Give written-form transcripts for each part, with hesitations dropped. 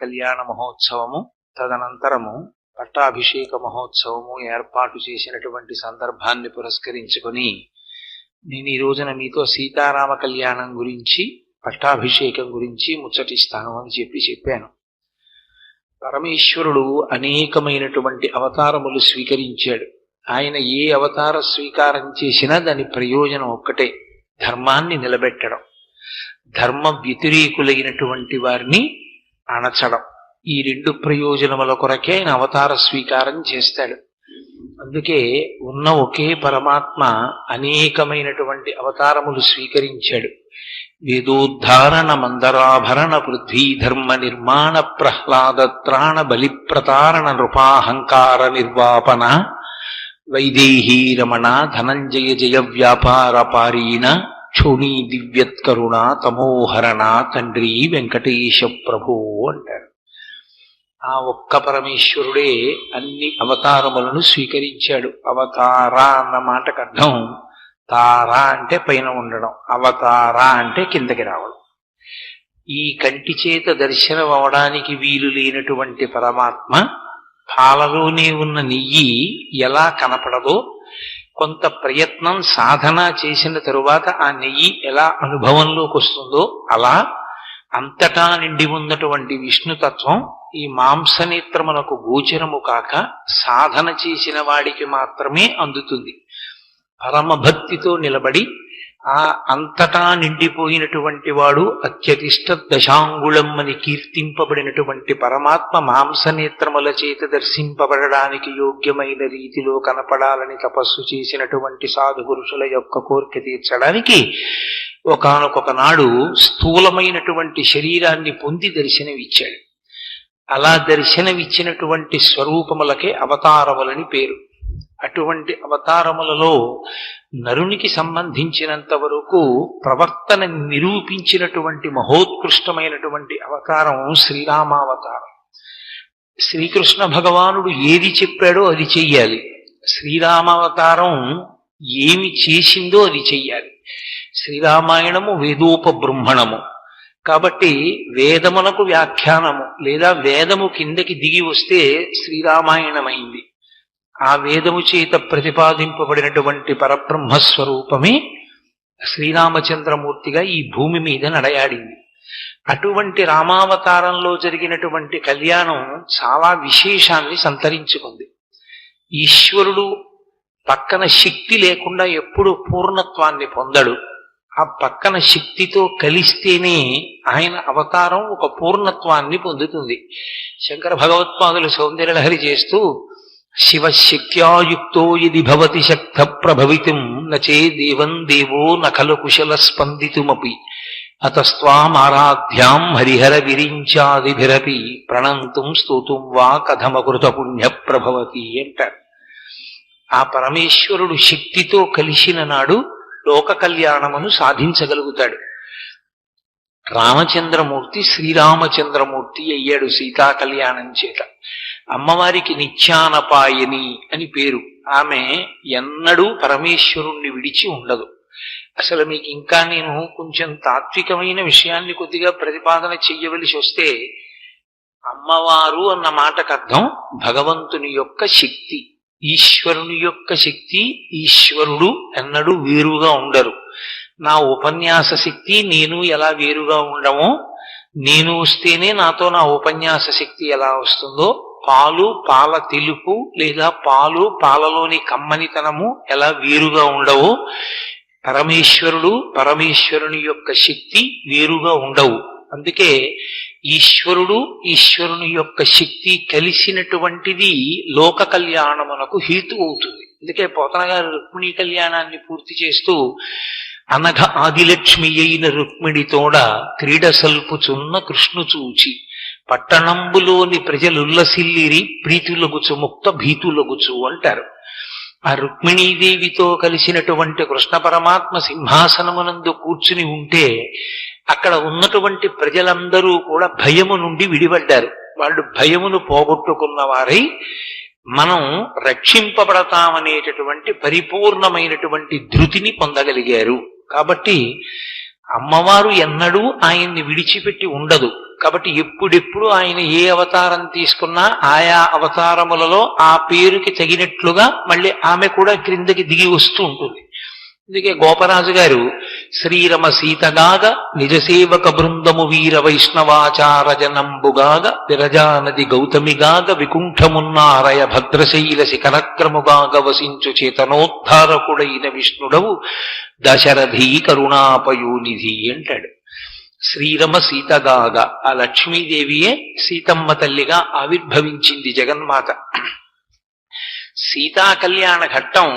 కళ్యాణ మహోత్సవము తదనంతరము పట్టాభిషేక మహోత్సవము ఏర్పాటు చేసినటువంటి సందర్భాన్ని పురస్కరించుకొని నేను ఈ రోజున మీతో సీతారామ కళ్యాణం గురించి పట్టాభిషేకం గురించి ముచ్చటిస్తాను అని చెప్పాను. పరమేశ్వరుడు అనేకమైనటువంటి అవతారములు స్వీకరించాడు. ఆయన ఏ అవతార స్వీకారం చేసినా దాని ప్రయోజనం ఒక్కటే, ధర్మాన్ని నిలబెట్టడం, ధర్మ వ్యతిరేకులైనటువంటి వారిని అణచడం. ఈ రెండు ప్రయోజనముల కొరకే ఆయన అవతార స్వీకారం చేస్తాడు. అందుకే ఉన్న ఒకే పరమాత్మ అనేకమైనటువంటి అవతారములు స్వీకరించాడు. వేదోద్ధారణ మందరాభరణ పృథ్వీ ధర్మ నిర్మాణ ప్రహ్లాద త్రాణ బలి ప్రతారణ నృపాహంకార నిర్వాపన వైదేహీ రమణ ధనంజయ జయ వ్యాపార పారీణ క్షోణీ దివ్యత్కరుణ తమోహరణ తండ్రి వెంకటేశ ప్రభు అంటారు. ఆ ఒక్క పరమేశ్వరుడే అన్ని అవతారములను స్వీకరించాడు. అవతార అన్న మాటకు అర్థం తారా అంటే పైన ఉండడం, అవతార అంటే కిందకి రావడం. ఈ కంటి చేత దర్శనం అవడానికి వీలు లేనటువంటి పరమాత్మ పాలలోనే ఉన్న నెయ్యి ఎలా కనపడదో, కొంత ప్రయత్నం సాధన చేసిన తరువాత ఆ నెయ్యి ఎలా అనుభవంలోకి వస్తుందో, అలా అంతటా నిండి ఉన్నటువంటి విష్ణుతత్వం ఈ మాంసనేత్రమునకు గోచరము కాక సాధన చేసిన వాడికి మాత్రమే అందుతుంది. పరమభక్తితో నిలబడి ఆ అంతటా నిండిపోయినటువంటి వాడు అత్యతిష్ట దశాంగుళం అని కీర్తింపబడినటువంటి పరమాత్మ మాంసనేత్రముల చేత దర్శింపబడడానికి యోగ్యమైన రీతిలో కనపడాలని తపస్సు చేసినటువంటి సాధు పురుషుల యొక్క కోరిక తీర్చడానికి ఒకానొక నాడు స్థూలమైనటువంటి శరీరాన్ని పొంది దర్శనమిచ్చాడు. అలా దర్శనమిచ్చినటువంటి స్వరూపములకే అవతారములని పేరు. అటువంటి అవతారములలో నరునికి సంబంధించినంత వరకు ప్రవర్తన నిరూపించినటువంటి మహోత్కృష్టమైనటువంటి అవతారం శ్రీరామావతారం. శ్రీకృష్ణ భగవానుడు ఏది చెప్పాడో అది చెయ్యాలి. శ్రీరామావతారం ఏమి చేసిందో అది చెయ్యాలి. శ్రీరామాయణము వేదోపబృంహణము కాబట్టి వేదమునకు వ్యాఖ్యానము లేదా వేదము కిందకి దిగి వస్తే శ్రీరామాయణమైంది. ఆ వేదము చేత ప్రతిపాదింపబడినటువంటి పరబ్రహ్మస్వరూపమే శ్రీరామచంద్రమూర్తిగా ఈ భూమి మీద నడయాడింది. అటువంటి రామావతారంలో జరిగినటువంటి కళ్యాణం చాలా విశేషాన్ని సంతరించుకుంది. ఈశ్వరుడు పక్కన శక్తి లేకుండా ఎప్పుడు పూర్ణత్వాన్ని పొందడు. ఆ పక్కన శక్తితో కలిస్తేనే ఆయన అవతారం ఒక పూర్ణత్వాన్ని పొందుతుంది. శంకర భగవత్పాదులు సౌందర్యలహరి చేస్తూ శివశక్త్యాయుక్తో యది భవతి శక్త ప్రభవితుం నచే దేవం దేవో నఖలు కుశల స్పందితుమపి అతస్త్వామారాధ్యాం హరిహర విరించాదిభిరపి ప్రణంతుం స్తోతుం వా కథమకృత పుణ్య ప్రభవతి అంటారు. ఆ పరమేశ్వరుడు శక్తితో కలిసిన నాడు లోక కళ్యాణమును సాధించగలుగుతాడు. రామచంద్రమూర్తి శ్రీరామచంద్రమూర్తి అయ్యాడు సీతా కళ్యాణం చేత. అమ్మవారికి నిత్యానపాయని అని పేరు. ఆమె ఎన్నడూ పరమేశ్వరుణ్ణి విడిచి ఉండదు. అసలు మీకు ఇంకా నేను కొంచెం తాత్వికమైన విషయాన్ని కొద్దిగా ప్రతిపాదన చెయ్యవలసి వస్తే, అమ్మవారు అన్న మాటకు అర్థం భగవంతుని యొక్క శక్తి, ఈశ్వరుని యొక్క శక్తి. ఈశ్వరుడు ఎన్నడూ వేరుగా ఉండరు. నా ఉపన్యాస శక్తి నేను ఎలా వేరుగా ఉండమో, నేను వస్తేనే నాతో నా ఉపన్యాస శక్తి ఎలా వస్తుందో, పాలు పాల తెలుపు లేదా పాలు పాలలోని కమ్మనితనము ఎలా వేరుగా ఉండవో, పరమేశ్వరుడు పరమేశ్వరుని యొక్క శక్తి వేరుగా ఉండవు. అందుకే ఈశ్వరుడు ఈశ్వరుని యొక్క శక్తి కలిసినటువంటిది లోక కళ్యాణమునకు హేతు అవుతుంది. అందుకే పోతన గారు రుక్మిణీ కళ్యాణాన్ని పూర్తి చేస్తూ అనఘ ఆదిలక్ష్మి అయిన రుక్మిణితోడ క్రీడ సల్పుచున్న కృష్ణు చూచి పట్టణంబులోని ప్రజలుల్లసిల్లిరి ప్రీతులగుచు ముక్త భీతులగుచు అంటారు. ఆ రుక్మిణీదేవితో కలిసినటువంటి కృష్ణ పరమాత్మ సింహాసనమునందు కూర్చుని ఉంటే అక్కడ ఉన్నటువంటి ప్రజలందరూ కూడా భయము నుండి విడిపడ్డారు. వాళ్ళు భయమును పోగొట్టుకున్న వారై మనం రక్షింపబడతామనేటటువంటి పరిపూర్ణమైనటువంటి ధృతిని పొందగలిగారు. కాబట్టి అమ్మవారు ఎన్నడూ ఆయన్ని విడిచిపెట్టి ఉండదు. కాబట్టి ఎప్పుడెప్పుడు ఆయన ఏ అవతారం తీసుకున్నా ఆయా అవతారములలో ఆ పేరుకి తగినట్లుగా మళ్ళీ ఆమె కూడా క్రిందకి దిగి వస్తూ ఉంటుంది. అందుకే గోపరాజు గారు శ్రీరమ సీతగాగ నిజసేవక బృందము వీర వైష్ణవాచార జనంబుగాగ విరజానది గౌతమిగాగ వికుంఠమున్నారయ భద్రశైల శిఖరక్రముగాగ వసించు చేతనోద్ధారకుడైన విష్ణుడవు దశరథీ కరుణాపయోనిధి అంటాడు. శ్రీరమ సీతగాగ, ఆ లక్ష్మీదేవియే సీతమ్మ తల్లిగా ఆవిర్భవించింది జగన్మాత. సీతా కళ్యాణ ఘట్టం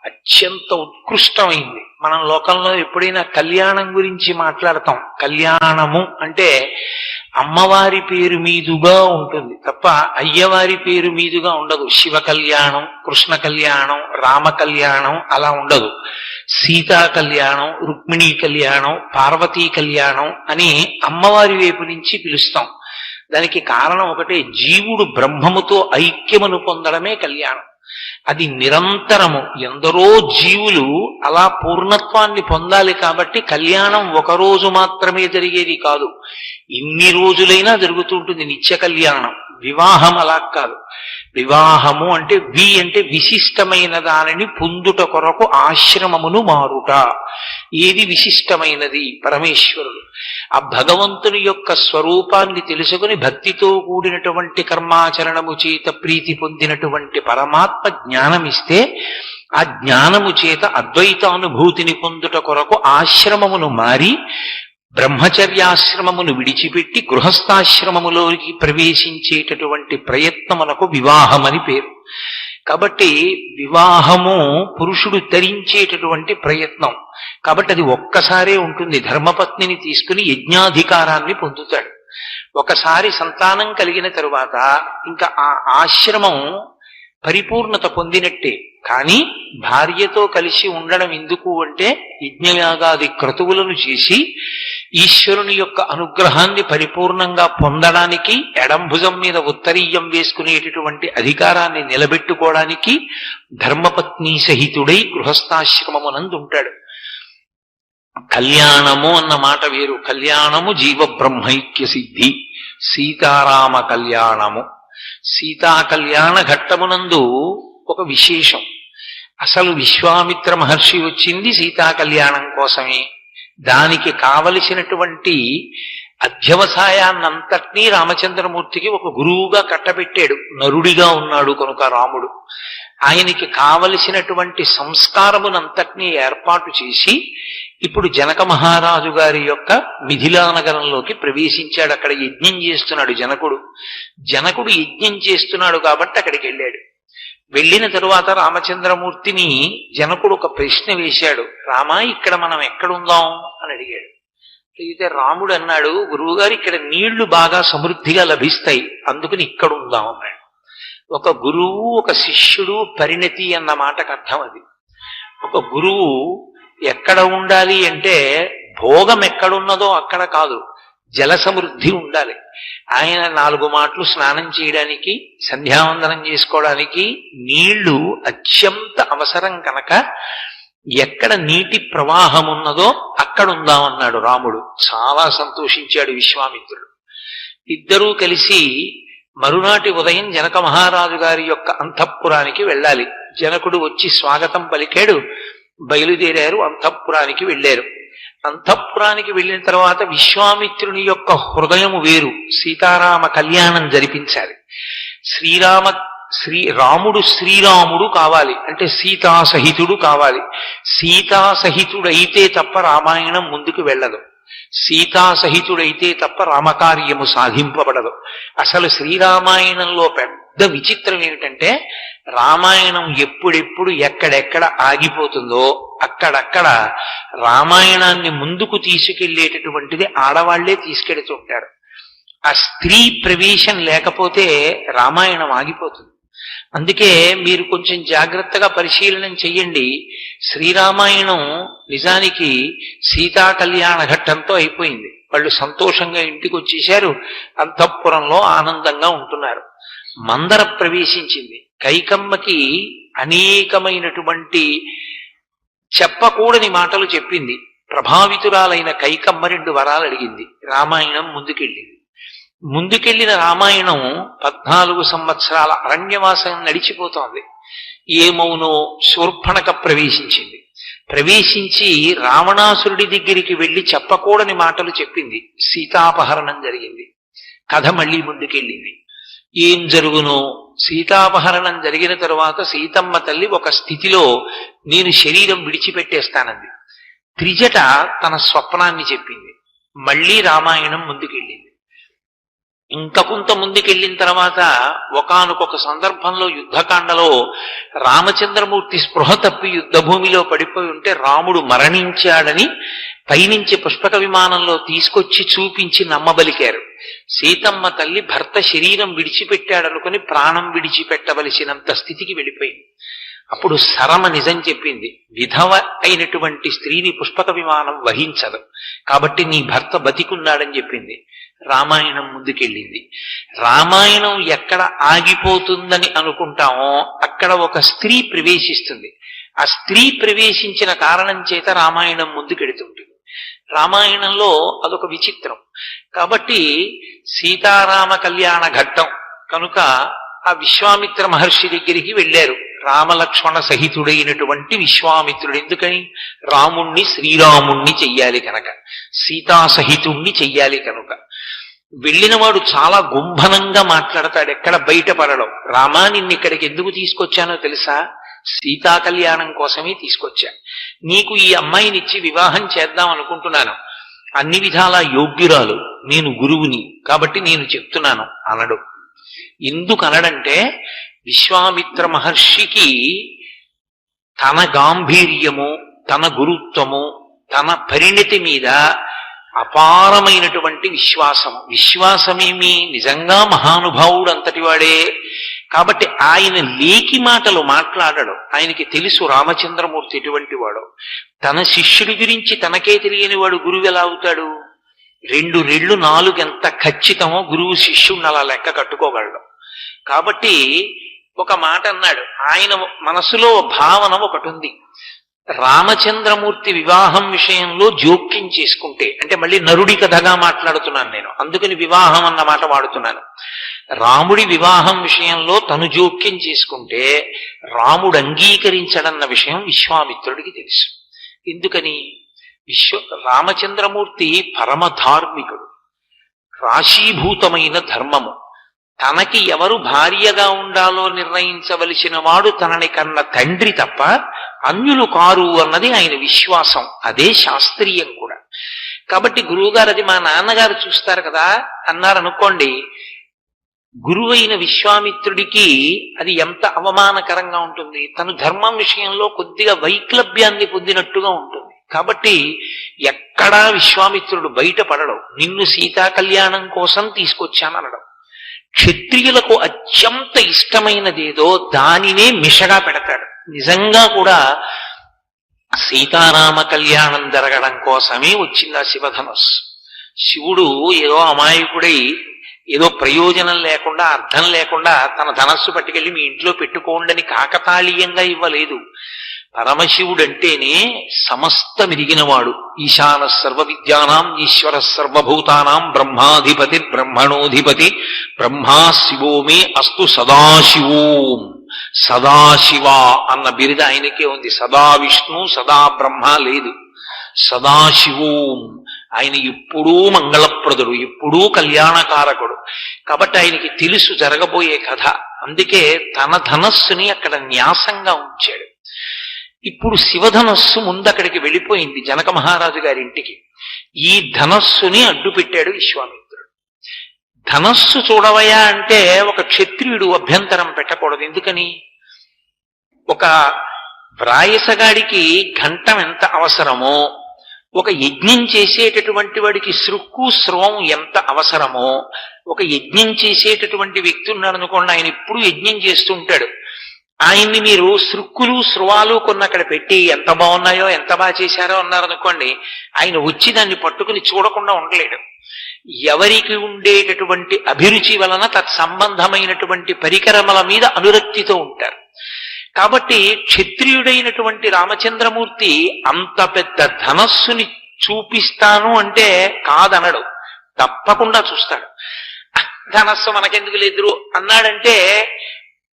అత్యంత ఉత్కృష్టమైంది. మనం లోకంలో ఎప్పుడైనా కళ్యాణం గురించి మాట్లాడతాం, కళ్యాణము అంటే అమ్మవారి పేరు మీదుగా ఉంటుంది తప్ప అయ్యవారి పేరు మీదుగా ఉండదు. శివ కళ్యాణం, కృష్ణ కళ్యాణం, రామ కళ్యాణం అలా ఉండదు. సీతా కళ్యాణం, రుక్మిణీ కళ్యాణం, పార్వతీ కళ్యాణం అని అమ్మవారి వైపు నుంచి పిలుస్తాం. దానికి కారణం ఒకటే, జీవుడు బ్రహ్మముతో ఐక్యమును పొందడమే కళ్యాణం. అది నిరంతరము, ఎందరో జీవులు అలా పూర్ణత్వాన్ని పొందాలి. కాబట్టి కళ్యాణం ఒక రోజు మాత్రమే జరిగేది కాదు, ఇన్ని రోజులైనా జరుగుతూ ఉంటుంది నిత్య కళ్యాణం. వివాహం అలా కాదు. వివాహము అంటే అంటే విశిష్టమైన దానిని పొందుట కొరకు ఆశ్రమమును మారుట. ఏది విశిష్టమైనది? పరమేశ్వరుడు. ఆ భగవంతుని యొక్క స్వరూపాన్ని తెలుసుకుని భక్తితో కూడినటువంటి కర్మాచరణము చేత ప్రీతి పొందినటువంటి పరమాత్మ జ్ఞానమిస్తే ఆ జ్ఞానము చేత అద్వైతానుభూతిని పొందుట కొరకు ఆశ్రమమును మారి బ్రహ్మచర్యాశ్రమమును విడిచిపెట్టి గృహస్థాశ్రమములోకి ప్రవేశించేటటువంటి ప్రయత్నమునకు వివాహమని పేరు. కాబట్టి వివాహము పురుషుడు ధరించేటటువంటి ప్రయత్నం. కాబట్టి అది ఒక్కసారే ఉంటుంది. ధర్మపత్నిని తీసుకుని యజ్ఞాధికారాన్ని పొందుతాడు. ఒకసారి సంతానం కలిగిన తరువాత ఇంకా ఆ ఆశ్రమం పరిపూర్ణత పొందినట్టే. కానీ భార్యతో కలిసి ఉండడం ఎందుకు అంటే యజ్ఞయాగాది క్రతువులను చేసి ఈశ్వరుని యొక్క అనుగ్రహాన్ని పరిపూర్ణంగా పొందడానికి, ఎడంభుజం మీద ఉత్తరీయం వేసుకునేటటువంటి అధికారాన్ని నిలబెట్టుకోవడానికి ధర్మపత్ని సహితుడై గృహస్థాశ్రమమునందు ఉంటాడు. కళ్యాణము అన్న మాట వేరు. కళ్యాణము జీవ బ్రహ్మైక్య సిద్ధి, సీతారామ కళ్యాణము. సీతా కళ్యాణ ఘట్టమునందు ఒక విశేషం. అసలు విశ్వామిత్ర మహర్షి వచ్చింది సీతా కళ్యాణం కోసమే. దానికి కావలసినటువంటి అధ్యవసాయాన్నంతటినీ రామచంద్రమూర్తికి ఒక గురువుగా కట్టబెట్టాడు. నరుడిగా ఉన్నాడు కనుక రాముడు. ఆయనకి కావలసినటువంటి సంస్కారమునంతటినీ ఏర్పాటు చేసి ఇప్పుడు జనక మహారాజు గారి యొక్క మిథిలా నగరంలోకి ప్రవేశించాడు. అక్కడ యజ్ఞం చేస్తున్నాడు జనకుడు. జనకుడు యజ్ఞం చేస్తున్నాడు కాబట్టి అక్కడికి వెళ్ళాడు. వెళ్ళిన తరువాత రామచంద్రమూర్తిని జనకుడు ఒక ప్రశ్న వేశాడు. రామా, ఇక్కడ మనం ఎక్కడుందాం అని అడిగాడు. అయితే రాముడు అన్నాడు, గురువుగారు ఇక్కడ నీళ్లు బాగా సమృద్ధిగా లభిస్తాయి, అందుకని ఇక్కడ ఉందాం అన్నాడు. ఒక గురువు ఒక శిష్యుడు పరిణతి అన్న మాటకు అర్థం అది. ఒక గురువు ఎక్కడ ఉండాలి అంటే భోగం ఎక్కడున్నదో అక్కడ కాదు, జల సమృద్ధి ఉండాలి. ఆయన 4 మాటలు స్నానం చేయడానికి, సంధ్యావందనం చేసుకోవడానికి నీళ్లు అత్యంత అవసరం కనుక ఎక్కడ నీటి ప్రవాహం ఉన్నదో అక్కడ ఉందామన్నాడు రాముడు. చాలా సంతోషించాడు విశ్వామిత్రుడు. ఇద్దరూ కలిసి మరునాటి ఉదయం జనక మహారాజు గారి యొక్క అంతఃపురానికి వెళ్ళాలి. జనకుడు వచ్చి స్వాగతం పలికాడు. బయలుదేరారు, అంతఃపురానికి వెళ్ళారు. అంతఃపురానికి వెళ్ళిన తర్వాత విశ్వామిత్రుని యొక్క హృదయము వేరు. సీతారామ కళ్యాణం జరిపించాలి. రాముడు శ్రీరాముడు కావాలి అంటే సీతాసహితుడు కావాలి. సీతాసహితుడైతే తప్ప రామాయణం ముందుకు వెళ్ళదు. సీతాసహితుడైతే తప్ప రామకార్యము సాధింపబడదు. అసలు శ్రీరామాయణంలో పెద్ద విచిత్రం ఏమిటంటే రామాయణం ఎప్పుడెప్పుడు ఎక్కడెక్కడ ఆగిపోతుందో అక్కడక్కడ రామాయణాన్ని ముందుకు తీసుకెళ్లేటటువంటిది ఆడవాళ్లే తీసుకెడుతుంటారు. ఆ స్త్రీ ప్రవేశం లేకపోతే రామాయణం ఆగిపోతుంది. అందుకే మీరు కొంచెం జాగ్రత్తగా పరిశీలనం చెయ్యండి. శ్రీరామాయణం నిజానికి సీతా కళ్యాణ ఘట్టంతో అయిపోయింది. వాళ్ళు సంతోషంగా ఇంటికి వచ్చేశారు, అంతఃపురంలో ఆనందంగా ఉంటున్నారు. మందర ప్రవేశించింది. కైకమ్మకి అనేకమైనటువంటి చెప్పకూడని మాటలు చెప్పింది. ప్రభావితురాలైన కైకమ్మ 2 వరాలు అడిగింది. రామాయణం ముందుకెళ్ళింది. ముందుకెళ్లిన రామాయణం 14 సంవత్సరాల అరణ్యవాసం నడిచిపోతోంది. ఏమౌనో శూర్పణఖ ప్రవేశించింది. ప్రవేశించి రావణాసురుడి దగ్గరికి వెళ్లి చెప్పకూడని మాటలు చెప్పింది. సీతాపహరణం జరిగింది. కథ మళ్లీ ముందుకెళ్ళింది. ఏం జరుగునో, సీతాపహరణం జరిగిన తరువాత సీతమ్మ తల్లి ఒక స్థితిలో నేను శరీరం విడిచిపెట్టేస్తానంది. త్రిజట తన స్వప్నాన్ని చెప్పింది. మళ్లీ రామాయణం ముందుకెళ్ళింది. ఇంకా కొంత ముందుకెళ్ళిన తర్వాత ఒకానొక సందర్భంలో యుద్ధకాండలో రామచంద్రమూర్తి స్పృహ తప్పి యుద్ధభూమిలో పడిపోయి ఉంటే రాముడు మరణించాడని పైనుంచి పుష్పక విమానంలో తీసుకొచ్చి చూపించి నమ్మబలికారు. సీతమ్మ తల్లి భర్త శరీరం విడిచిపెట్టాడనుకుని ప్రాణం విడిచిపెట్టవలసినంత స్థితికి వెళ్ళిపోయింది. అప్పుడు సరమ నిజం చెప్పింది. విధవ అయినటువంటి స్త్రీని పుష్పక విమానం వహించదు, కాబట్టి నీ భర్త బతికున్నాడని చెప్పింది. రామాయణం ముందుకెళ్ళింది. రామాయణం ఎక్కడ ఆగిపోతుందని అనుకుంటామో అక్కడ ఒక స్త్రీ ప్రవేశిస్తుంది. ఆ స్త్రీ ప్రవేశించిన కారణం చేత రామాయణం ముందుకెడుతుంటుంది. రామాయణంలో అదొక విచిత్రం. కాబట్టి సీతారామ కళ్యాణ ఘట్టం కనుక ఆ విశ్వామిత్ర మహర్షి దగ్గరికి వెళ్ళారు. రామలక్ష్మణ సహితుడైనటువంటి విశ్వామిత్రుడు. ఎందుకని? రాముణ్ణి శ్రీరాముణ్ణి చెయ్యాలి కనుక, సీతా సహితుణ్ణి చెయ్యాలి కనుక. వెళ్ళినవాడు చాలా గుంభనంగా మాట్లాడతాడు, ఎక్కడ బయటపడడం. రామా, నిన్నిక్కడికి ఎందుకు తీసుకొచ్చానో తెలుసా? సీతా కళ్యాణం కోసమే తీసుకొచ్చా. నీకు ఈ అమ్మాయినిచ్చి వివాహం చేద్దాం అనుకుంటున్నాను. అన్ని విధాలా యోగ్యురాలు, నేను గురువుని, కాబట్టి నేను చెప్తున్నాను అనడు. ఎందుకు అనడంటే విశ్వామిత్ర మహర్షికి తన గాంభీర్యము, తన గురుత్వము, తన పరిణతి మీద అపారమైనటువంటి విశ్వాసమేమి నిజంగా మహానుభావుడు అంతటి వాడే. కాబట్టి ఆయన లేకి మాటలు మాట్లాడడు. ఆయనకి తెలుసు రామచంద్రమూర్తి ఎటువంటి వాడు. తన శిష్యుడి గురించి తనకే తెలియని వాడు గురువు ఎలా అవుతాడు? 2 రెళ్ళు 4 ఎంత ఖచ్చితమో గురువు శిష్యుడిని అలా లెక్క కట్టుకోగలడు. కాబట్టి ఒక మాట అన్నాడు. ఆయన మనసులో భావన ఒకటి ఉంది. రామచంద్రమూర్తి వివాహం విషయంలో జోక్యం చేసుకుంటే, అంటే మళ్ళీ నరుడి కథగా మాట్లాడుతున్నాను నేను, అందుకని వివాహం అన్న మాట వాడుతున్నాను. రాముడి వివాహం విషయంలో తను జోక్యం చేసుకుంటే రాముడు అంగీకరించడన్న విషయం విశ్వామిత్రుడికి తెలుసు. ఎందుకని? రామచంద్రమూర్తి పరమధార్మికుడు, రాశీభూతమైన ధర్మము. తనకి ఎవరు భార్యగా ఉండాలో నిర్ణయించవలసిన వాడు తనని కన్న తండ్రి తప్ప అన్యులు కారు అన్నది ఆయన విశ్వాసం. అదే శాస్త్రీయం కూడా. కాబట్టి గురువుగారు అది మా నాన్నగారు చూస్తారు కదా అన్నారనుకోండి, గురువైన విశ్వామిత్రుడికి అది ఎంత అవమానకరంగా ఉంటుంది. తను ధర్మం విషయంలో కొద్దిగా వైక్లభ్యాన్ని పొందినట్టుగా ఉంటుంది. కాబట్టి ఎక్కడా విశ్వామిత్రుడు బయటపడడం. నిన్ను సీతా కళ్యాణం కోసం తీసుకొచ్చాననడం. క్షత్రియులకు అత్యంత ఇష్టమైనదేదో దానినే మిషగా పెడతాడు. నిజంగా కూడా సీతారామ కళ్యాణం జరగడం కోసమే వచ్చింది ఆ శివధనస్సు. శివుడు ఏదో అమాయకుడై ఏదో ప్రయోజనం లేకుండా, అర్థం లేకుండా తన ధనస్సు పట్టుకెళ్ళి మీ ఇంట్లో పెట్టుకోండని కాకతాళీయంగా ఇవ్వలేదు. పరమశివుడంటేనే సమస్తమిరిగినవాడు. ఈశాన సర్వ విద్యానాం ఈశ్వర సర్వభూతానాం బ్రహ్మాధిపతి బ్రహ్మణోధిపతి బ్రహ్మా శివో మే అస్తు సదాశివోం. సదాశివ అన్న బిరుద ఆయనకే ఉంది. సదా విష్ణు సదా బ్రహ్మ లేదు. సదాశివోం. ఆయన ఎప్పుడూ మంగళప్రదుడు, ఎప్పుడూ కళ్యాణకారకుడు. కాబట్టి ఆయనకి తెలుసు జరగబోయే కథ. అందుకే తన ధనస్సుని అక్కడ న్యాసంగా ఉంచాడు. ఇప్పుడు శివధనస్సు ముందక్కడికి వెళ్ళిపోయింది జనక మహారాజు గారింటికి. ఈ ధనస్సుని అడ్డు పెట్టాడు విశ్వామిత్రుడు. ధనస్సు చూడవయా అంటే ఒక క్షత్రియుడు అభ్యంతరం పెట్టకూడదు. ఎందుకని? ఒక వ్రాయసగాడికి ఘంటం ఎంత అవసరమో, ఒక యజ్ఞం చేసేటటువంటి వాడికి సృక్కు స్రవం ఎంత అవసరమో, ఒక యజ్ఞం చేసేటటువంటి వ్యక్తి ఉన్నాడు అనుకోండి, ఆయన ఎప్పుడు యజ్ఞం చేస్తుంటాడు. ఆయన్ని మీరు సృక్కులు స్రువాలు కొన్ని అక్కడ పెట్టి ఎంత బాగున్నాయో ఎంత బాగా చేశారో అన్నారనుకోండి, ఆయన వచ్చి దాన్ని పట్టుకుని చూడకుండా ఉండలేడు. ఎవరికి ఉండేటటువంటి అభిరుచి వలన తత్సంబంధమైనటువంటి పరికరముల మీద అనురక్తితో ఉంటారు. కాబట్టి క్షత్రియుడైనటువంటి రామచంద్రమూర్తి అంత పెద్ద ధనస్సుని చూపిస్తాను అంటే కాదనడు, తప్పకుండా చూస్తాడు. ధనస్సు మనకెందుకు లేదురు అన్నాడంటే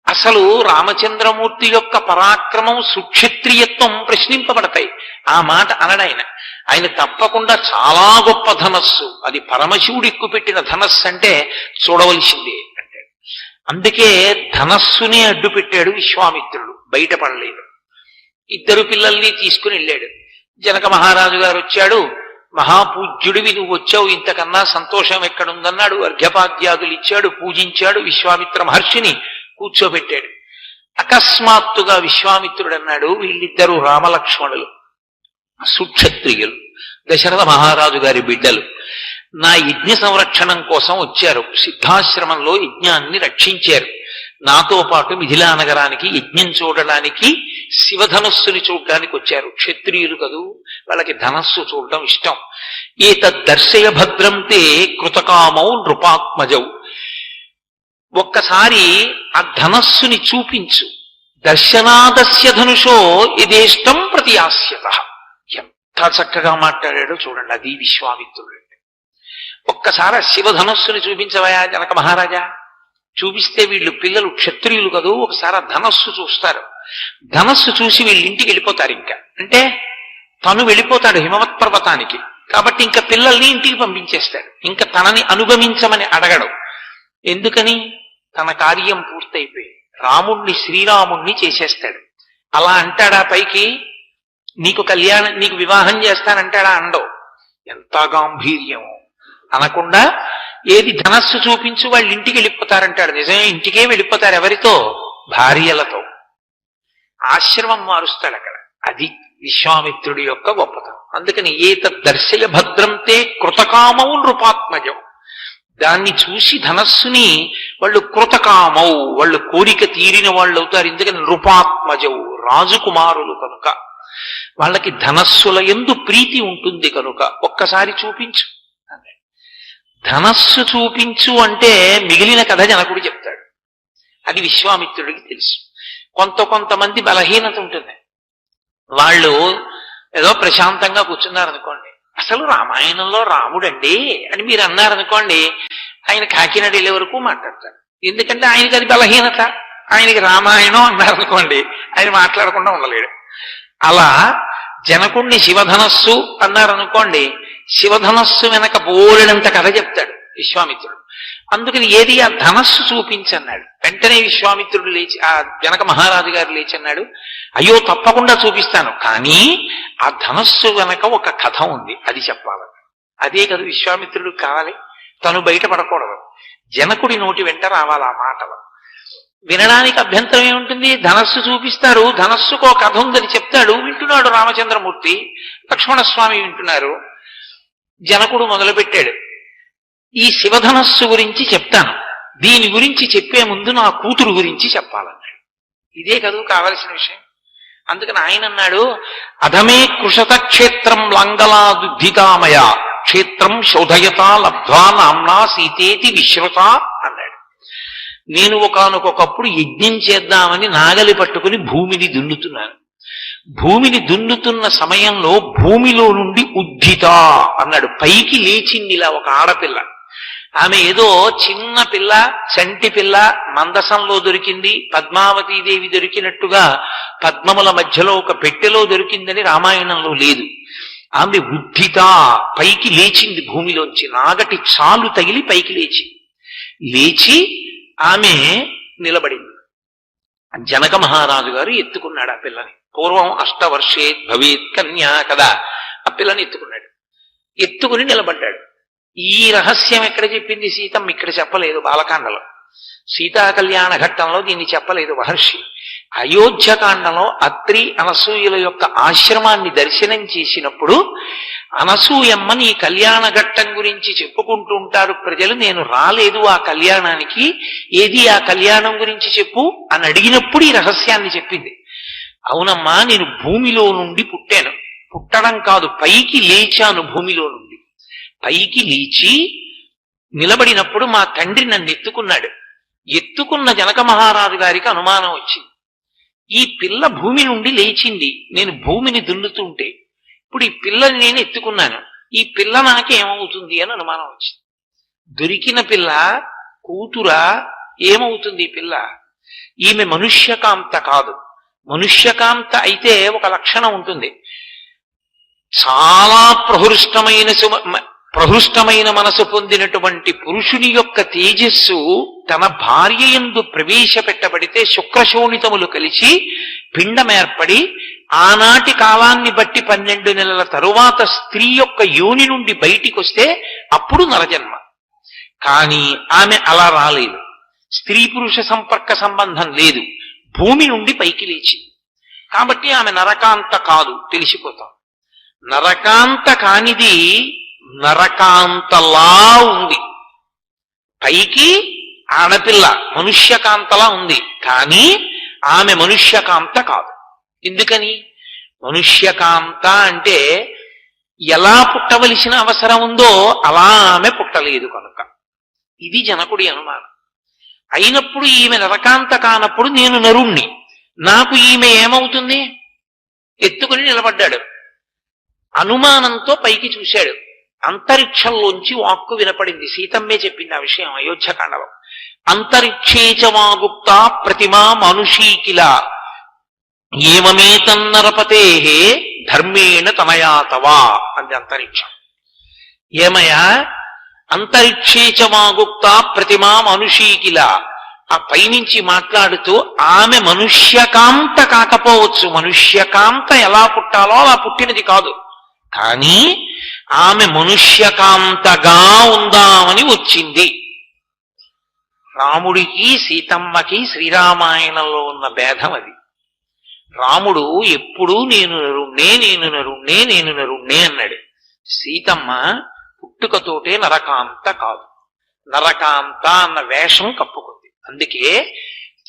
అసలు రామచంద్రమూర్తి యొక్క పరాక్రమం సుక్షత్రియత్వం ప్రశ్నింపబడతాయి. ఆ మాట అనడాయన. ఆయన తప్పకుండా చాలా గొప్ప ధనస్సు, అది పరమశివుడు ఎక్కుపెట్టిన ధనస్సు అంటే చూడవలసిందే అంటాడు. అందుకే ధనస్సునే అడ్డు పెట్టాడు విశ్వామిత్రుడు, బయటపడలేదు. ఇద్దరు పిల్లల్ని తీసుకుని వెళ్ళాడు. జనక మహారాజు గారు వచ్చాడు. మహాపూజ్యుడివి నువ్వు వచ్చావు, ఇంతకన్నా సంతోషం ఎక్కడుందన్నాడు. అర్ఘ్యపాద్యాదులు ఇచ్చాడు, పూజించాడు. విశ్వామిత్ర మహర్షిని కూర్చోబెట్టాడు. అకస్మాత్తుగా విశ్వామిత్రుడు అన్నాడు, వీళ్ళిద్దరూ రామలక్ష్మణులు, సుక్షత్రియులు, దశరథ మహారాజు గారి బిడ్డలు, నా యజ్ఞ సంరక్షణం కోసం వచ్చారు. సిద్ధాశ్రమంలో యజ్ఞాన్ని రక్షించారు. నాతో పాటు మిథిలా నగరానికి యజ్ఞం చూడడానికి, శివధనస్సుని చూడడానికి వచ్చారు. క్షత్రియులు కదూ, వాళ్ళకి ధనస్సు చూడడం ఇష్టం. ఏతద్దర్శయ భద్రం తే కృతకామౌ నృపాత్మజౌ, ఒక్కసారి ఆ ధనస్సుని చూపించు. దర్శనాదస్య ధనుషో యథేష్టం ప్రతియాస్యత. ఎంత చక్కగా మాట్లాడాడో చూడండి. అది విశ్వామిత్రుడు. ఒక్కసారి శివధనస్సుని చూపించవయా జనక మహారాజా. చూపిస్తే వీళ్ళు పిల్లలు క్షత్రియులు కదూ, ఒకసారి ధనస్సు చూస్తారు. ధనస్సు చూసి వీళ్ళ ఇంటికి వెళ్ళిపోతారు. ఇంకా అంటే తను వెళ్ళిపోతాడు హిమవత్ పర్వతానికి. కాబట్టి ఇంకా పిల్లల్ని ఇంటికి పంపించేస్తాడు. ఇంకా తనని అనుగమించమని అడగడు. ఎందుకని? తన కార్యం పూర్తయిపోయి రాముణ్ణి శ్రీరాముణ్ణి చేసేస్తాడు. అలా అంటాడా పైకి? నీకు వివాహం చేస్తానంటాడా? అండవు. ఎంత గాంభీర్యము! అనకుండా ఏది ధనస్సు చూపించు, వాళ్ళ ఇంటికి వెళ్ళిపోతారంటాడు. నిజమే, ఇంటికే వెళ్ళిపోతారు. ఎవరితో? భార్యలతో. ఆశ్రమం మారుస్తాడు అక్కడ. అది విశ్వామిత్రుడి యొక్క గొప్పతనం. అందుకని ఏతద్దర్శయ భద్రంతే కృతకామౌ నృపాత్మజం, దాన్ని చూసి ధనస్సుని వాళ్ళు కృతకామౌ, వాళ్ళు కోరిక తీరిన వాళ్ళు అవుతారు. ఎందుకని? నృపాత్మజౌ, రాజకుమారులు కనుక వాళ్ళకి ధనస్సుల యందు ప్రీతి ఉంటుంది కనుక ఒక్కసారి చూపించు. ధనస్సు చూపించు అంటే మిగిలిన కథ జనకుడు చెప్తాడు. అది విశ్వామిత్రుడికి తెలుసు. కొంతమంది బలహీనత ఉంటుంది. వాళ్ళు ఏదో ప్రశాంతంగా కూర్చున్నారనుకోండి, అసలు రామాయణంలో రాముడండి అని మీరు అన్నారనుకోండి, ఆయన కాకినాడ వెళ్ళే వరకు మాట్లాడతాడు. ఎందుకంటే ఆయనకి అది బలహీనత. ఆయనకి రామాయణం అన్నారనుకోండి, ఆయన మాట్లాడకుండా ఉండలేడు. అలా జనకుణ్ణి శివధనస్సు అన్నారనుకోండి, శివధనస్సు వెనక బోలెడంత కథ చెప్తాడు విశ్వామిత్రుడు. అందుకని ఏది ఆ ధనస్సు చూపించన్నాడు. వెంటనే విశ్వామిత్రుడు లేచి, ఆ జనక మహారాజు గారు లేచి అన్నాడు, అయ్యో తప్పకుండా చూపిస్తాను, కానీ ఆ ధనస్సు వెనక ఒక కథ ఉంది, అది చెప్పాలి. అదే కదా విశ్వామిత్రుడు కావాలి. తను బయటపడకూడదు. జనకుడి నోటి వెంట రావాలి ఆ మాటలు. వినడానికి అభ్యంతరం ఏముంటుంది? ధనస్సు చూపిస్తారు, ధనస్సుకో కథ ఉందని చెప్తాడు. వింటున్నాడు రామచంద్రమూర్తి, లక్ష్మణస్వామి వింటున్నారు. జనకుడు మొదలుపెట్టాడు, ఈ శివధనస్సు గురించి చెప్తాను, దీని గురించి చెప్పే ముందు నా కూతురు గురించి చెప్పాలన్నాడు. ఇదే కదూ కావలసిన విషయం. అందుకని ఆయన అన్నాడు, అధమే కృషత క్షేత్రం లాంగలాదుద్ధితామయ క్షేత్రం శోధయత లబ్ధ్వా నామ్నా సీతేతి విశ్రుత అన్నాడు. నేను ఒకానొకప్పుడు యజ్ఞం చేద్దామని నాగలి పట్టుకుని భూమిని దున్నుతున్నాను. భూమిని దున్నుతున్న సమయంలో భూమిలో నుండి ఉద్ధిత అన్నాడు, పైకి లేచింది ఇలా ఒక ఆడపిల్ల. ఆమె ఏదో చిన్న పిల్ల, చంటి పిల్ల, మందసంలో దొరికింది, పద్మావతీదేవి దొరికినట్టుగా పద్మముల మధ్యలో ఒక పెట్టెలో దొరికిందని రామాయణంలో లేదు. ఆమె ఉద్ధిత, పైకి లేచింది భూమిలోంచి. నాగటి చాలు తగిలి పైకి లేచి ఆమె నిలబడింది. జనక మహారాజు గారు ఎత్తుకున్నాడు ఆ పిల్లని. పూర్వం అష్టవర్షేత్ భవేత్ కన్యా కదా, ఆ పిల్లని ఎత్తుకున్నాడు. ఎత్తుకుని నిలబడ్డాడు. ఈ రహస్యం ఎక్కడ చెప్పింది సీతమ్మ? ఇక్కడ చెప్పలేదు బాలకాండలో. సీతా కళ్యాణ ఘట్టంలో దీన్ని చెప్పలేదు మహర్షి. అయోధ్యకాండంలో అత్రి అనసూయల యొక్క ఆశ్రమాన్ని దర్శనం చేసినప్పుడు అనసూయమ్మ నీ కళ్యాణ ఘట్టం గురించి చెప్పుకుంటూ ఉంటారు ప్రజలు, నేను రాలేదు ఆ కళ్యాణానికి, ఏది ఆ కళ్యాణం గురించి చెప్పు అని అడిగినప్పుడు ఈ రహస్యాన్ని చెప్పింది. అవునమ్మా, నేను భూమిలో నుండి పుట్టాను, పుట్టడం కాదు పైకి లేచాను. భూమిలో నుండి పైకి లేచి నిలబడినప్పుడు మా తండ్రి నన్ను ఎత్తుకున్నాడు. ఎత్తుకున్న జనక మహారాజు గారికి అనుమానం వచ్చింది, ఈ పిల్ల భూమి నుండి లేచింది, నేను భూమిని దున్నుతుంటే ఇప్పుడు ఈ పిల్లని నేను ఎత్తుకున్నాను, ఈ పిల్ల నాకేమవుతుంది అని అనుమానం వచ్చింది. దొరికిన పిల్ల కూతురా ఏమవుతుంది ఈ పిల్ల? ఈమె మనుష్యకాంత కాదు. మనుష్యకాంత అయితే ఒక లక్షణం ఉంటుంది. చాలా ప్రహృష్టమైన మనసు పొందినటువంటి పురుషుని యొక్క తేజస్సు తన భార్య యందు ప్రవేశపెట్టబడితే శుక్రశోణితములు కలిసి పిండమేర్పడి ఆనాటి కాలాన్ని బట్టి 12 నెలల తరువాత స్త్రీ యొక్క యోని నుండి బయటికి వస్తే అప్పుడు నరజన్మ. కానీ ఆమె అలా రాలేదు. స్త్రీ పురుష సంపర్క సంబంధం లేదు, భూమి నుండి పైకి లేచింది. కాబట్టి ఆమె నరకాంత కాదు, తెలిసిపోతాం. నరకాంత కానిది నరకాంతలా ఉంది. పైకి ఆడపిల్ల మనుష్యకాంతలా ఉంది, కానీ ఆమె మనుష్యకాంత కాదు. ఎందుకని? మనుష్యకాంత అంటే ఎలా పుట్టవలసిన అవసరం ఉందో అలా ఆమె పుట్టలేదు కనుక. ఇది జనకుడి అనుమానం. అయినప్పుడు ఈమె నరకాంత కానప్పుడు నేను నరుణ్ణి, నాకు ఈమె ఏమవుతుంది? ఎత్తుకుని నిలబడ్డాడు. అనుమానంతో పైకి చూశాడు. అంతరిక్షంలోంచి వాక్కు వినపడింది. సీతమ్మే చెప్పింది ఆ విషయం అయోధ్యకాండలో. అంతరిక్షేచమాగుప్త ప్రతిమా మనుషీకిల ఏమమేతన్నరపతే ధర్మేణ తనయాతవా అంది అంతరిక్షం. ఏమయ్యా, అంతరిక్షేచమాగుప్త ప్రతిమా మనుషీకిల, ఆ పైనుంచి మాట్లాడుతూ ఆమె మనుష్యకాంత కాకపోవచ్చు, మనుష్యకాంత ఎలా పుట్టాలో అలా పుట్టినది కాదు, కానీ ఆమె మనుష్యకాంతగా ఉందామని వచ్చింది. రాముడికి సీతమ్మకి శ్రీరామాయణంలో ఉన్న భేదం అది. రాముడు ఎప్పుడూ నేను నరుణ్ణే నేను నరుణ్ణే నేను నరుణ్ణే అన్నాడు. సీతమ్మ పుట్టుకతోటే నరకాంత కాదు, నరకాంత అన్న వేషం కప్పుకుంది. అందుకే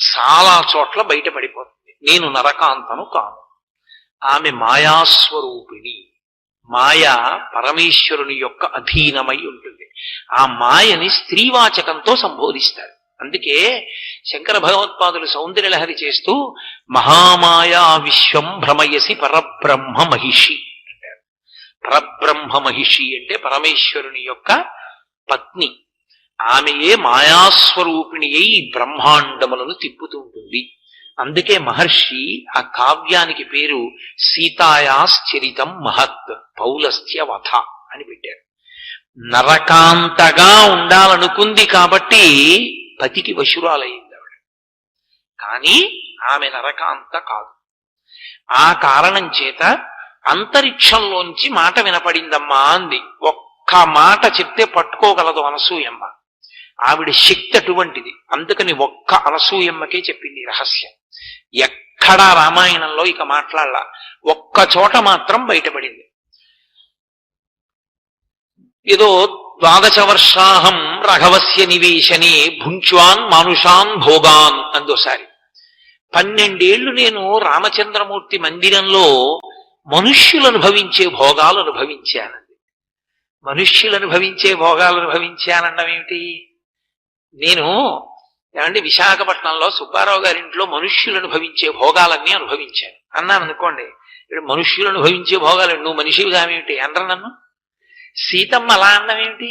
చాలా చోట్ల బయటపడిపోతుంది, నేను నరకాంతను కాను. ఆమె మాయాస్వరూపిణి. మాయ పరమేశ్వరుని యొక్క అధీనమై ఉంటుంది. ఆ మాయని స్త్రీవాచకంతో సంబోధిస్తారు. అందుకే శంకర భగవత్పాదులు సౌందర్యలహరి చేస్తూ మహామాయా విశ్వం భ్రమయసి పరబ్రహ్మ మహిషి అంటారు. పరబ్రహ్మ మహిషి అంటే పరమేశ్వరుని యొక్క పత్ని. ఆమెయే మాయాస్వరూపిణి అయి బ్రహ్మాండములను తిప్పుతూ ఉంటుంది. అందుకే మహర్షి ఆ కావ్యానికి పేరు సీతాయాశ్చరితం మహత్ పౌలస్త్య వధ అని పెట్టారు. నరకాంతగా ఉండాలనుకుంది కాబట్టి పతికి వశురాలయ్యింది ఆవిడ, కానీ ఆమె నరకాంత కాదు. ఆ కారణం చేత అంతరిక్షంలోంచి మాట వినపడిందమ్మా అంది. ఒక్క మాట చెప్తే పట్టుకోగలదు అనసూయమ్మ. ఆవిడ శక్తి అటువంటిది. అందుకని ఒక్క అనసూయమ్మకే చెప్పింది రహస్యం. ఎక్కడా రామాయణంలో ఇక మాట్లాడలా. ఒక్క చోట మాత్రం బయటపడింది. ఏదో 12 వర్షాహం రఘవస్య నివేశనే భుంచ్వాన్ మానుషాన్ భోగాన్ అందోసారి. 12 ఏళ్లు నేను రామచంద్రమూర్తి మందిరంలో మనుష్యులు అనుభవించే భోగాలు అనుభవించానండి. మనుష్యులు అనుభవించే భోగాలు అనుభవించానడం ఏమిటి? నేను ఏమంటే విశాఖపట్నంలో సుబ్బారావు గారింట్లో మనుష్యులు అనుభవించే భోగాలన్నీ అనుభవించాను అన్నాను అనుకోండి. ఇప్పుడు మనుష్యులు అనుభవించే భోగాలు, నువ్వు మనిషివి కావేమిటి అనరు నన్ను. సీతమ్మ అలా అన్నం ఏమిటి?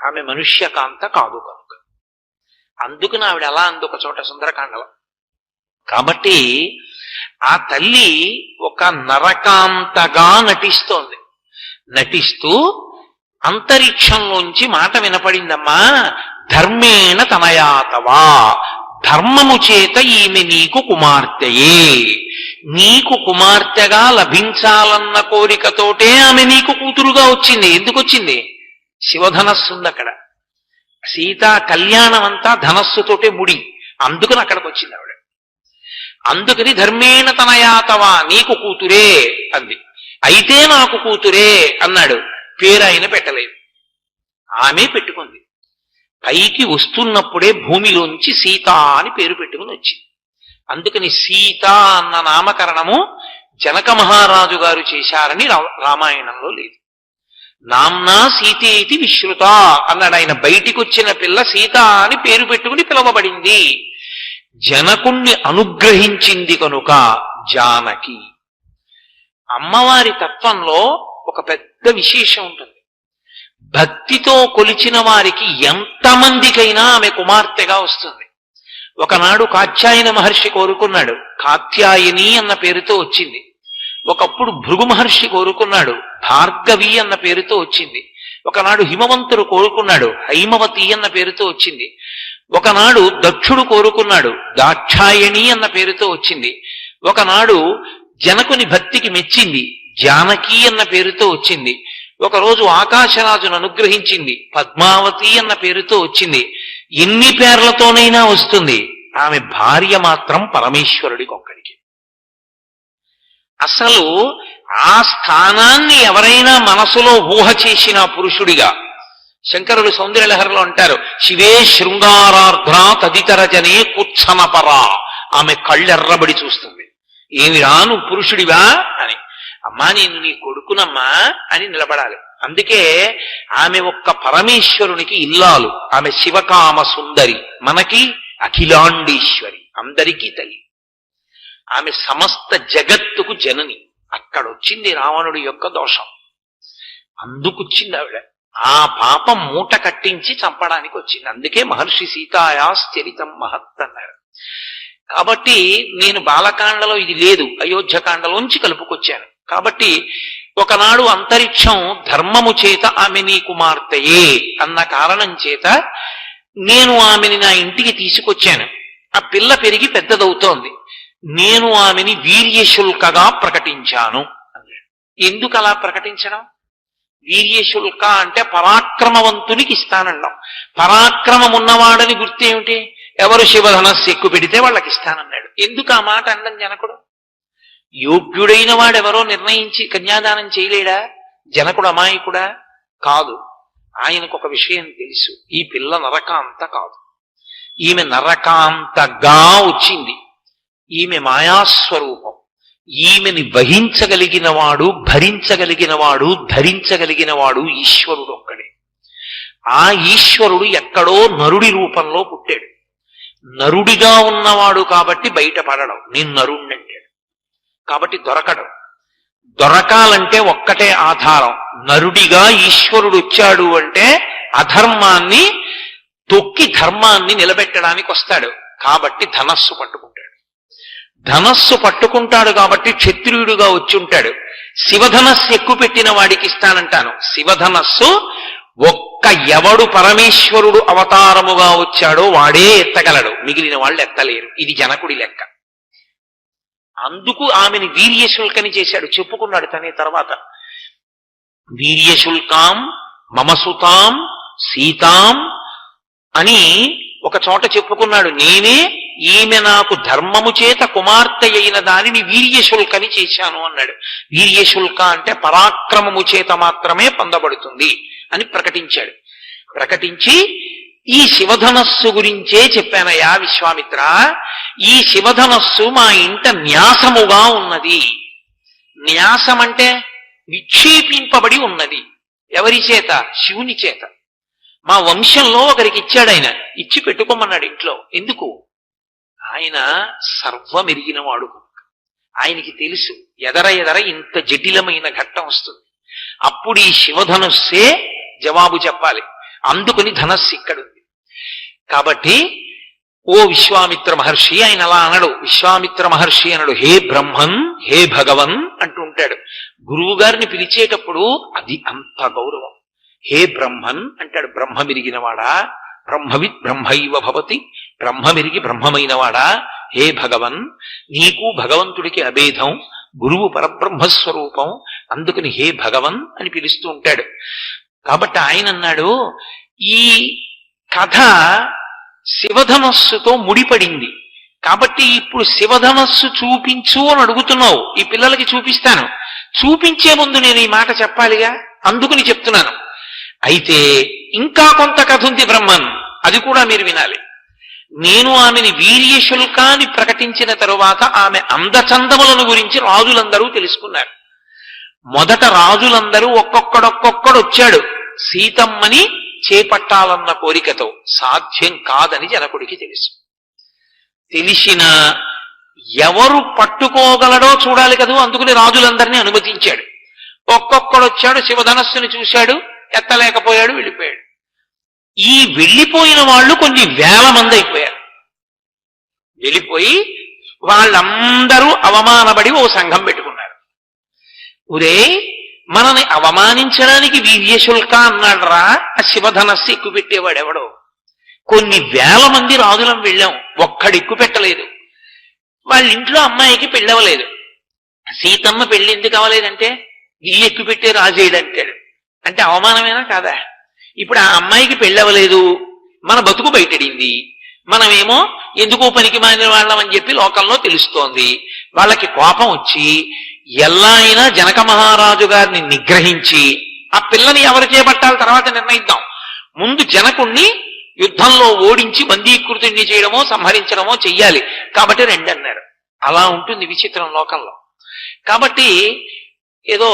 ఆమె మనుష్యకాంత కాదు కనుక. అందుకుని ఆవిడ అలా అంది ఒక చోట సుందరకాండలో. కాబట్టి ఆ తల్లి ఒక నరకాంతగా నటిస్తోంది. నటిస్తూ అంతరిక్షంలోంచి మాట వినపడిందమ్మా, ధర్మేణ తనయాతవా, ధర్మము చేత ఈమె నీకు కుమార్తెయే. నీకు కుమార్తెగా లభించాలన్న కోరికతోటే ఆమె నీకు కూతురుగా వచ్చింది. ఎందుకు వచ్చింది? శివధనస్సు ఉంది అక్కడ. సీతా కళ్యాణం అంతా ధనస్సుతోటే ముడి. అందుకని అక్కడికి వచ్చింది ఆవిడ. అందుకని ధర్మేణ తనయాతవా, నీకు కూతురే అంది. అయితే నాకు కూతురే అన్నాడు. పేరు ఆయన పెట్టలేదు, ఆమె పెట్టుకుంది. పైకి వస్తున్నప్పుడే భూమిలోంచి సీత అని పేరు పెట్టుకుని వచ్చింది. అందుకని సీత అన్న నామకరణము జనక మహారాజు గారు చేశారని రామాయణంలో లేదు. నామ్నా సీతేతి విశ్రుత అన్నాడు ఆయన. బయటికి వచ్చిన పిల్ల సీత అని పేరు పెట్టుకుని పిలవబడింది. జనకుణ్ణి అనుగ్రహించింది కనుక జానకి. అమ్మవారి తత్వంలో ఒక పెద్ద విశేషం ఉంటుంది. భక్తితో కొలిచిన వారికి ఎంతమందికైనా ఆమె కుమార్తెగా వస్తుంది. ఒకనాడు కాత్యాయన మహర్షి కోరుకున్నాడు, కాత్యాయని అన్న పేరుతో వచ్చింది. ఒకప్పుడు భృగు మహర్షి కోరుకున్నాడు, భార్గవి అన్న పేరుతో వచ్చింది. ఒకనాడు హిమవంతుడు కోరుకున్నాడు, హైమవతి అన్న పేరుతో వచ్చింది. ఒకనాడు దక్షుడు కోరుకున్నాడు, దాక్షాయణి అన్న పేరుతో వచ్చింది. ఒకనాడు జనకుని భక్తికి మెచ్చింది, జానకి అన్న పేరుతో వచ్చింది. ఒకరోజు ఆకాశరాజును అనుగ్రహించింది, పద్మావతి అన్న పేరుతో వచ్చింది. ఎన్ని పేర్లతోనైనా వస్తుంది, ఆమె భార్య మాత్రం పరమేశ్వరుడికి ఒక్కడికి. అసలు ఆ స్థానాన్ని ఎవరైనా మనసులో ఊహ చేసిన పురుషుడిగా, శంకరులు సౌందర్యలహరిలో అంటారు, శివే శృంగారార్ధ్ర తదితర జనే కుత్సనపరా. ఆమె కళ్ళెర్రబడి చూస్తుంది, ఏమిరా నువ్వు పురుషుడివా అని. అమ్మా నేను నీ కొడుకునమ్మా అని నిలబడాలి. అందుకే ఆమె ఒక్క పరమేశ్వరునికి ఇల్లాలు. ఆమె శివకామ సుందరి, మనకి అఖిలాండీశ్వరి, అందరికీ తల్లి. ఆమె సమస్త జగత్తుకు జనని. అక్కడొచ్చింది రావణుడి యొక్క దోషం, అందుకొచ్చింది ఆవిడ. ఆ పాపం మూట కట్టించి చంపడానికి వచ్చింది. అందుకే మహర్షి సీతాయాశ్చరితం మహత్ అన్నారు. కాబట్టి నేను బాలకాండలో ఇది లేదు, అయోధ్యకాండలోంచి కలుపుకొచ్చాను. కాబట్టి ఒకనాడు అంతరిక్షం ధర్మము చేత ఆమె నీ కుమార్తెయే అన్న కారణం చేత నేను ఆమెని నా ఇంటికి తీసుకొచ్చాను. ఆ పిల్ల పెరిగి పెద్దదవుతోంది. నేను ఆమెని వీర్యశుల్కగా ప్రకటించాను అన్నాడు. ఎందుకు అలా ప్రకటించడం? వీర్యశుల్క అంటే పరాక్రమవంతునికి ఇస్తానన్నాం. పరాక్రమం ఉన్నవాడని గుర్తేమిటి? ఎవరు శివధనస్సు ఎక్కువ పెడితే వాళ్ళకి ఇస్తానన్నాడు. ఎందుకు ఆ మాట అనడం జనకుడు? యోగ్యుడైన వాడెవరో నిర్ణయించి కన్యాదానం చేయలేడా? జనకుడు అమాయకుడా? కాదు. ఆయనకు ఒక విషయం తెలుసు, ఈ పిల్ల నరకాంత కాదు. ఈమె నరకాంతగా వచ్చింది. ఈమె మాయాస్వరూపం. ఈమెని వహించగలిగినవాడు, భరించగలిగినవాడు, ధరించగలిగినవాడు ఈశ్వరుడు ఒక్కడే. ఆ ఈశ్వరుడు ఎక్కడో నరుడి రూపంలో పుట్టాడు. నరుడిగా ఉన్నవాడు కాబట్టి బయటపడడం. నేను నరుణ్ణంటాడు కాబట్టి దొరకడం. దొరకాలంటే ఒక్కటే ఆధారం, నరుడిగా ఈశ్వరుడు వచ్చాడు అంటే అధర్మాన్ని తొక్కి ధర్మాన్ని నిలబెట్టడానికి వస్తాడు. కాబట్టి ధనస్సు పట్టుకుంటాడు. ధనస్సు పట్టుకుంటాడు కాబట్టి క్షత్రియుడుగా వచ్చి ఉంటాడు. శివధనస్సు ఎక్కువ పెట్టిన వాడికి ఇస్తానంటాను. శివధనస్సు ఒక్క ఎవడు పరమేశ్వరుడు అవతారముగా వచ్చాడో వాడే ఎత్తగలడు, మిగిలిన వాళ్ళు ఎత్తలేరు. ఇది జనకుడి లెక్క. అందుకు ఆమెని వీర్యశుల్కని చేశాడు. చెప్పుకున్నాడు తనే తర్వాత, వీర్యశుల్కాం మమసుతాం సీతాం అని ఒక చోట చెప్పుకున్నాడు. నేనే ఈమె నాకు ధర్మము చేత కుమార్తె అయిన దానిని వీర్యశుల్కని చేశాను అన్నాడు. వీర్యశుల్క అంటే పరాక్రమము చేత మాత్రమే పొందబడుతుంది అని ప్రకటించాడు. ప్రకటించి ఈ శివధనస్సు గురించే చెప్పానయ్యా విశ్వామిత్ర. ఈ శివధనస్సు మా ఇంట న్యాసముగా ఉన్నది. న్యాసం అంటే విక్షేపింపబడి ఉన్నది. ఎవరి చేత? శివుని చేత. మా వంశంలో ఒకరికి ఇచ్చాడు ఆయన, ఇచ్చి పెట్టుకోమన్నాడు ఇంట్లో. ఎందుకు? ఆయన సర్వమెరిగినవాడు. ఆయనకి తెలుసు ఎదర ఇంత జటిలమైన ఘట్టం వస్తుంది. అప్పుడు ఈ శివధనస్సే జవాబు చెప్పాలి. అందుకుని ధనస్సు ఇక్కడుంది. కాబట్టి ఓ విశ్వామిత్ర మహర్షి, ఆయన అలా అనడు. విశ్వామిత్ర మహర్షి అనడు, హే బ్రహ్మన్, హే భగవన్ అంటూ ఉంటాడు. గురువు గారిని పిలిచేటప్పుడు అది అంత గౌరవం. హే బ్రహ్మన్ అంటాడు. బ్రహ్మమిరిగినవాడా, బ్రహ్మవిత్ బ్రహ్మైవ భవతి, బ్రహ్మమిరిగి బ్రహ్మమైనవాడా, హే భగవన్. నీకు భగవంతుడికి అభేదం, గురువు పరబ్రహ్మస్వరూపం, అందుకని హే భగవన్ అని పిలుస్తూ ఉంటాడు. కాబట్టి ఆయన అన్నాడు, ఈ కథ శివధనస్సుతో ముడిపడింది కాబట్టి ఇప్పుడు శివధనస్సు చూపించు అని అడుగుతున్నావు. ఈ పిల్లలకి చూపిస్తాను. చూపించే ముందు నేను ఈ మాట చెప్పాలిగా, అందుకుని చెప్తున్నాను. అయితే ఇంకా కొంత కథ ఉంది బ్రహ్మన్, అది కూడా మీరు వినాలి. నేను ఆమెని వీర్యశుల్కాన్ని ప్రకటించిన తరువాత ఆమె అందచందములను గురించి రాజులందరూ తెలుసుకున్నారు. మొదట రాజులందరూ ఒక్కొక్కడొక్కొక్కడు వచ్చాడు సీతమ్మని చేపట్టాలన్న కోరికతో. సాధ్యం కాదని జనకుడికి తెలుసు. తెలిసిన ఎవరు పట్టుకోగలడో చూడాలి కదూ, అందుకని రాజులందరినీ అనుమతించాడు. ఒక్కొక్కడొచ్చాడు, శివధనస్సుని చూశాడు, ఎత్తలేకపోయాడు, వెళ్ళిపోయాడు. ఈ వెళ్ళిపోయిన వాళ్ళు కొన్ని వేల మంది అయిపోయారు. వెళ్ళిపోయి వాళ్ళందరూ అవమానపడి ఓ సంఘం పెట్టుకున్నారు. ఒరే, మనని అవమానించడానికి వీర్యశుల్క అన్నాడురా ఆ శివధనస్సు ఎక్కువ పెట్టేవాడెవడో. కొన్ని వేల మంది రాజులం వెళ్ళాం, ఒక్కడు ఎక్కువ పెట్టలేదు. వాళ్ళ ఇంట్లో అమ్మాయికి పెళ్ళవలేదు. సీతమ్మ పెళ్లి ఎందుకు అవ్వలేదంటే ఇల్లు ఎక్కువ పెట్టే రాజేయడంటాడు. అంటే అవమానమేనా కాదా? ఇప్పుడు ఆ అమ్మాయికి పెళ్ళవలేదు, మన బతుకు బయటడింది, మనమేమో ఎందుకో పనికి మారిన వాళ్ళం అని చెప్పి లోకంలో తెలుస్తోంది. వాళ్ళకి కోపం వచ్చి ఎలా అయినా జనక మహారాజు గారిని నిగ్రహించి ఆ పిల్లని ఎవరు చేపట్టాలి తర్వాత నిర్ణయిద్దాం, ముందు జనకుణ్ణి యుద్ధంలో ఓడించి బందీకృతుణ్ణి చేయడమో సంహరించడమో చెయ్యాలి, కాబట్టి రండి అన్నారు. అలా ఉంటుంది విచిత్రం లోకంలో. కాబట్టి ఏదో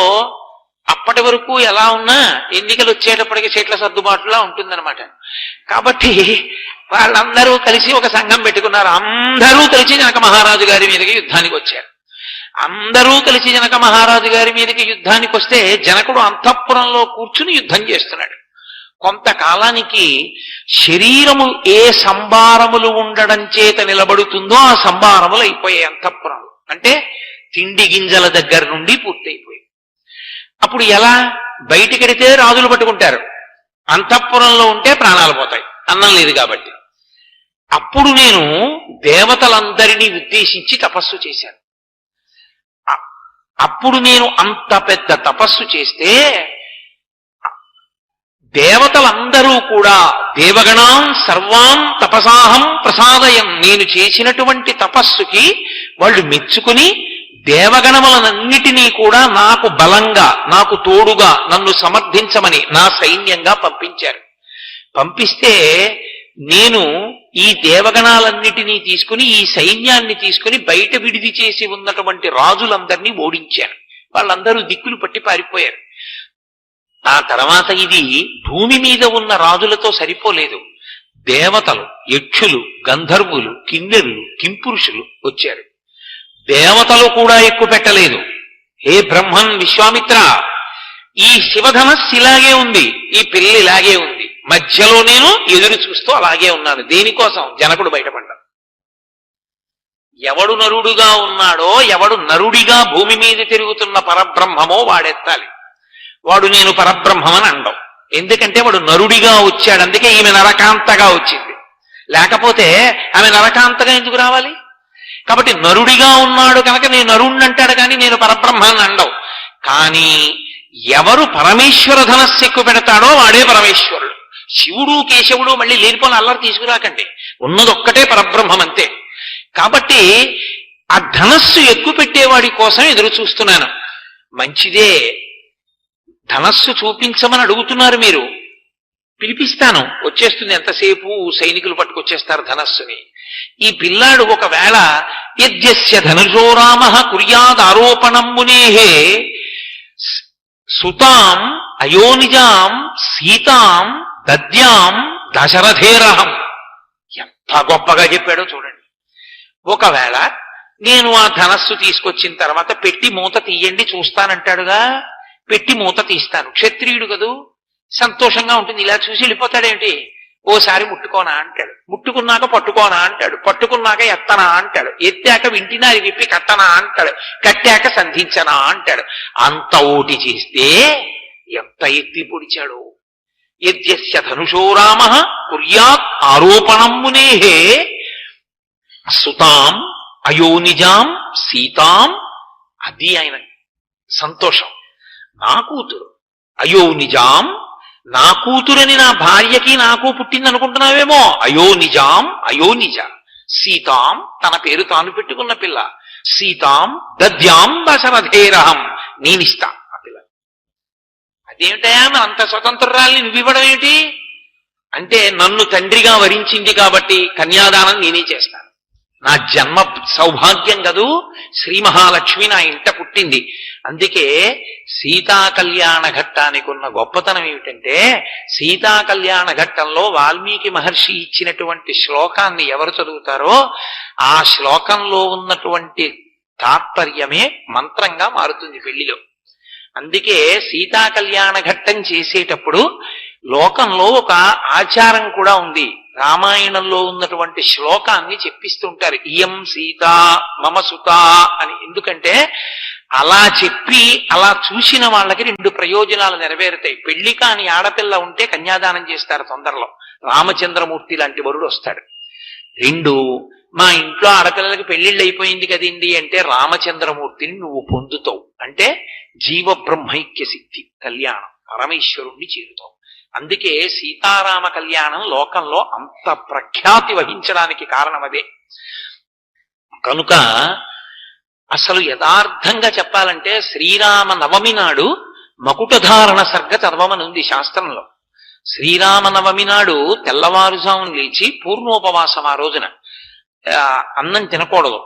అప్పటి వరకు ఎలా ఉన్నా ఎన్నికలు వచ్చేటప్పటికి సీట్ల సర్దుబాటులా ఉంటుందన్నమాట. కాబట్టి వాళ్ళందరూ కలిసి ఒక సంఘం పెట్టుకున్నారు. అందరూ కలిసి జనక మహారాజు గారి మీదకి యుద్ధానికి వచ్చారు. అందరూ కలిసి జనక మహారాజు గారి మీదకి యుద్ధానికి వస్తే జనకుడు అంతఃపురంలో కూర్చుని యుద్ధం చేస్తున్నాడు. కొంతకాలానికి శరీరము ఏ సంభారములు ఉండడం చేత నిలబడుతుందో ఆ సంభారములు అయిపోయాయి అంతఃపురంలో. అంటే తిండి గింజల దగ్గర నుండి పూర్తయిపోయాయి. అప్పుడు ఎలా? బయటికెడితే రాజులు పట్టుకుంటారు, అంతఃపురంలో ఉంటే ప్రాణాలు పోతాయి, అన్నం లేదు కాబట్టి. అప్పుడు నేను దేవతలందరినీ ఉద్దేశించి తపస్సు చేశాను. అప్పుడు నేను అంత పెద్ద తపస్సు చేస్తే దేవతలందరూ కూడా దేవగణాం సర్వాం తపసాహం ప్రసాదయం, నేను చేసినటువంటి తపస్సుకి వాళ్ళు మెచ్చుకుని దేవగణములనన్నిటినీ కూడా నాకు బలంగా, నాకు తోడుగా, నన్ను సమర్థించమని నా సైన్యంగా పంపించారు. పంపిస్తే నేను ఈ దేవగణాలన్నిటినీ తీసుకుని, ఈ సైన్యాన్ని తీసుకుని బయట విడిది చేసి ఉన్నటువంటి రాజులందరినీ ఓడించాను. వాళ్ళందరూ దిక్కులు పట్టి పారిపోయారు. ఆ తర్వాత ఇది భూమి మీద ఉన్న రాజులతో సరిపోలేదు. దేవతలు, యక్షులు, గంధర్వులు, కిన్నెరులు, కింపురుషులు వచ్చారు. దేవతలు కూడా ఎక్కువ పెట్టలేదు. హే బ్రహ్మన్, విశ్వామిత్ర, ఈ శివధనస్సు ఇలాగే ఉంది, ఈ పిల్ల ఇలాగే ఉంది, మధ్యలో నేను ఎదురు చూస్తూ అలాగే ఉన్నాను. దేనికోసం? జనకుడు బయటపడ్డాడు. ఎవడు నరుడుగా ఉన్నాడో, ఎవడు నరుడిగా భూమి మీద తిరుగుతున్న పరబ్రహ్మమో వాడెత్తాలి. వాడు నేను పరబ్రహ్మమని అండం. ఎందుకంటే వాడు నరుడిగా వచ్చాడు, అందుకే ఈమె నరకాంతగా వచ్చింది. లేకపోతే ఆమె నరకాంతగా ఎందుకు రావాలి? కాబట్టి నరుడిగా ఉన్నాడు కనుక నేను నరుణ్ణి అంటాడు, కానీ నేను పరబ్రహ్మాన్ని అండవు. కానీ ఎవరు పరమేశ్వర ధనస్సు ఎక్కువ పెడతాడో వాడే పరమేశ్వరుడు. శివుడు కేశవుడు మళ్ళీ లేనిపోని అల్లరి తీసుకురాకండి, ఉన్నదొక్కటే పరబ్రహ్మం అంతే. కాబట్టి ఆ ధనస్సు ఎక్కువ పెట్టేవాడి కోసం ఎదురు చూస్తున్నాను. మంచిదే, ధనస్సు చూపించమని అడుగుతున్నారు మీరు, పిలిపిస్తాను, వచ్చేస్తుంది. ఎంతసేపు సైనికులు పట్టుకొచ్చేస్తారు ధనస్సుని. ఈ పిల్లాడు ఒకవేళ యజ్ఞస్య ధనుజో రామ కుర్యాదారోపణం మునేహే సుతాం అయోనిజాం సీతాం దద్యాం దశరథేరహం, ఎంత గొప్పగా చెప్పాడో చూడండి. ఒకవేళ నేను ఆ ధనస్సు తీసుకొచ్చిన తర్వాత పెట్టి మూత తీయండి చూస్తానంటాడుగా, పెట్టి మూత తీస్తాను. క్షత్రియుడు కదూ, సంతోషంగా ఉంటుంది. ఇలా చూసి వెళ్ళిపోతాడేంటి? ఓసారి ముట్టుకోనా అంటాడు, ముట్టుకున్నాక పట్టుకోనా అంటాడు, పట్టుకున్నాక ఎత్తనా అంటాడు, ఎత్తాక వింటినా అది విప్పి కట్టనా అంటాడు, కట్టాక సంధించనా అంటాడు. అంత ఓటి చేస్తే ఎంత ఎత్తి పొడిచాడు. యజ్ఞస్య ధనుషో రామ కుర్యాత్ ఆరోపణం మునేహే సుతాం అయోనిజాం సీతాం. అది ఆయన సంతోషం. నా కూతురు అయోనిజాం, నా కూతురని నా భార్యకి నాకు పుట్టింది అనుకుంటున్నావేమో. అయోనిజాం, అయోనిజ. సీతాం, తన పేరు తాను పెట్టుకున్న పిల్ల. సీతాం దద్యాం దశరథేరహం, నేనిస్తా ఆ పిల్ల. అదేమిటయా మన అంత స్వతంత్రాల్ని నువ్వివ్వడం ఏమిటి అంటే, నన్ను తండ్రిగా వరించింది కాబట్టి కన్యాదానం నేనే చేస్తాను. నా జన్మ సౌభాగ్యం కదూ, శ్రీ మహాలక్ష్మి నా ఇంట పుట్టింది. అందుకే సీతా కళ్యాణ ఘట్టానికి ఉన్న గొప్పతనం ఏమిటంటే, సీతా కళ్యాణ ఘట్టంలో వాల్మీకి మహర్షి ఇచ్చినటువంటి శ్లోకాన్ని ఎవరు చదువుతారో ఆ శ్లోకంలో ఉన్నటువంటి తాత్పర్యమే మంత్రంగా మారుతుంది పెళ్లిలో. అందుకే సీతా కళ్యాణ ఘట్టం చేసేటప్పుడు లోకంలో ఒక ఆచారం కూడా ఉంది. రామాయణంలో ఉన్నటువంటి శ్లోకాన్ని చెప్పిస్తుంటారు, ఇయం సీత మమ సుత అని. ఎందుకంటే అలా చెప్పి అలా చూసిన వాళ్ళకి రెండు ప్రయోజనాలు నెరవేరుతాయి. పెళ్లి కాని ఆడపిల్ల ఉంటే కన్యాదానం చేస్తారు తొందరలో, రామచంద్రమూర్తి లాంటి వరుడు వస్తాడు. రెండు, మా ఇంట్లో ఆడపిల్లలకి పెళ్లిళ్ళు అయిపోయింది కదండి అంటే రామచంద్రమూర్తిని నువ్వు పొందుతావు. అంటే జీవ బ్రహ్మైక్య సిద్ధి కళ్యాణం, పరమేశ్వరుణ్ణి చేరుతావు. అందుకే సీతారామ కళ్యాణం లోకంలో అంత ప్రఖ్యాతి వహించడానికి కారణం అదే. కనుక అసలు యథార్థంగా చెప్పాలంటే శ్రీరామ నవమి నాడు మకుటధారణ సర్గ చదవమనుంది శాస్త్రంలో. శ్రీరామ నవమి నాడు తెల్లవారుజామున లేచి పూర్ణోపవాసం, ఆ రోజున అన్నం తినకూడదు.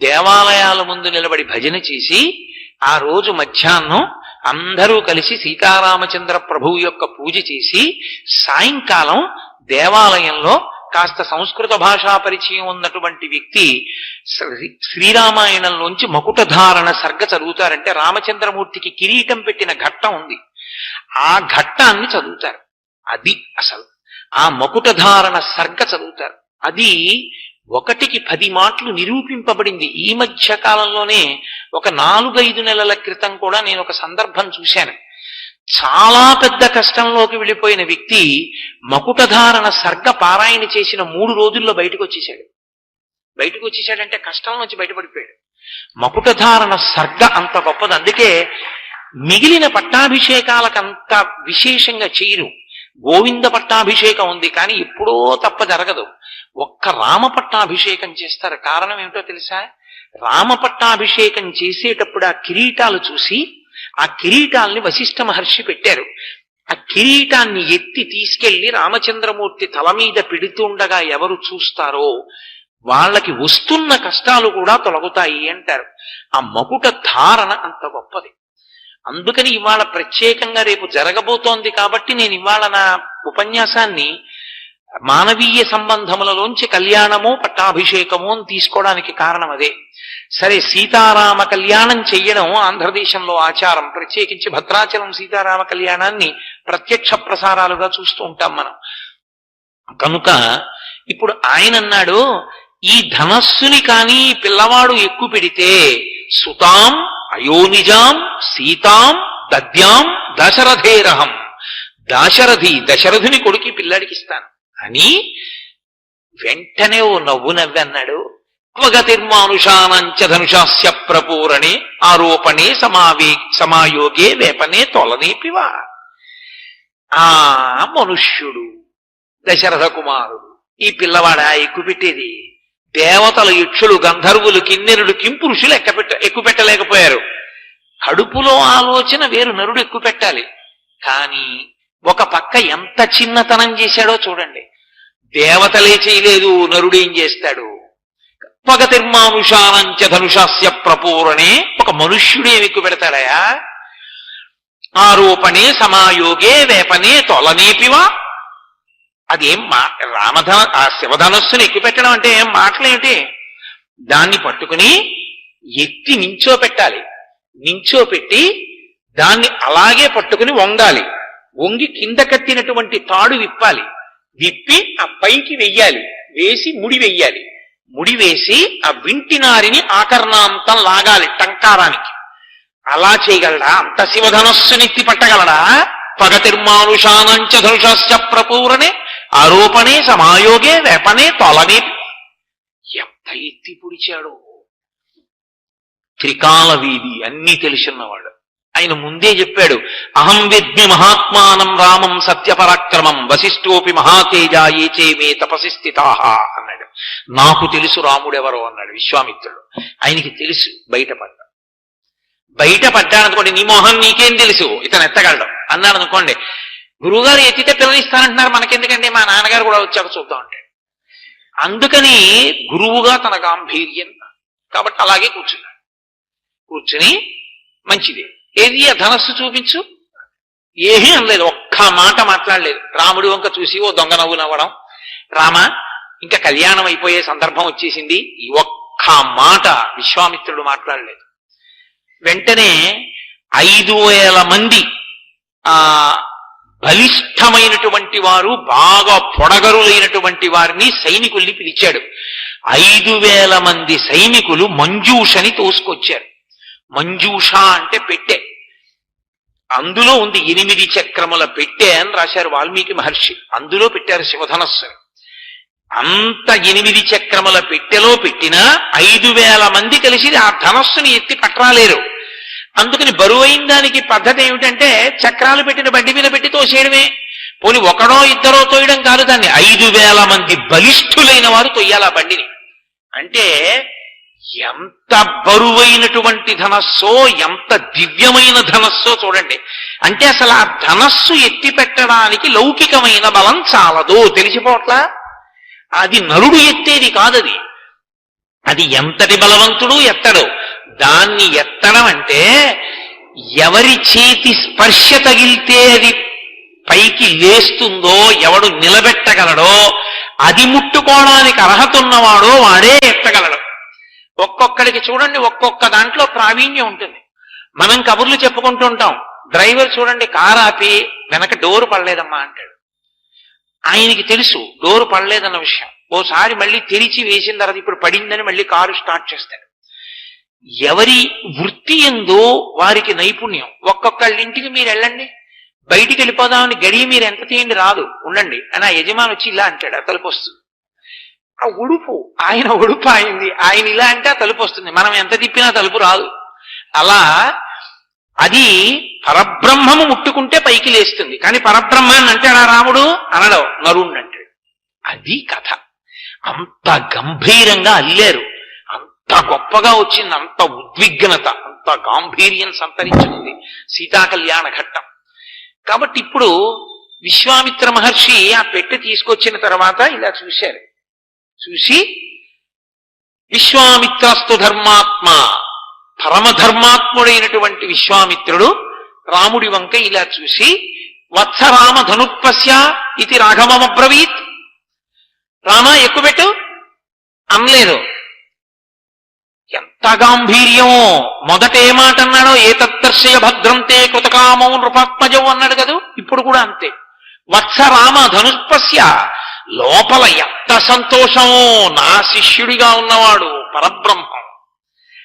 దేవాలయాల ముందు నిలబడి భజన చేసి ఆ రోజు మధ్యాహ్నం అందరూ కలిసి సీతారామచంద్ర ప్రభువు యొక్క పూజ చేసి సాయంకాలం దేవాలయంలో కాస్త సంస్కృత భాషా పరిచయం ఉన్నటువంటి వ్యక్తి శ్రీరామాయణంలోంచి మకుటధారణ సర్గ చదువుతారంటే రామచంద్రమూర్తికి కిరీటం పెట్టిన ఘట్టం ఉంది, ఆ ఘట్టాన్ని చదువుతారు. అది అసలు ఆ మకుటధారణ సర్గ చదువుతారు. అది 1కి 10 మాటలు నిరూపింపబడింది. ఈ మధ్య కాలంలోనే ఒక 4-5 నెలల క్రితం కూడా నేను ఒక సందర్భం చూశాను. చాలా పెద్ద కష్టంలోకి వెళ్ళిపోయిన వ్యక్తి మకుటధారణ సర్గ పారాయణ చేసిన 3 రోజుల్లో బయటకు వచ్చేసాడంటే కష్టం నుంచి బయటపడిపోయాడు. మకుటధారణ సర్గ అంత గొప్పది. అందుకే మిగిలిన పట్టాభిషేకాలకంత విశేషంగా చేయరు. గోవింద పట్టాభిషేకం ఉంది కానీ ఎప్పుడో తప్ప జరగదు. ఒక్క రామ పట్టాభిషేకం చేస్తారు. కారణం ఏమిటో తెలుసా? రామ పట్టాభిషేకం చేసేటప్పుడు ఆ కిరీటాలు చూసి ఆ కిరీటాల్ని వశిష్ఠ మహర్షి పెట్టారు. ఆ కిరీటాన్ని ఎత్తి తీసుకెళ్లి రామచంద్రమూర్తి తల మీద పెడుతుండగా ఎవరు చూస్తారో వాళ్ళకి వస్తున్న కష్టాలు కూడా తొలగుతాయి అంటారు. ఆ మకుట ధారణ అంత గొప్పది. అందుకని ఇవాళ ప్రత్యేకంగా రేపు జరగబోతోంది కాబట్టి నేను ఇవాళ నా ఉపన్యాసాన్ని మానవీయ సంబంధములలోంచి కళ్యాణము పట్టాభిషేకము అని తీసుకోవడానికి కారణం అదే. సరే, సీతారామ కళ్యాణం చెయ్యడం ఆంధ్రదేశంలో ఆచారం. ప్రత్యేకించి భద్రాచలం సీతారామ కళ్యాణాన్ని ప్రత్యక్ష ప్రసారాలుగా చూస్తూ ఉంటాం మనం. కనుక ఇప్పుడు ఆయన అన్నాడు, ఈ ధనస్సుని కానీ పిల్లవాడు ఎక్కువ పెడితే సుతాం అయోనిజాం సీతాం దద్యాం దశరథేరహం, దశరథుని కొడుకి పిల్లాడికి ఇస్తాను అని వెంటనే ఓ నవ్వు నవ్వి అన్నాడు. త్వగతిర్మానుషానంచ ధనుషాస్య ప్రపూరణే ఆరోపణే సమాయోగే వేపనే తొలనేపివా. ఆ మనుష్యుడు దశరథ కుమారుడు, ఈ పిల్లవాడా ఎక్కువ పెట్టేది? దేవతలు, యక్షులు, గంధర్వులు, కిన్నెరుడు, కింపురుషులు ఎక్కువ పెట్టలేకపోయారు. కడుపులో ఆలోచన వేరు, నరుడు ఎక్కువ పెట్టాలి. కానీ ఒక పక్క ఎంత చిన్నతనం చేశాడో చూడండి. దేవతలే చేయలేదు, నరుడేం చేస్తాడు? పగతిర్మానుషానంచ ధనుషాస్య ప్రపూరణే, ఒక మనుష్యుడేమి ఎక్కువ పెడతాడయా? ఆరోపణే సమాయోగే వేపనే తొలనేపివా. అదేం ఆ శివధనస్సుని ఎక్కువ పెట్టడం అంటే ఏం మాటలేమిటి? దాన్ని పట్టుకుని ఎత్తి నించోపెట్టాలి, నించోపెట్టి దాన్ని అలాగే పట్టుకుని వంగాలి, వంగి కింద కట్టినటువంటి తాడు విప్పాలి, విప్పి ఆ పైకి వెయ్యాలి, వేసి ముడి వెయ్యాలి, ముడి వేసి ఆ వింటినారిని ఆకర్ణాంతం లాగాలి టంకారానికి. అలా చేయగలడా? అంత శివధనస్సునెత్తి పట్టగలడా? పగతిర్మానుషానంచ ధనుషాశ్చ ప్రపూరణే ఆరోపణే సమాయోగే వేపనే తొలనే. ఎంత ఎత్తి పొడిచాడో! త్రికాల వీధి అన్నీ తెలుసున్నవాడు. ఆయన ముందే చెప్పాడు, అహం విద్మి మహాత్మానం రామం సత్యపరాక్రమం వశిష్ఠోపి మహాతేజ ఏచే మే తపసి స్థితాః అన్నాడు. నాకు తెలుసు రాముడెవరో అన్నాడు విశ్వామిత్రుడు. ఆయనకి తెలుసు. బయటపడ్డాడనుకోండి, నీ మోహన్ నీకేం తెలుసు, ఇతను ఎత్తగలడం అన్నాడు అనుకోండి. గురువుగారు ఎత్తితే పిల్లనిస్తానంటున్నారు, మనకెందుకంటే మా నాన్నగారు కూడా వచ్చాక చూద్దాం అంటే. అందుకని గురువుగా తన గాంభీర్యం కాబట్టి అలాగే కూర్చున్నాడు. కూర్చుని మంచిది, ఏది ఆ ధనస్సు చూపించు, ఏమీ అనలేదు, ఒక్క మాట మాట్లాడలేదు. రాముడి వంక చూసి ఓ దొంగ నవ్వు నవ్వడం, రామ ఇంకా కళ్యాణం అయిపోయే సందర్భం వచ్చేసింది, ఈ ఒక్క మాట విశ్వామిత్రుడు మాట్లాడలేదు. వెంటనే 5,000 మంది ఆ బలిష్టమైనటువంటి వారు, బాగా పొడగరులైనటువంటి వారిని సైనికుల్ని పిలిచాడు. 5,000 మంది సైనికులు మంజూషని తోసుకొచ్చారు. మంజూష అంటే పెట్టె. అందులో ఉంది 8 చక్రముల పెట్టె అని రాశారు వాల్మీకి మహర్షి. అందులో పెట్టారు శివధనస్సుని. అంత 8 చక్రముల పెట్టెలో పెట్టినా 5,000 మంది కలిసి ఆ ధనస్సుని ఎత్తి పట్టరాలేరు. అందుకని బరువైన దానికి పద్ధతి ఏమిటంటే చక్రాలు పెట్టిన బండి మీద పెట్టి తోసేయడమే. పోని ఒకడో ఇద్దరో తోయడం కాదు, దాన్ని 5,000 మంది బలిష్ఠులైన వారు తొయ్యాలి ఆ బండిని. అంటే ఎంత బరువైనటువంటి ధనస్సో, ఎంత దివ్యమైన ధనస్సో చూడండి. అంటే అసలు ఆ ధనస్సు ఎత్తి పెట్టడానికి లౌకికమైన బలం చాలదో తెలిసిపోట్లా. అది నరుడు ఎత్తేది కాదది. అది ఎంతటి బలవంతుడు ఎత్తడు. దాన్ని ఎత్తడం అంటే ఎవరి చేతి స్పర్శ తగిలితే అది పైకి లేస్తుందో, ఎవడు నిలబెట్టగలడో, అది ముట్టుకోవడానికి అర్హత ఉన్నవాడో వాడే ఎత్తగలడు. ఒక్కొక్కడికి చూడండి ఒక్కొక్క దాంట్లో ప్రావీణ్యం ఉంటుంది. మనం కబుర్లు చెప్పుకుంటూ ఉంటాం. డ్రైవర్ చూడండి కారు ఆపి వెనక డోరు పడలేదమ్మా అంటాడు. ఆయనకి తెలుసు డోరు పడలేదన్న విషయం. ఓసారి మళ్ళీ తెరిచి వేసిన తర్వాత ఇప్పుడు పడిందని మళ్ళీ కారు స్టార్ట్ చేస్తాడు. ఎవరి వృత్తి ఎందో వారికి నైపుణ్యం. ఒక్కొక్కళ్ళ ఇంటికి మీరు వెళ్ళండి, బయటికి వెళ్ళిపోదామని గడియ మీరు ఎంత తీయండి రాదు, ఉండండి అని ఆ యజమాని వచ్చి ఇలా అంటాడు, ఆ తలుపు వస్తుంది. ఆ ఉడుపు ఆయన ఉడుపు అయింది, ఆయన ఇలా అంటే ఆ తలుపు వస్తుంది. మనం ఎంత తిప్పినా తలుపు రాదు. అలా అది పరబ్రహ్మము ముట్టుకుంటే పైకి లేస్తుంది. కానీ పరబ్రహ్మాన్ని అంటాడా రాముడు? అనడం, నరుణ్ణి అంటాడు. అది కథ. అంత గంభీరంగా అల్లారు, అంత గొప్పగా వచ్చింది, అంత ఉద్విగ్నత, అంత గాంభీర్యం సంతరించుకుంది సీతాకళ్యాణ ఘట్టం. కాబట్టి ఇప్పుడు విశ్వామిత్ర మహర్షి ఆ పెట్టె తీసుకొచ్చిన తర్వాత ఇలా చూశారు. చూసి విశ్వామిత్రస్తు ధర్మాత్మ, పరమధర్మాత్ముడైనటువంటి విశ్వామిత్రుడు రాముడి వంక ఇలా చూసి వత్స రామ ధనుర్పస్య ఇది రాఘవమబ్రవీత్. రామ ఎక్కుపెట్టు అనలేదు. ఎంత గాంభీర్యమో! మొదట ఏ మాట అన్నాడో, ఏ తద్దర్శయ భద్రంతే కృతకామౌ నృపాత్మజం అన్నాడు కదా. ఇప్పుడు కూడా అంతే. వత్స రామ ధనుర్పస్య, లోపల ఎంత సంతోషమో! నా శిష్యుడిగా ఉన్నవాడు పరబ్రహ్మం,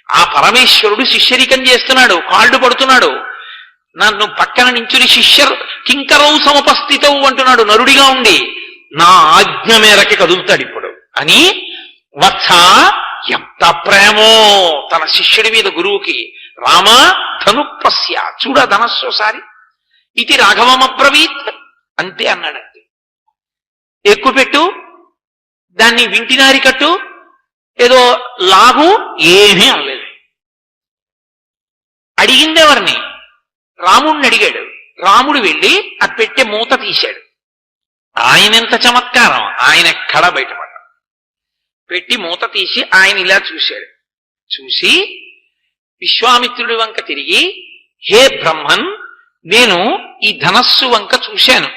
ఆ పరమేశ్వరుడు శిష్యరికం చేస్తున్నాడు, కాళ్ళు పడుతున్నాడు. నన్ను పక్కన నించుని శిష్యర్ కింకరౌ సముపస్థితవు అంటున్నాడు నరుడిగా ఉండి. నా ఆజ్ఞ మేరకి కదులుతాడు ఇప్పుడు అని. వత్స, ఎంత ప్రేమో తన శిష్యుడి మీద గురువుకి. రామ ధనుపస్య, చూడ ధనస్సోసారి, ఇది రాఘవమబ్రవీత్, అంతే అన్నాడంతే. ఎక్కుపెట్టు, దాన్ని వింటినారి కట్టు, ఏదో లాగు, ఏమీ అనలేదు. అడిగిందెవరిని? రాముడిని అడిగాడు. రాముడు వెళ్ళి ఆ పెట్టె మూత తీశాడు. ఆయన ఎంత చమత్కారం! ఆయన ఎక్కడా బయటపడ్డాడు. పెట్టి మూత తీసి ఆయన ఇలా చూశాడు. చూసి విశ్వామిత్రుడి వంక తిరిగి, హే బ్రహ్మన్, నేను ఈ ధనస్సు వంక చూశాను.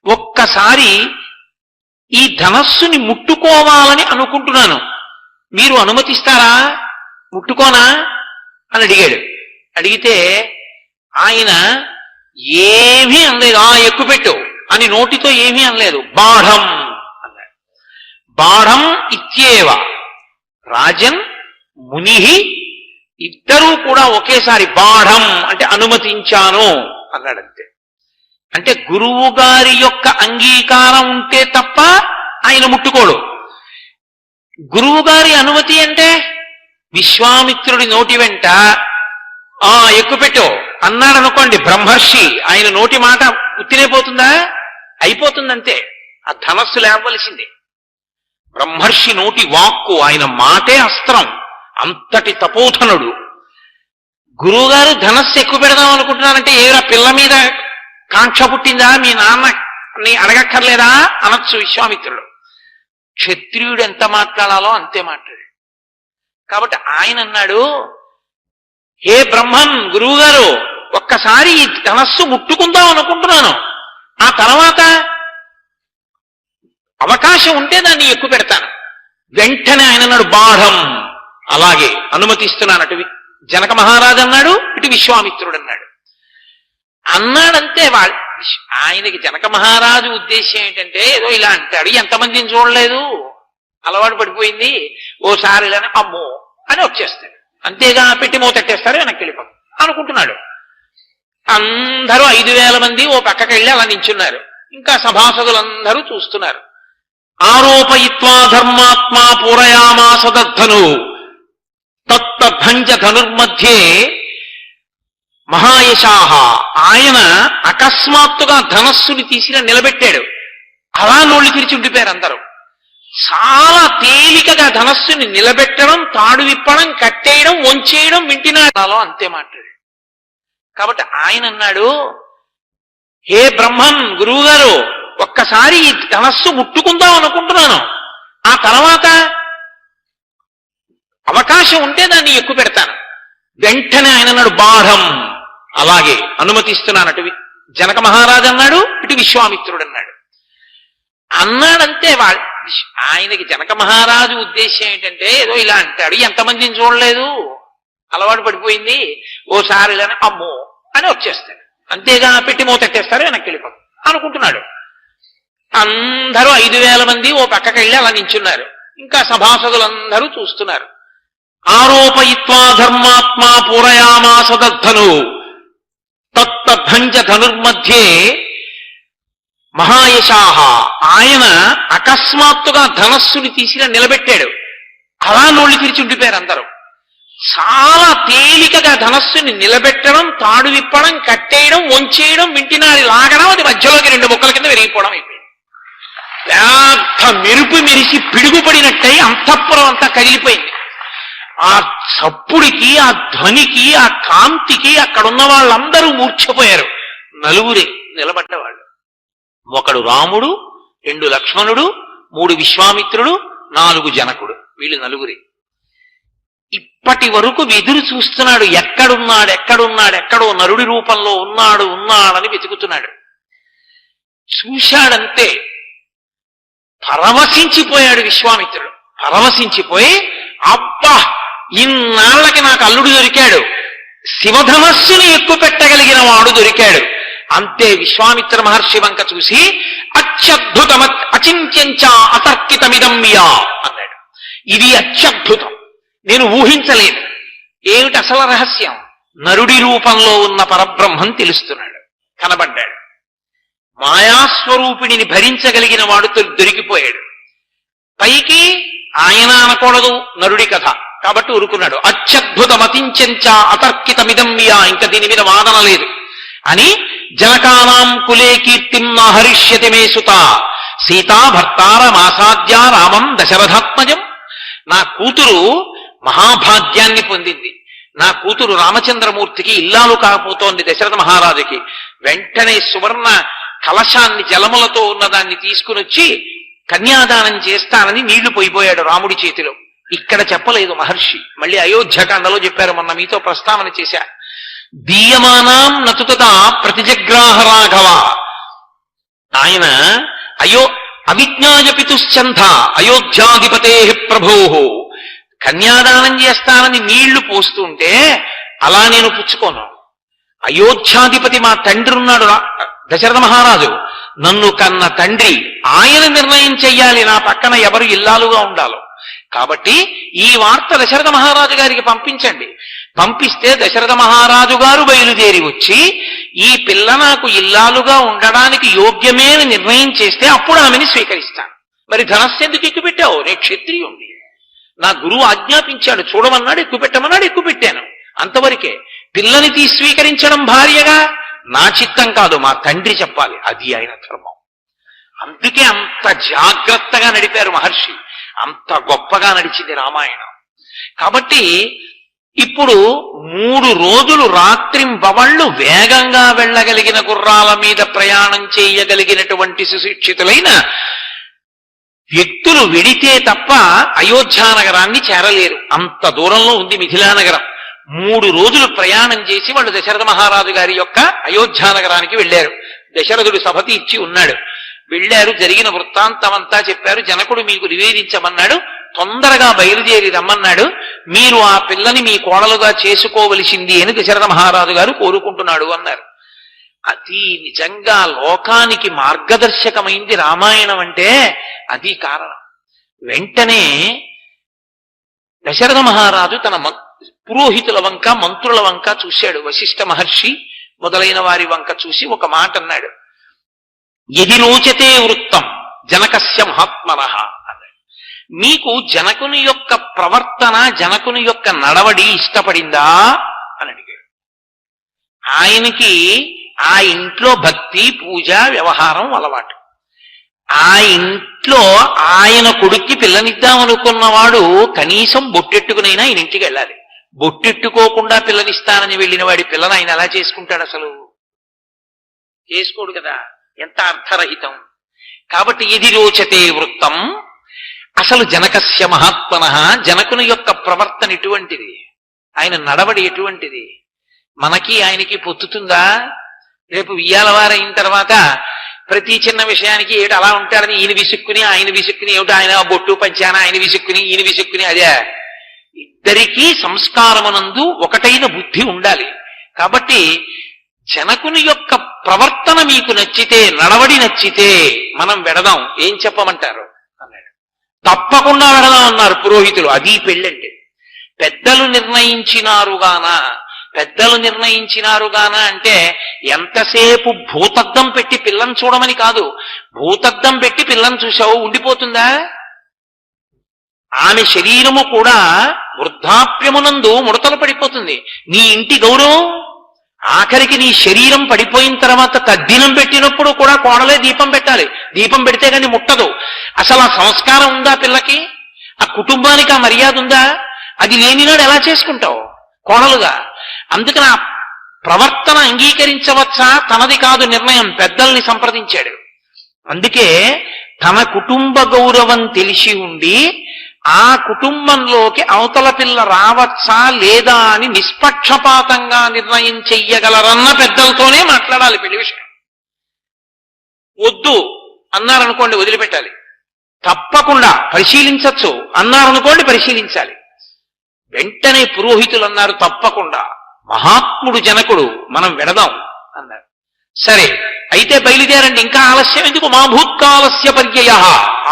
ఒక్కసారి ఈ ధనస్సుని ముట్టుకోవాలని అనుకుంటున్నాను, మీరు అనుమతిస్తారా? ముట్టుకోనా అని అడిగాడు. అడిగితే ఆయన ఏమీ అనలేదు. ఆ ఎక్కుపెట్టు అని నోటితో ఏమీ అనలేదు. బాఢం అన్నాడు. బాఢం ఇత్యేవ రాజన్ ముని, ఇద్దరూ కూడా ఒకేసారి బాఢం అంటే అనుమతించాను అన్నాడంతే. అంటే గురువు గారి యొక్క అంగీకారం ఉంటే తప్ప ఆయన ముట్టుకోడు. గురువు గారి అనుమతి అంటే విశ్వామిత్రుడి నోటి వెంట ఎక్కుపెట్టు అన్నాడు అనుకోండి బ్రహ్మర్షి, ఆయన నోటి మాట ఉత్తిరైపోతుందా? అయిపోతుందంతే. ఆ ధనస్సు లేవలసిందే. బ్రహ్మర్షి నోటి వాక్కు, ఆయన మాటే అస్త్రం. అంతటి తపోధనుడు. గురువుగారు ధనస్సు ఎక్కువ పెడదాం అనుకుంటున్నారంటే ఏరా పిల్ల మీద కాంక్ష పుట్టిందా? మీ నాన్నని అడగక్కర్లేదా అనొచ్చు విశ్వామిత్రుడు. క్షత్రియుడు ఎంత మాట్లాడాలో అంతే మాట్లాడాడు. కాబట్టి ఆయన అన్నాడు, హే బ్రహ్మన్, గురువు గారు ఒక్కసారి ఈ ధనస్సు ముట్టుకుందాం అనుకుంటున్నాను, ఆ తర్వాత అవకాశం ఉంటే దాన్ని ఎక్కువ పెడతాను. వెంటనే ఆయన అన్నాడు బాఢం, అలాగే అనుమతిస్తున్నాను. అటు జనక మహారాజు అన్నాడు, ఇటు విశ్వామిత్రుడు అన్నాడు. అన్నాడంతే ఆయనకి జనక మహారాజు ఉద్దేశం ఏంటంటే ఏదో ఇలా అంటాడు, ఎంతమందిని చూడలేదు, అలవాటు పడిపోయింది, ఓసారి ఇలానే అమ్మో అని వచ్చేస్తాడు, అంతేగా పెట్టి మూతట్టేస్తారు వెనక్కి వెళ్ళిపోతాడు అనుకుంటున్నాడు. అందరూ 5,000 మంది ఓ పక్కకి వెళ్ళి అలా నించున్నారు. ఇంకా సభాసదులందరూ చూస్తున్నారు. ఆరోపయిత్వా ధర్మాత్మా పూరయామాస దద్ధను తత్తభంజ ధనుర్మధ్యే మహాయశాహ. ఆయన అకస్మాత్తుగా ధనస్సుని తీసి నిలబెట్టాడు. అలా నోళ్లు తెరిచి ఉండిపోయారు అందరూ. చాలా తేలికగా ధనస్సుని నిలబెట్టడం, తాడు విప్పడం, కట్టేయడం, వంచేయడం వింటినాడాలో అంతే మాట్లాడాడు. కాబట్టి ఆయన అన్నాడు, హే బ్రహ్మన్ గురువు గారు, ఒక్కసారి ఈ ధనస్సు ముట్టుకుందాం అనుకుంటున్నాను, ఆ తర్వాత అవకాశం ఉంటే దాన్ని ఎక్కువ పెడతాను. వెంటనే ఆయన అన్నాడు బాఢం, అలాగే అనుమతిస్తున్నానటు జనక మహారాజు అన్నాడు, ఇటు విశ్వామిత్రుడు అన్నాడు. అన్నాడంతే ఆయనకి జనక మహారాజు ఉద్దేశం ఏంటంటే ఏదో ఇలా అంటాడు, ఎంతమందిని చూడలేదు, అలవాటు పడిపోయింది, ఓసారి ఇలానే అమ్మో అని వచ్చేస్తాడు, అంతేగా పెట్టి మూతట్టేస్తారు వెనక్కి వెళ్ళిపోతాడు అనుకుంటున్నాడు. అందరూ 5,000 మంది ఓ పక్కకి వెళ్ళి అలా నించున్నారు. ఇంకా సభాసదులందరూ చూస్తున్నారు. ఆరోపయిత్వా ధర్మాత్మా పూరయామాస దద్ధను తత్తభంజ ధనుర్మధ్యే మహాయశాహ. ఆయన అకస్మాత్తుగా ధనస్సుని తీసి నిలబెట్టాడు. అలా నోళ్లు తెరిచి ఉండిపోయారు అందరూ. చాలా తేలికగా ధనస్సుని నిలబెట్టడం, తాడు విప్పడం, కట్టేయడం, వంచేయడం, వింటినాడి లాగడం, అది మధ్యలోకి 2 ముక్కల కింద విరిగిపోవడం అయిపోయింది. పెద్ద మెరుపు మెరిసి పిడుగుపడినట్టయి అంతఃపురం అంతా కదిలిపోయింది. ఆ చప్పుడికి, ఆ ధ్వనికి, ఆ కాంతికి అక్కడున్న వాళ్ళందరూ మూర్ఛపోయారు. 4 నిలబడ్డవాళ్ళు. 1 రాముడు, 2 లక్ష్మణుడు, 3 విశ్వామిత్రుడు, 4 జనకుడు. వీళ్ళు 4. ఇప్పటి వరకు ఎదురు చూస్తున్నాడు, ఎక్కడో నరుడి రూపంలో ఉన్నాడని వెతుకుతున్నాడు. చూశాడంతే, పరవశించిపోయాడు విశ్వామిత్రుడు. పరవశించిపోయి, అబ్బా ఇన్నాళ్ళకి నాకు అల్లుడు దొరికాడు, శివధనస్సుని ఎక్కువ పెట్టగలిగిన వాడు దొరికాడు. అంతే విశ్వామిత్ర మహర్షి వంక చూసి అత్యద్భుతం అచింత్యంచా అతర్కితమిదమ్యా అన్నాడు. ఇది అత్యద్భుతం, నేను ఊహించలేదు. ఏమిటి అసలు రహస్యం? నరుడి రూపంలో ఉన్న పరబ్రహ్మం తెలుస్తున్నాడు, కనబడ్డాడు. మాయాస్వరూపిణిని భరించగలిగిన వాడు దొరికిపోయాడు. పైకి ఆయన అనకూడదు నరుడి కథ కాబట్టి ఊరుకున్నాడు. అత్యద్భుతమతించంచా అతర్కితమిదమ్యా, ఇంకా దీని మీద వాదన లేదు అని జనకానాం కులే కీర్తిం నాహరిష్యతి మే సుత సీతా భర్తారమాసాద్య రామం దశరథాత్మజం. నా కూతురు మహాభాగ్యాన్ని పొందింది. నా కూతురు రామచంద్రమూర్తికి ఇల్లాలు కాకపోతోంది దశరథ మహారాజుకి. వెంటనే సువర్ణ కలశాన్ని జలములతో ఉన్నదాన్ని తీసుకుని వచ్చి కన్యాదానం చేస్తానని నీళ్లు పోయిపోయాడు రాముడి చేతిలో. ఇక్కడ చెప్పలేదు మహర్షి, మళ్ళీ అయోధ్యకాండలో చెప్పారు. మొన్న మీతో ప్రస్తావన చేశా. దీయమానాం నతుతదా ప్రతిజగ్రాహ రాఘవ. ఆయన అవిజ్ఞాయపితుశ్చంధ అయోధ్యాధిపతే ప్రభో. కన్యాదానం చేస్తానని నీళ్లు పోస్తుంటే అలా నేను పుచ్చుకోను. అయోధ్యాధిపతి మా తండ్రి ఉన్నాడు దశరథ మహారాజు, నన్ను కన్న తండ్రి, ఆయన నిర్ణయం చెయ్యాలి నా పక్కన ఎవరు ఇల్లాలుగా ఉండాలో. కాబట్టి ఈ వార్త దశరథ మహారాజు గారికి పంపించండి. పంపిస్తే దశరథ మహారాజు గారు బయలుదేరి వచ్చి ఈ పిల్ల నాకు ఇల్లాలుగా ఉండడానికి యోగ్యమే అని నిర్ణయం చేస్తే అప్పుడు ఆమెని స్వీకరిస్తాను. మరి ధనస్సు ఎందుకు ఎక్కువ పెట్టావు? నేను క్షత్రియుణ్ణి, నా గురువు ఆజ్ఞాపించాడు, చూడమన్నాడు, ఎక్కువ పెట్టమన్నాడు, ఎక్కువ పెట్టాను, అంతవరకే. పిల్లని తీసి స్వీకరించడం భార్యగా నా చిత్తం కాదు, మా తండ్రి చెప్పాలి, అది ఆయన ధర్మం. అందుకే అంత జాగ్రత్తగా నడిపారు మహర్షి, అంత గొప్పగా నడిచింది రామాయణం. కాబట్టి ఇప్పుడు 3 రోజులు రాత్రింబవళ్ళు వేగంగా వెళ్ళగలిగిన గుర్రాల మీద ప్రయాణం చేయగలిగినటువంటి సుశిక్షితులైన వ్యక్తులు వెడితే తప్ప అయోధ్యానగరాన్ని చేరలేరు. అంత దూరంలో ఉంది మిథిలానగరం. 3 రోజులు ప్రయాణం చేసి వాళ్ళు దశరథ మహారాజు గారి యొక్క అయోధ్యానగరానికి వెళ్ళారు. దశరథుడు సభ తీర్చి ఉన్నాడు. వెళ్ళారు, జరిగిన వృత్తాంతం అంతా చెప్పారు. జనకుడు మీకు నివేదించమన్నాడు, తొందరగా బయలుదేరి రమ్మన్నాడు. మీరు ఆ పిల్లని మీ కోడలుగా చేసుకోవలసింది అని దశరథ మహారాజు గారు కోరుకుంటున్నాడు అన్నారు. అది నిజంగా లోకానికి మార్గదర్శకమైంది రామాయణం అంటే అది కారణం. వెంటనే దశరథ మహారాజు తన పురోహితుల వంక మంత్రుల వంక చూశాడు. వశిష్ఠ మహర్షి మొదలైన వారి వంక చూసి ఒక మాట అన్నాడు. యది రోచతే వృత్తం జనకస్య మహాత్మనః అన్నాడు. మీకు జనకుని యొక్క ప్రవర్తన, జనకుని యొక్క నడవడి ఇష్టపడిందా అని అడిగాడు. ఆయనకి ఆ ఇంట్లో భక్తి, పూజ, వ్యవహారం అలవాటు. ఆ ఇంట్లో ఆయన కొడుక్కి పిల్లనిద్దామనుకున్నవాడు కనీసం బొట్టెట్టుకునైనా ఆయన ఇంటికి వెళ్ళాలి. బొట్టెట్టుకోకుండా పిల్లనిస్తానని వెళ్ళిన వాడి పిల్లని ఆయన ఎలా చేసుకుంటాడు? అసలు చేసుకోడు కదా. ఎంత అర్థరహితం. కాబట్టి ఇది రోచతే వృత్తం. అసలు జనకస్య మహాత్మనః, జనకుని యొక్క ప్రవర్తన ఎటువంటిది, ఆయన నడవడి ఎటువంటిది, మనకి ఆయనకి పొత్తుతుందా? రేపు వియ్యాలవారైన తర్వాత ప్రతి చిన్న విషయానికి ఏమిటి అలా ఉంటారని ఈయన విసుక్కుని ఆయన విసుక్కుని, ఏమిటి ఆయన బొట్టు పంచాన ఆయన విసుక్కుని ఈయన విసుక్కుని, అదే ఇద్దరికీ సంస్కారమునందు ఒకటైన బుద్ధి ఉండాలి. కాబట్టి జనకుని యొక్క ప్రవర్తన మీకు నచ్చితే, నడవడి నచ్చితే మనం వెడదాం. ఏం చెప్పమంటారు అన్నాడు. తప్పకుండా వెడదాం అన్నారు పురోహితులు. అది పెళ్ళంటే. పెద్దలు నిర్ణయించినారుగాన అంటే ఎంతసేపు భూతద్దం పెట్టి పిల్లని చూడమని కాదు. భూతద్దం పెట్టి పిల్లని చూసావు ఉండిపోతుందా? ఆమె శరీరము కూడా వృద్ధాప్యమునందు ముడతలు పడిపోతుంది. నీ ఇంటి గౌరవం ఆఖరికి నీ శరీరం పడిపోయిన తర్వాత తద్దినం పెట్టినప్పుడు కూడా కోడలే దీపం పెట్టాలి. దీపం పెడితే కానీ ముట్టదు. అసలు ఆ సంస్కారం ఉందా పిల్లకి? ఆ కుటుంబానికి ఆ మర్యాద ఉందా? అది లేనినాడు ఎలా చేసుకుంటావు కోడలుగా? అందుకని ఆ ప్రవర్తన అంగీకరించవచ్చా తనది కాదు నిర్ణయం, పెద్దల్ని సంప్రదించాడు. అందుకే తన కుటుంబ గౌరవం తెలిసి ఉండి ఆ కుటుంబంలోకి అవతల పిల్ల రావచ్చా లేదా అని నిష్పక్షపాతంగా నిర్ణయం చెయ్యగలరన్న పెద్దలతోనే మాట్లాడాలి పెళ్లి విషయం. వద్దు అన్నారనుకోండి వదిలిపెట్టాలి. తప్పకుండా పరిశీలించచ్చు అన్నారనుకోండి పరిశీలించాలి. వెంటనే పురోహితులు అన్నారు తప్పకుండా, మహాత్ముడు జనకుడు, మనం వెడదాం అన్నారు. సరే అయితే బయలుదేరండి, ఇంకా ఆలస్యం ఎందుకు? మా భూత్కాలస్య పర్యయ,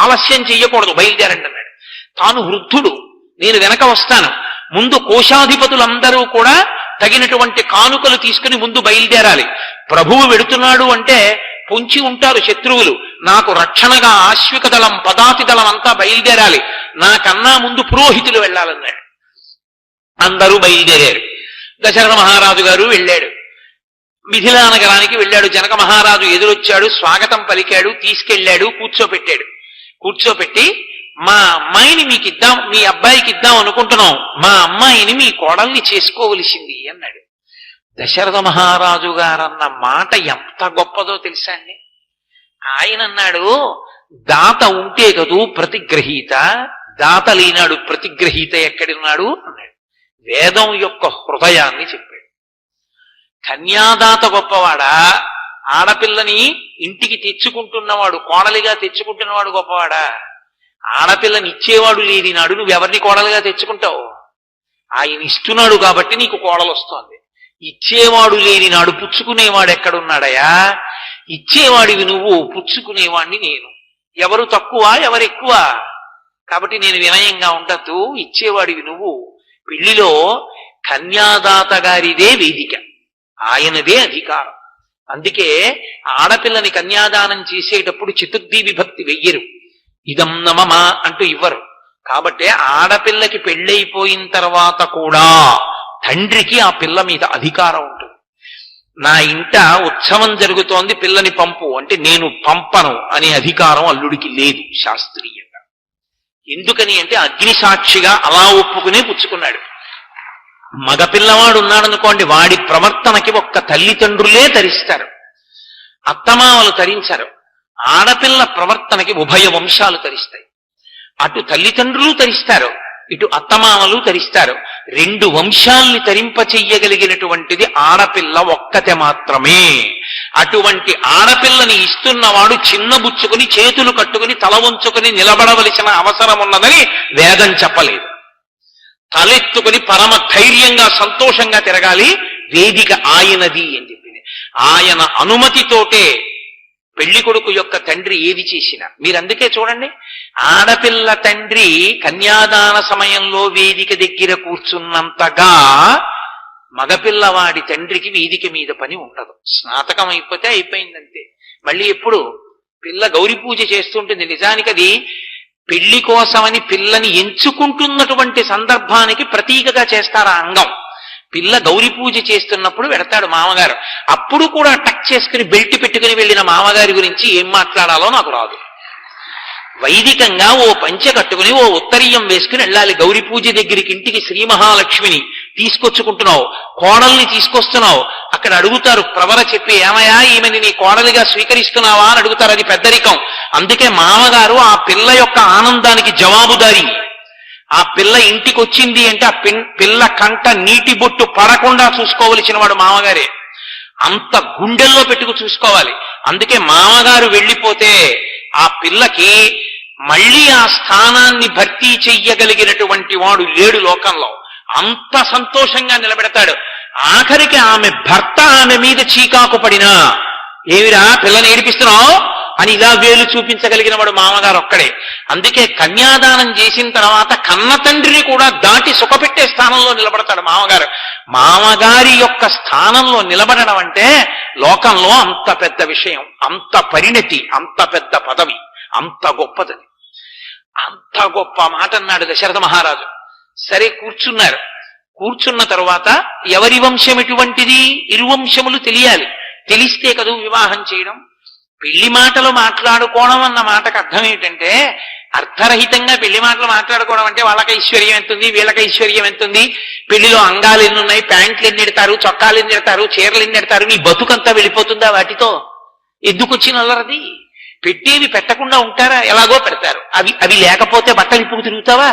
ఆలస్యం చెయ్యకూడదు, బయలుదేరండి అన్నాడు. తాను వృద్ధుడు, నేను వెనక వస్తాను. ముందు కోశాధిపతులందరూ కూడా తగినటువంటి కానుకలు తీసుకుని ముందు బయలుదేరాలి. ప్రభువు వెడుతున్నాడు అంటే పొంచి ఉంటారు శత్రువులు. నాకు రక్షణగా ఆశ్విక దళం, పదాతి దళం అంతా బయలుదేరాలి. నాకన్నా ముందు పురోహితులు వెళ్ళాలన్నాడు. అందరూ బయలుదేరారు. దశరథ మహారాజు గారు వెళ్ళాడు. మిథిలా నగరానికి వెళ్ళాడు. జనక మహారాజు ఎదురొచ్చాడు, స్వాగతం పలికాడు, తీసుకెళ్లాడు, కూర్చోపెట్టాడు. కూర్చోపెట్టి మా అమ్మాయిని మీకు ఇద్దాం, మీ అబ్బాయికి ఇద్దాం అనుకుంటున్నాం, మా అమ్మాయిని మీ కోడల్ని చేసుకోవలసింది అన్నాడు. దశరథ మహారాజు గారన్న మాట ఎంత గొప్పదో తెలుసా అండి. ఆయన అన్నాడు, దాత ఉంటే కదూ ప్రతిగ్రహీత, దాత లేనాడు ప్రతిగ్రహీత ఎక్కడున్నాడు అన్నాడు. వేదం యొక్క హృదయాన్ని చెప్పాడు. కన్యాదాత గొప్పవాడా, ఆడపిల్లని ఇంటికి తెచ్చుకుంటున్నవాడు, కోడలిగా తెచ్చుకుంటున్నవాడు గొప్పవాడా? ఆడపిల్లని ఇచ్చేవాడు లేని నాడు నువ్వెవరిని కోడలుగా తెచ్చుకుంటావు? ఆయన ఇస్తున్నాడు కాబట్టి నీకు కోడలు వస్తోంది. ఇచ్చేవాడు లేని నాడు పుచ్చుకునేవాడు ఎక్కడున్నాడయా? ఇచ్చేవాడివి నువ్వు, పుచ్చుకునేవాడిని నేను. ఎవరు తక్కువ ఎవరు ఎక్కువ? కాబట్టి నేను వినయంగా ఉండద్దు, ఇచ్చేవాడివి నువ్వు. పెళ్లిలో కన్యాదాత గారిదే వేదిక, ఆయనదే అధికారం. అందుకే ఆడపిల్లని కన్యాదానం చేసేటప్పుడు చతుర్థి విభక్తి వెయ్యరు, ఇదం నమమా అంటూ ఇవ్వరు. కాబట్టి ఆడపిల్లకి పెళ్ళైపోయిన తర్వాత కూడా తండ్రికి ఆ పిల్ల మీద అధికారం ఉంటుంది. నా ఇంట ఉత్సవం జరుగుతోంది, పిల్లని పంపు అంటే నేను పంపను అనే అధికారం అల్లుడికి లేదు శాస్త్రీయంగా. ఎందుకని అంటే అగ్ని సాక్షిగా అలా ఒప్పుకునే పుచ్చుకున్నాడు. మగపిల్లవాడు ఉన్నాడనుకోండి, వాడి ప్రవర్తనకి ఒక్క తల్లిదండ్రులే తరిస్తారు, అత్తమామలు తరించారు. ఆడపిల్ల ప్రవర్తనకి ఉభయ వంశాలు తరిస్తాయి. అటు తల్లిదండ్రులు తరిస్తారు, ఇటు అత్తమామలు తరిస్తారు. రెండు వంశాల్ని తరింపచెయ్యగలిగినటువంటిది ఆడపిల్ల ఒక్కతే మాత్రమే. అటువంటి ఆడపిల్లని ఇస్తున్నవాడు చిన్నబుచ్చుకుని చేతులు కట్టుకుని తల వంచుకుని నిలబడవలసిన అవసరం ఉన్నదని వేదం చెప్పలేదు. తలెత్తుకుని పరమ ధైర్యంగా సంతోషంగా తిరగాలి, వేదిక ఆయనది అని చెప్పింది. ఆయన అనుమతితోటే పెళ్లి కొడుకు యొక్క తండ్రి ఏది చేసినా. మీరు అందుకే చూడండి, ఆడపిల్ల తండ్రి కన్యాదాన సమయంలో వేదిక దగ్గర కూర్చున్నంతగా మగపిల్లవాడి తండ్రికి వేదిక మీద పని ఉండదు. స్నాతకం అయిపోతే అయిపోయిందంతే. మళ్ళీ ఎప్పుడు పిల్ల గౌరీ పూజ చేస్తుంటుంది. నిజానికి అది పెళ్లి కోసమని పిల్లని ఎంచుకుంటున్నటువంటి సందర్భానికి ప్రతీకగా చేస్తారు ఆ అంగం. పిల్ల గౌరీ పూజ చేస్తున్నప్పుడు వెడతాడు మామగారు. అప్పుడు కూడా టక్ చేసుకుని బెల్ట్ పెట్టుకుని వెళ్ళిన మామగారి గురించి ఏం మాట్లాడాలో నాకు రాదు. వైదికంగా ఓ పంచె కట్టుకుని ఓ ఉత్తరీయం వేసుకుని వెళ్ళాలి గౌరీ పూజ దగ్గరికి. ఇంటికి శ్రీ మహాలక్ష్మిని తీసుకొచ్చుకుంటున్నావు, కోడల్ని తీసుకొస్తున్నావు. అక్కడ అడుగుతారు ప్రవర చెప్పి, ఏమయ్యా ఈమెని నీ కోడలిగా స్వీకరిస్తున్నావా అని అడుగుతారు. అది పెద్దరికం. అందుకే మామగారు ఆ పిల్ల యొక్క ఆనందానికి జవాబుదారి. ఆ పిల్ల ఇంటికి వచ్చింది అంటే ఆ పిల్ల కంట నీటి బొట్టు పడకుండా చూసుకోవలసిన వాడు మామగారే. అంత గుండెల్లో పెట్టుకు చూసుకోవాలి. అందుకే మామగారు వెళ్ళిపోతే ఆ పిల్లకి మళ్ళీ ఆ స్థానాన్ని భర్తీ చెయ్యగలిగినటువంటి వాడు లేడు లోకంలో. అంత సంతోషంగా నిలబెడతాడు. ఆఖరికి ఆమె భర్త ఆమె మీద చీకాకు పడినా, ఏమిరా పిల్లని ఏడిపిస్తున్నావు అని ఇలా వేలు చూపించగలిగిన వాడు మామగారు ఒక్కడే. అందుకే కన్యాదానం చేసిన తర్వాత కన్న తండ్రిని కూడా దాటి సుఖపెట్టే స్థానంలో నిలబడతాడు మామగారు. మామగారి యొక్క స్థానంలో నిలబడడం అంటే లోకంలో అంత పెద్ద విషయం, అంత పరిణతి, అంత పెద్ద పదవి, అంత గొప్పదని. అంత గొప్ప మాట అన్నాడు దశరథ మహారాజు. సరే కూర్చున్నారు. కూర్చున్న తరువాత ఎవరి వంశం ఎటువంటిది, ఇరువంశములు తెలియాలి. తెలిస్తే కదూ వివాహం చేయడం. పెళ్లి మాటలు మాట్లాడుకోవడం అన్న మాటకు అర్థం ఏంటంటే, అర్థరహితంగా పెళ్లి మాటలు మాట్లాడుకోవడం అంటే వాళ్ళకి ఐశ్వర్యం ఎంతుంది, వీళ్ళకి ఐశ్వర్యం ఎంతుంది, పెళ్లిలో అంగాలు ఎన్ని ఉన్నాయి, ప్యాంట్లు ఎన్ని ఎడతారు, చొక్కాలు ఎన్ని ఎడతారు, చీరలు ఎన్ని ఎడతారు, నీ బతుకంతా వెళ్ళిపోతుందా వాటితో? ఎందుకు వచ్చిన అల్లరది? పెట్టేవి పెట్టకుండా ఉంటారా? ఎలాగో పెడతారు. అవి లేకపోతే బట్టలు ఇప్పుడు తిరుగుతావా?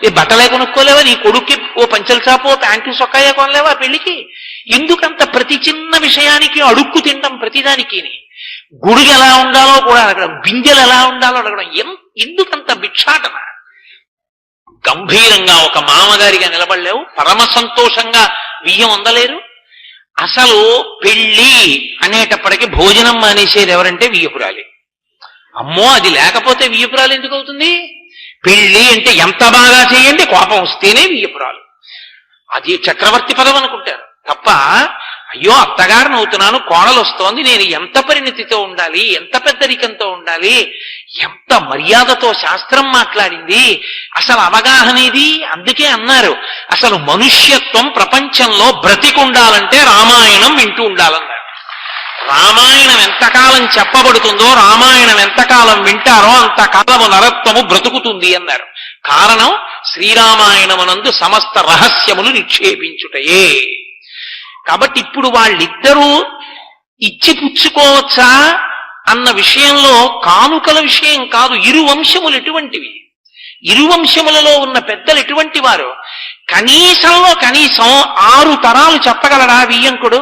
ఏ బట్టలే కొనుక్కోలేవా? నీ కొడుక్కి ఓ పంచల చాపో ప్యాంటు సొక్కాయే కొనలేవా పెళ్లికి? ఎందుకంత ప్రతి చిన్న విషయానికి అడుక్కు తినడం? ప్రతిదానికి గుడికి ఎలా ఉండాలో కూడా అడగడం, బిందెలు ఎలా ఉండాలో అడగడం. ఎందుకంత భిక్షాటన? గంభీరంగా ఒక మామగారిగా నిలబడలేవు, పరమ సంతోషంగా బియ్యం అందలేరు. అసలు పెళ్లి అనేటప్పటికీ భోజనం మానేసేది ఎవరంటే వియ్యపురాలి. అమ్మో, అది లేకపోతే వియ్యపురాలు ఎందుకు అవుతుంది? పెళ్లి అంటే ఎంత బాగా చేయండి, కోపం వస్తేనే వియ్యపురాలు. అది చక్రవర్తి పదవి అనుకుంటారు తప్ప, అయ్యో అత్తగారిని అవుతున్నాను, కోడలు వస్తోంది, నేను ఎంత పరిణతితో ఉండాలి, ఎంత పెద్దరికంతో ఉండాలి, ఎంత మర్యాదతో శాస్త్రం మాట్లాడింది, అసలు అవగాహనేది. అందుకే అన్నారు, అసలు మనుష్యత్వం ప్రపంచంలో బ్రతికుండాలంటే రామాయణం వింటూ ఉండాలన్నారు. రామాయణం ఎంతకాలం చెప్పబడుతుందో, రామాయణం ఎంతకాలం వింటారో అంతకాలము నరత్వము బ్రతుకుతుంది అన్నారు. కారణం శ్రీరామాయణమునందు సమస్త రహస్యములు నిక్షేపించుటయే. కాబట్టి ఇప్పుడు వాళ్ళిద్దరూ ఇచ్చి పుచ్చుకోవచ్చా అన్న విషయంలో కానుకల విషయం కాదు. ఇరు వంశములు ఎటువంటివి, ఇరు వంశములలో ఉన్న పెద్దలు ఎటువంటి వారు? కనీసంలో కనీసం 6 తరాలు చెప్పగలడా వియ్యంకుడు?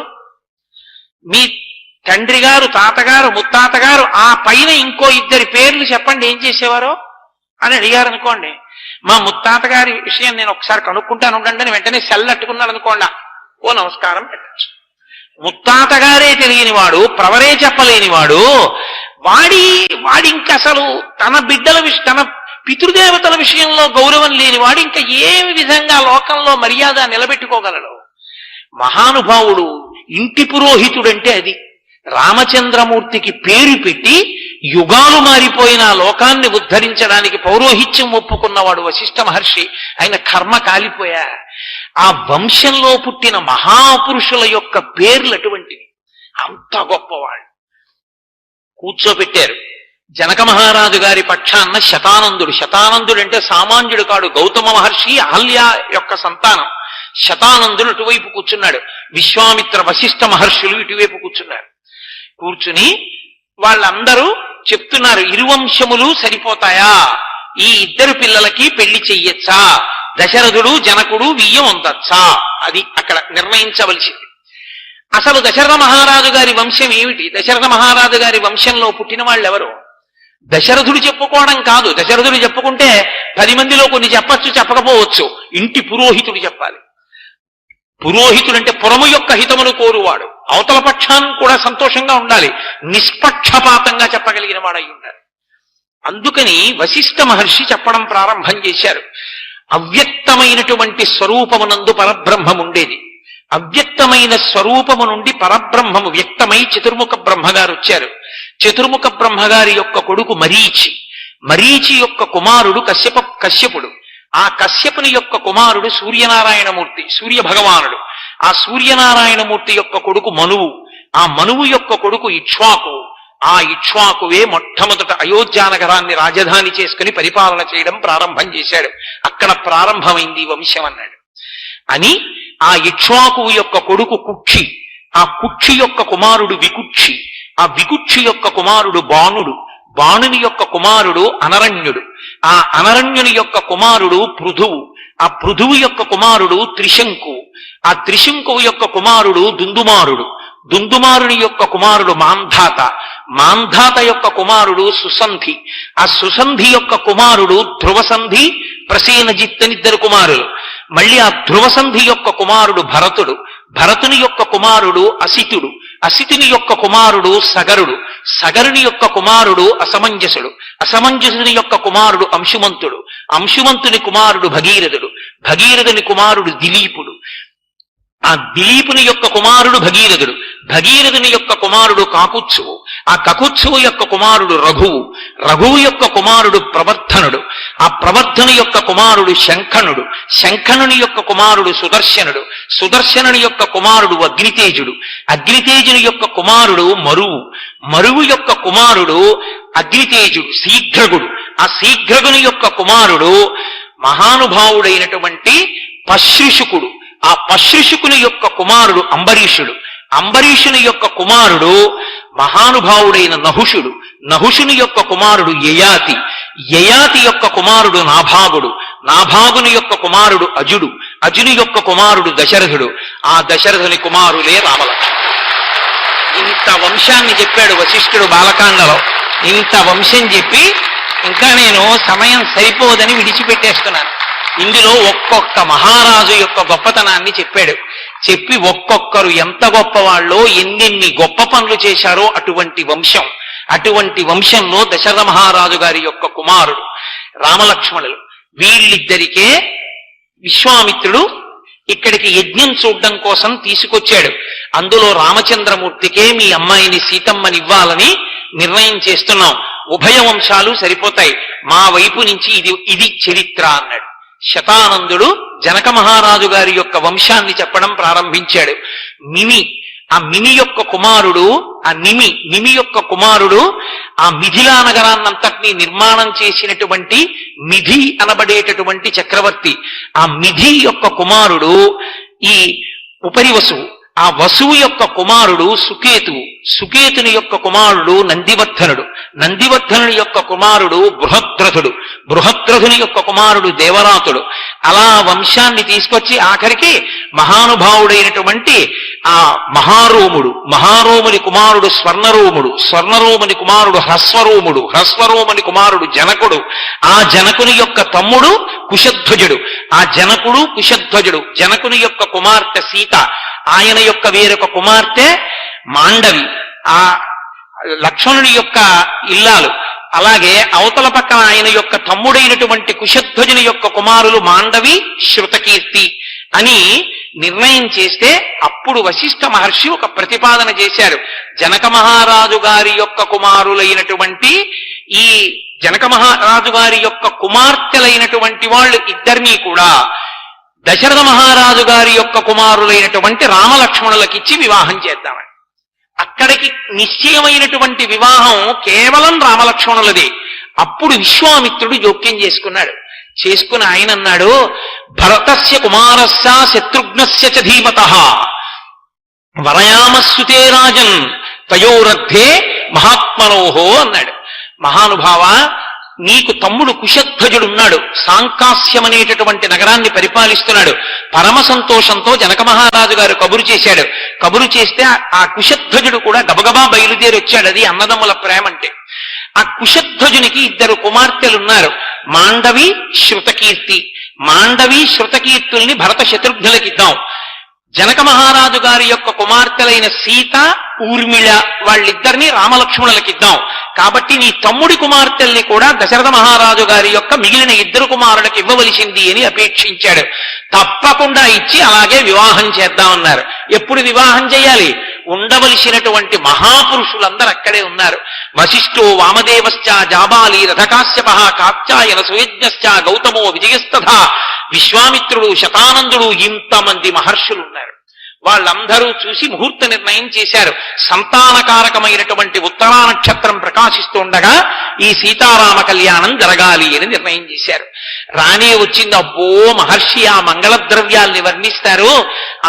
మీ తండ్రి గారు, తాతగారు, ముత్తాతగారు, ఆ పైన ఇంకో 2 పేర్లు చెప్పండి ఏం చేసేవారో అని అడిగారు అనుకోండి. మా ముత్తాతగారి విషయం నేను ఒకసారి కనుక్కుంటాను ఉండండి అని వెంటనే సెల్ అట్టుకున్నాడు అనుకోండి, ఓ నమస్కారం పెట్టచ్చు. ముత్తాతగారే తెలియనివాడు, ప్రవరే చెప్పలేనివాడు, వాడి ఇంక అసలు తన బిడ్డల తన పితృదేవతల విషయంలో గౌరవం లేనివాడు ఇంకా ఏ విధంగా లోకంలో మర్యాద నిలబెట్టుకోగలడు? మహానుభావుడు, ఇంటి పురోహితుడంటే అది. రామచంద్రమూర్తికి పేరు పెట్టి యుగాలు మారిపోయిన లోకాన్ని ఉద్ధరించడానికి పౌరోహిత్యం ఒప్పుకున్నవాడు వశిష్ఠ మహర్షి. ఆయన కర్మ కాలిపోయా. ఆ వంశంలో పుట్టిన మహాపురుషుల యొక్క పేర్లు అటువంటివి. అంత గొప్పవాళ్ళు. కూర్చోబెట్టారు. జనక మహారాజు గారి పక్షాన్న శతానందుడు. శతానందుడు అంటే సామాన్యుడు కాడు, గౌతమ మహర్షి అహల్య యొక్క సంతానం. శతానందుడు అటువైపు కూర్చున్నాడు. విశ్వామిత్ర వశిష్ఠ మహర్షులు ఇటువైపు కూర్చున్నారు. కూర్చుని వాళ్ళందరూ చెప్తున్నారు, ఇరువంశములు సరిపోతాయా? ఈ 2 పిల్లలకి పెళ్లి చెయ్యొచ్చా? దశరథుడు జనకుడు వియ్యం అందచ్చా? అది అక్కడ నిర్ణయించవలసింది. అసలు దశరథ మహారాజు గారి వంశం ఏమిటి? దశరథ మహారాజు గారి వంశంలో పుట్టిన వాళ్ళు ఎవరు? దశరథుడు చెప్పుకోవడం కాదు. దశరథుడు చెప్పుకుంటే 10 మందిలో కొన్ని చెప్పచ్చు, చెప్పకపోవచ్చు. ఇంటి పురోహితుడు చెప్పాలి. పురోహితుడంటే పురము యొక్క హితమును కోరువాడు, అవతల పక్షాన్ని కూడా సంతోషంగా ఉండాలి, నిష్పక్షపాతంగా చెప్పగలిగిన వాడై ఉండాలి. అందుకని వశిష్ఠ మహర్షి చెప్పడం ప్రారంభం చేశారు. అవ్యక్తమైనటువంటి స్వరూపమునందు పరబ్రహ్మం ఉండేది. అవ్యక్తమైన స్వరూపము నుండి పరబ్రహ్మము వ్యక్తమై చతుర్ముఖ బ్రహ్మగారు వచ్చారు. చతుర్ముఖ బ్రహ్మగారి యొక్క కొడుకు మరీచి, మరీచి యొక్క కుమారుడు కశ్యపుడు, ఆ కశ్యపుని యొక్క కుమారుడు సూర్యనారాయణమూర్తి, సూర్య భగవానుడు. ఆ సూర్యనారాయణమూర్తి యొక్క కొడుకు మనువు, ఆ మనువు యొక్క కొడుకు ఇక్ష్వాకు. ఆ ఇక్ష్వాకువే మొట్టమొదట అయోధ్యానగరాన్ని రాజధాని చేసుకుని పరిపాలన చేయడం ప్రారంభం చేశాడు. అక్కడ ప్రారంభమైంది వంశం అన్నాడు. అని ఆ ఇక్ష్వాకువు యొక్క కొడుకు కుక్షి, ఆ కుక్షి యొక్క కుమారుడు వికుక్షి, ఆ వికుక్షి యొక్క కుమారుడు బాణుడు, బాణుని యొక్క కుమారుడు అనరణ్యుడు, ఆ అనరణ్యుని యొక్క కుమారుడు పృథువు, ఆ పృథువు యొక్క కుమారుడు త్రిశంకు, ఆ త్రిశంకువు యొక్క కుమారుడు దుందుమారుడు, దుందుమారుని యొక్క కుమారుడు మాంధాత, మాంధాత యొక్క కుమారుడు సుసంధి, ఆ సుసంధి యొక్క కుమారుడు ధ్రువసంధి, ప్రసేనజిత్ అని ఇద్దరు కుమారులు. మళ్ళీ ఆ ధ్రువసంధి యొక్క కుమారుడు భరతుడు, భరతుని యొక్క కుమారుడు అసితుడు, అసితుని యొక్క కుమారుడు సగరుడు, సగరుని యొక్క కుమారుడు అసమంజసుడు, అసమంజసుని యొక్క కుమారుడు అంశుమంతుడు, అంశుమంతుని కుమారుడు భగీరథుడు, భగీరథుని కుమారుడు దిలీపుడు, ఆ దిలీపుని యొక్క కుమారుడు భగీరథుడు, భగీరథుని యొక్క కుమారుడు కాకుత్సువు, ఆ కకుత్సువు యొక్క కుమారుడు రఘువు, రఘువు యొక్క కుమారుడు ప్రవర్ధనుడు, ఆ ప్రవర్ధను యొక్క కుమారుడు శంఖనుడు, శంఖనుని యొక్క కుమారుడు సుదర్శనుడు, సుదర్శనుని యొక్క కుమారుడు అగ్నితేజుడు, అగ్నితేజుని యొక్క కుమారుడు మరువు, మరువు యొక్క కుమారుడు అగ్నితేజుడు శీఘ్రగుడు, ఆ శీఘ్రగుని యొక్క కుమారుడు మహానుభావుడైనటువంటి పశ్రుషుకుడు, ఆ పశ్రుషుకుని యొక్క కుమారుడు అంబరీషుడు, అంబరీషుని యొక్క కుమారుడు మహానుభావుడైన నహుషుడు, నహుషుని యొక్క కుమారుడు యయాతి, యయాతి యొక్క కుమారుడు నాభాగుడు, నాభాగుని యొక్క కుమారుడు అజుడు, అజుని యొక్క కుమారుడు దశరథుడు, ఆ దశరథుని కుమారులే రామలక్ష్మణుడు. ఇంత వంశాన్ని చెప్పాడు వశిష్ఠుడు బాలకాండలో. ఇంత వంశం చెప్పి ఇంకా నేను సమయం సరిపోదని విడిచిపెట్టేస్తున్నాను. ఇందులో ఒక్కొక్క మహారాజు యొక్క గొప్పతనాన్ని చెప్పాడు. చెప్పి ఒక్కొక్కరు ఎంత గొప్పవాళ్ళో, ఎన్నెన్ని గొప్ప పనులు చేశారో అటువంటి వంశం. అటువంటి వంశంలో దశరథ మహారాజు గారి యొక్క కుమారుడు రామలక్ష్మణులు. వీళ్ళిద్దరికే విశ్వామిత్రుడు ఇక్కడికి యజ్ఞం చూడడం కోసం తీసుకొచ్చాడు. అందులో రామచంద్రమూర్తికే మీ అమ్మాయిని సీతమ్మనివ్వాలని నిర్ణయం చేస్తున్నాం, ఉభయ వంశాలు సరిపోతాయి, మా వైపు నుంచి ఇది చరిత్ర అన్నాడు. శతానందుడు జనక మహారాజు గారి యొక్క వంశాన్ని చెప్పడం ప్రారంభించాడు. మిమి, ఆ మిమి యొక్క కుమారుడు, ఆ నిమి యొక్క కుమారుడు ఆ మిథిలా నగరాన్నంతటినీ నిర్మాణం చేసినటువంటి మిథి అనబడేటటువంటి చక్రవర్తి. ఆ మిథి యొక్క కుమారుడు ఈ ఉపరి వసువు, ఆ వసువు యొక్క కుమారుడు సుకేతువు, సుకేతుని యొక్క కుమారుడు నందివర్ధనుడు, నందివర్ధనుని యొక్క కుమారుడు బృహద్రథుడు, బృహద్రథుని యొక్క కుమారుడు దేవరాతుడు. అలా వంశాన్ని తీసుకొచ్చి ఆఖరికి మహానుభావుడైనటువంటి ఆ మహారోముడు, మహారోముని కుమారుడు స్వర్ణరోముడు, స్వర్ణరోముని కుమారుడు హ్రస్వరోముడు, హ్రస్వరోముని కుమారుడు జనకుడు, ఆ జనకుని యొక్క తమ్ముడు కుశధ్వజుడు, ఆ జనకుడు కుశధ్వజుడు, జనకుని యొక్క కుమార్తె సీత, ఆయన యొక్క వేరొక కుమార్తె మాండవి, ఆ లక్ష్మణుని యొక్క ఇల్లాలు. అలాగే అవతల పక్కన ఆయన యొక్క తమ్ముడైనటువంటి కుశధ్వజుని యొక్క కుమారులు మాండవి, శృతకీర్తి అని నిర్ణయం చేస్తే అప్పుడు వశిష్ఠ మహర్షి ఒక ప్రతిపాదన చేశారు. జనక మహారాజు గారి యొక్క కుమారులైనటువంటి ఈ జనక మహారాజు గారి యొక్క కుమార్తెలైనటువంటి వాళ్ళు ఇద్దరినీ కూడా దశరథ మహారాజు గారి యొక్క కుమారులైనటువంటి రామలక్ష్మణులకిచ్చి వివాహం చేద్దామని. అక్కడికి నిశ్చయమైనటువంటి వివాహం కేవలం రామలక్ష్మణులదే. అప్పుడు విశ్వామిత్రుడు జోక్యం చేసుకుని ఆయన అన్నాడు, భరతస్య కుమారస్య శత్రుఘ్నస్య చ ధీమతః వరయామస్సుతే రాజన్ తయోరద్ధే మహాత్మనోహో అన్నాడు. మహానుభావ, నీకు తమ్ముడు కుశధ్వజుడున్నాడు, సాంకాస్యం అనేటటువంటి నగరాన్ని పరిపాలిస్తున్నాడు. పరమ సంతోషంతో జనక మహారాజు గారు కబురు చేశాడు. కబురు చేస్తే ఆ కుశధ్వజుడు కూడా గబగబా బయలుదేరి వచ్చాడు. అది అన్నదమ్ముల ప్రేమ అంటే. ఆ కుశధ్వజునికి ఇద్దరు కుమార్తెలున్నారు, మాండవి, శృతకీర్తి. మాండవి, శృతకీర్తుల్ని భరత శత్రుఘ్నులకిద్దాం. జనక మహారాజు గారి యొక్క కుమార్తెలైన సీత ఊర్మిళ వాళ్ళిద్దరినీ రామలక్ష్మణులకిద్దాం, కాబట్టి నీ తమ్ముడి కుమార్తెల్ని కూడా దశరథ మహారాజు గారి యొక్క మిగిలిన ఇద్దరు కుమారులకు ఇవ్వవలసింది అని అపేక్షించాడు. తప్పకుండా ఇచ్చి అలాగే వివాహం చేద్దామన్నారు. ఎప్పుడు వివాహం చేయాలి? ఉండవలసినటువంటి మహాపురుషులందరూ అక్కడే ఉన్నారు. వశిష్ఠో వామదేవశ్చ జాబాలి రథకాశ్యప కాత్యాయన సుయజ్ఞశ్చ గౌతమో విజయస్తథా విశ్వామిత్రుడు శతానందుడు ఇంతమంది మహర్షులు ఉన్నారు. వాళ్ళందరూ చూసి ముహూర్త నిర్ణయం చేశారు. సంతానకారకమైనటువంటి ఉత్తరా నక్షత్రం ప్రకాశిస్తుండగా ఈ సీతారామ కళ్యాణం జరగాలి అని నిర్ణయం చేశారు. రానే వచ్చింది. అబ్బో మహర్షి ఆ మంగళ ద్రవ్యాల్ని వర్ణిస్తారు.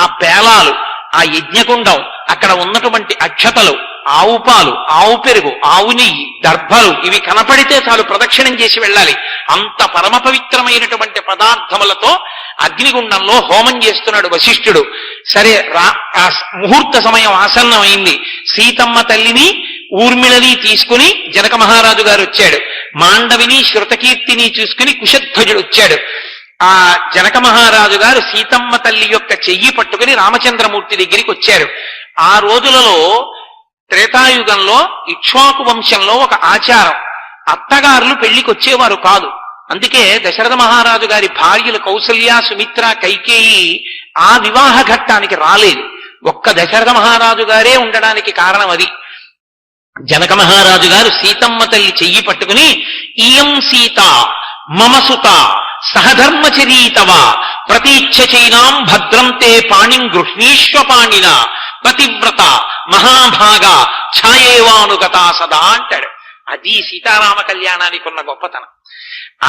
ఆ పేలాలు, ఆ యజ్ఞకుండం, అక్కడ ఉన్నటువంటి అక్షతలు, ఆవు పాలు, ఆవు పెరుగు, ఆవు నెయ్యి, దర్భలు, ఇవి కనపడితే చాలు ప్రదక్షిణం చేసి వెళ్ళాలి. అంత పరమ పవిత్రమైనటువంటి పదార్థములతో అగ్నిగుండంలో హోమం చేస్తున్నాడు వశిష్ఠుడు. సరే, ముహూర్త సమయం ఆసన్నమైంది. సీతమ్మ తల్లిని ఊర్మిళని తీసుకుని జనక మహారాజు గారు వచ్చాడు. మాండవిని శృతకీర్తిని చూసుకుని కుశధ్వజుడు వచ్చాడు. ఆ జనక మహారాజు గారు సీతమ్మ తల్లి యొక్క చెయ్యి పట్టుకుని రామచంద్రమూర్తి దగ్గరికి వచ్చారు. ఆ రోజులలో త్రేతాయుగంలో ఇక్ష్వాకు వంశంలో ఒక ఆచారం, అత్తగారులు పెళ్లికి వచ్చేవారు కాదు. అందుకే దశరథ మహారాజు గారి భార్యలు కౌసల్య, సుమిత్ర, కైకేయి ఆ వివాహ ఘట్టానికి రాలేదు. ఒక్క దశరథ మహారాజు గారే ఉండడానికి కారణం అది. జనక మహారాజు గారు సీతమ్మ తల్లి చెయ్యి పట్టుకుని, ఇయం సీత మమసుత సహధర్మచరీతవ ప్రతీచ్ఛచైనాం భద్రం తే పాణిం గృహ్ణీష్వపాణిన పతివ్రత మహాభాగ ఛాయేవానుగతా సదా అంటాడు. అది సీతారామ కళ్యాణానికి ఉన్న గొప్పతనం.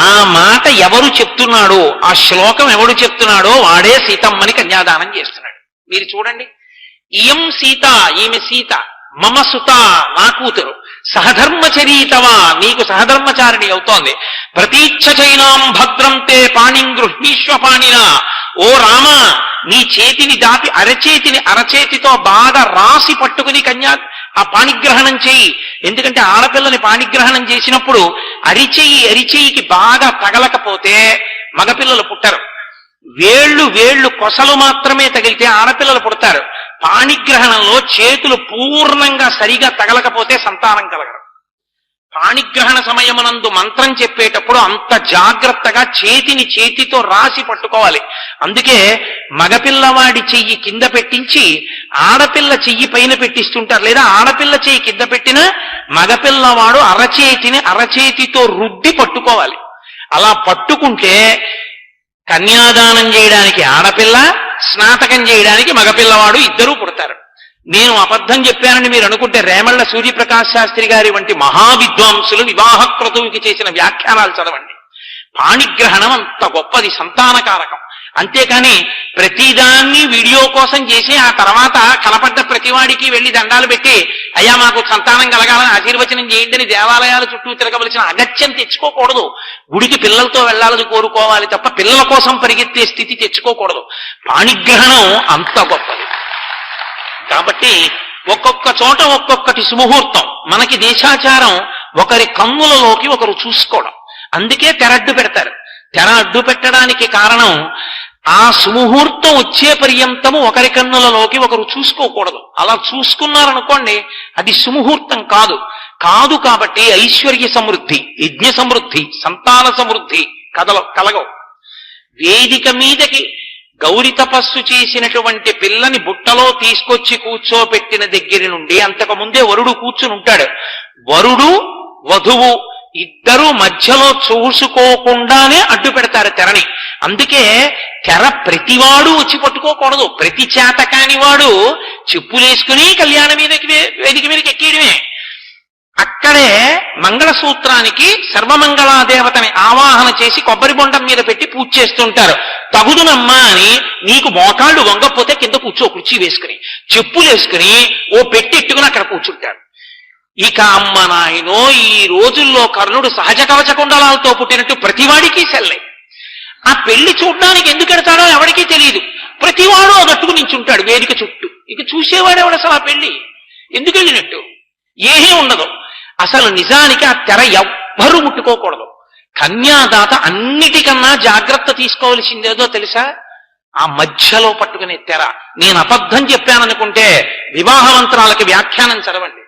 ఆ మాట ఎవరు చెప్తున్నాడో, ఆ శ్లోకం ఎవడు చెప్తున్నాడో వాడే సీతమ్మని కన్యాదానం చేస్తున్నాడు. మీరు చూడండి, ఇయం సీత, ఈమె సీత, మమ సుత, నా కూతురు, సహధర్మచరీతవా, నీకు సహధర్మచారిణి అవుతోంది, ప్రతీచ్ఛచైనాం భద్రం తే పాణిం గృహ్ణీష్వపాణిన, ఓ రామ నీ చేతిని దాపి అరచేతితో బాగా రాసి పట్టుకుని ఆ పాణిగ్రహణం చేయి. ఎందుకంటే ఆడపిల్లని పాణిగ్రహణం చేసినప్పుడు అరిచేయికి బాగా తగలకపోతే మగపిల్లలు పుట్టరు. వేళ్ళు కొసలు మాత్రమే తగిలితే ఆడపిల్లలు పుడతారు. పాణిగ్రహణంలో చేతులు పూర్ణంగా సరిగా తగలకపోతే సంతానం కలగరు. పాణిగ్రహణ సమయమునందు మంత్రం చెప్పేటప్పుడు అంత జాగ్రత్తగా చేతితో రాసి పట్టుకోవాలి. అందుకే మగపిల్లవాడి చెయ్యి కింద పెట్టించి ఆడపిల్ల చెయ్యి పైన పెట్టిస్తుంటారు, లేదా ఆడపిల్ల చెయ్యి కింద పెట్టిన మగపిల్లవాడు అరచేతితో రుద్ది పట్టుకోవాలి. అలా పట్టుకుంటే కన్యాదానం చేయడానికి ఆడపిల్ల, స్నాతకం చేయడానికి మగపిల్లవాడు ఇద్దరూ పుడతారు. నేను అబద్ధం చెప్పానని మీరు అనుకుంటే రేమళ్ల సూర్యప్రకాశ్ శాస్త్రి గారి వంటి మహావిద్వాంసులు వివాహ క్రతువుకి చేసిన వ్యాఖ్యానాలు చదవండి. పాణిగ్రహణం అంత గొప్పది, సంతానకారకం. అంతేకాని ప్రతిదాన్ని వీడియో కోసం చేసి ఆ తర్వాత కనపడ్డ ప్రతివాడికి వెళ్లి దండాలు పెట్టి అయ్యా మాకు సంతానం కలగాలని ఆశీర్వచనం చేయండి అని దేవాలయాల చుట్టూ తిరగవలసిన అగత్యం తెచ్చుకోకూడదు. గుడికి పిల్లలతో వెళ్లాలని కోరుకోవాలి తప్ప పిల్లల కోసం పరిగెత్తే స్థితి తెచ్చుకోకూడదు. పాణిగ్రహణం అంత గొప్పది. కాబట్టి ఒక్కొక్క చోట ఒక్కొక్కటి సుముహూర్తం. మనకి దేశాచారం ఒకరి కన్నులలోకి ఒకరు చూసుకోవడం. అందుకే తెర అడ్డు పెడతారు. తెర అడ్డు పెట్టడానికి కారణం ఆ సుముహూర్తం వచ్చే పర్యంతము ఒకరి కన్నులలోకి ఒకరు చూసుకోకూడదు. అలా చూసుకున్నారనుకోండి అది సుముహూర్తం కాదు. కాబట్టి ఐశ్వర్య సమృద్ధి, యజ్ఞ సమృద్ధి, సంతాన సమృద్ధి కలగవు. వేదిక మీదకి గౌరి తపస్సు చేసినటువంటి పిల్లని బుట్టలో తీసుకొచ్చి కూర్చోపెట్టిన దగ్గర నుండి అంతకు ముందే వరుడు కూర్చుని ఉంటాడు. వరుడు వధువు ఇద్దరూ మధ్యలో చూసుకోకుండానే అడ్డు పెడతారు తెరని. అందుకే తెర ప్రతివాడు వచ్చి పట్టుకోకూడదు. ప్రతి చేతకాని వాడు చెప్పులేసుకుని కళ్యాణ వేదిక మీదకి ఎక్కేయడమే. అక్కడే మంగళసూత్రానికి సర్వమంగళాదేవతని ఆవాహన చేసి కొబ్బరి బొండం మీద పెట్టి పూజ చేస్తుంటారు. తగుదునమ్మా అని నీకు మోకాళ్ళు వంగపోతే కింద కుర్చీ వేసుకుని చెప్పులేసుకుని ఓ పెట్టెట్టుకుని అక్కడ కూర్చుంటాడు. ఇక అమ్మ నాయనో, ఈ రోజుల్లో కర్ణుడు సహజ కవచ కుండలాలతో పుట్టినట్టు ప్రతివాడికి సెల్లే. ఆ పెళ్లి చూడడానికి ఎందుకు ఎడతాడో ఎవరికీ తెలియదు. ప్రతివాడు అదట్టుకు నించుంటాడు వేదిక చుట్టూ. ఇక చూసేవాడెవడు అసలు ఆ పెళ్లి ఎందుకు వెళ్ళినట్టు? ఏమీ ఉండదు. అసలు నిజానికి ఆ తెర ఎవ్వరూ ముట్టుకోకూడదు. కన్యాదాత అన్నిటికన్నా జాగ్రత్త తీసుకోవలసిందేదో తెలుసా? ఆ మధ్యలో పట్టుకునే తెర. నేను అబద్ధం చెప్పాననుకుంటే వివాహ మంత్రాలకి వ్యాఖ్యానం చదవండి.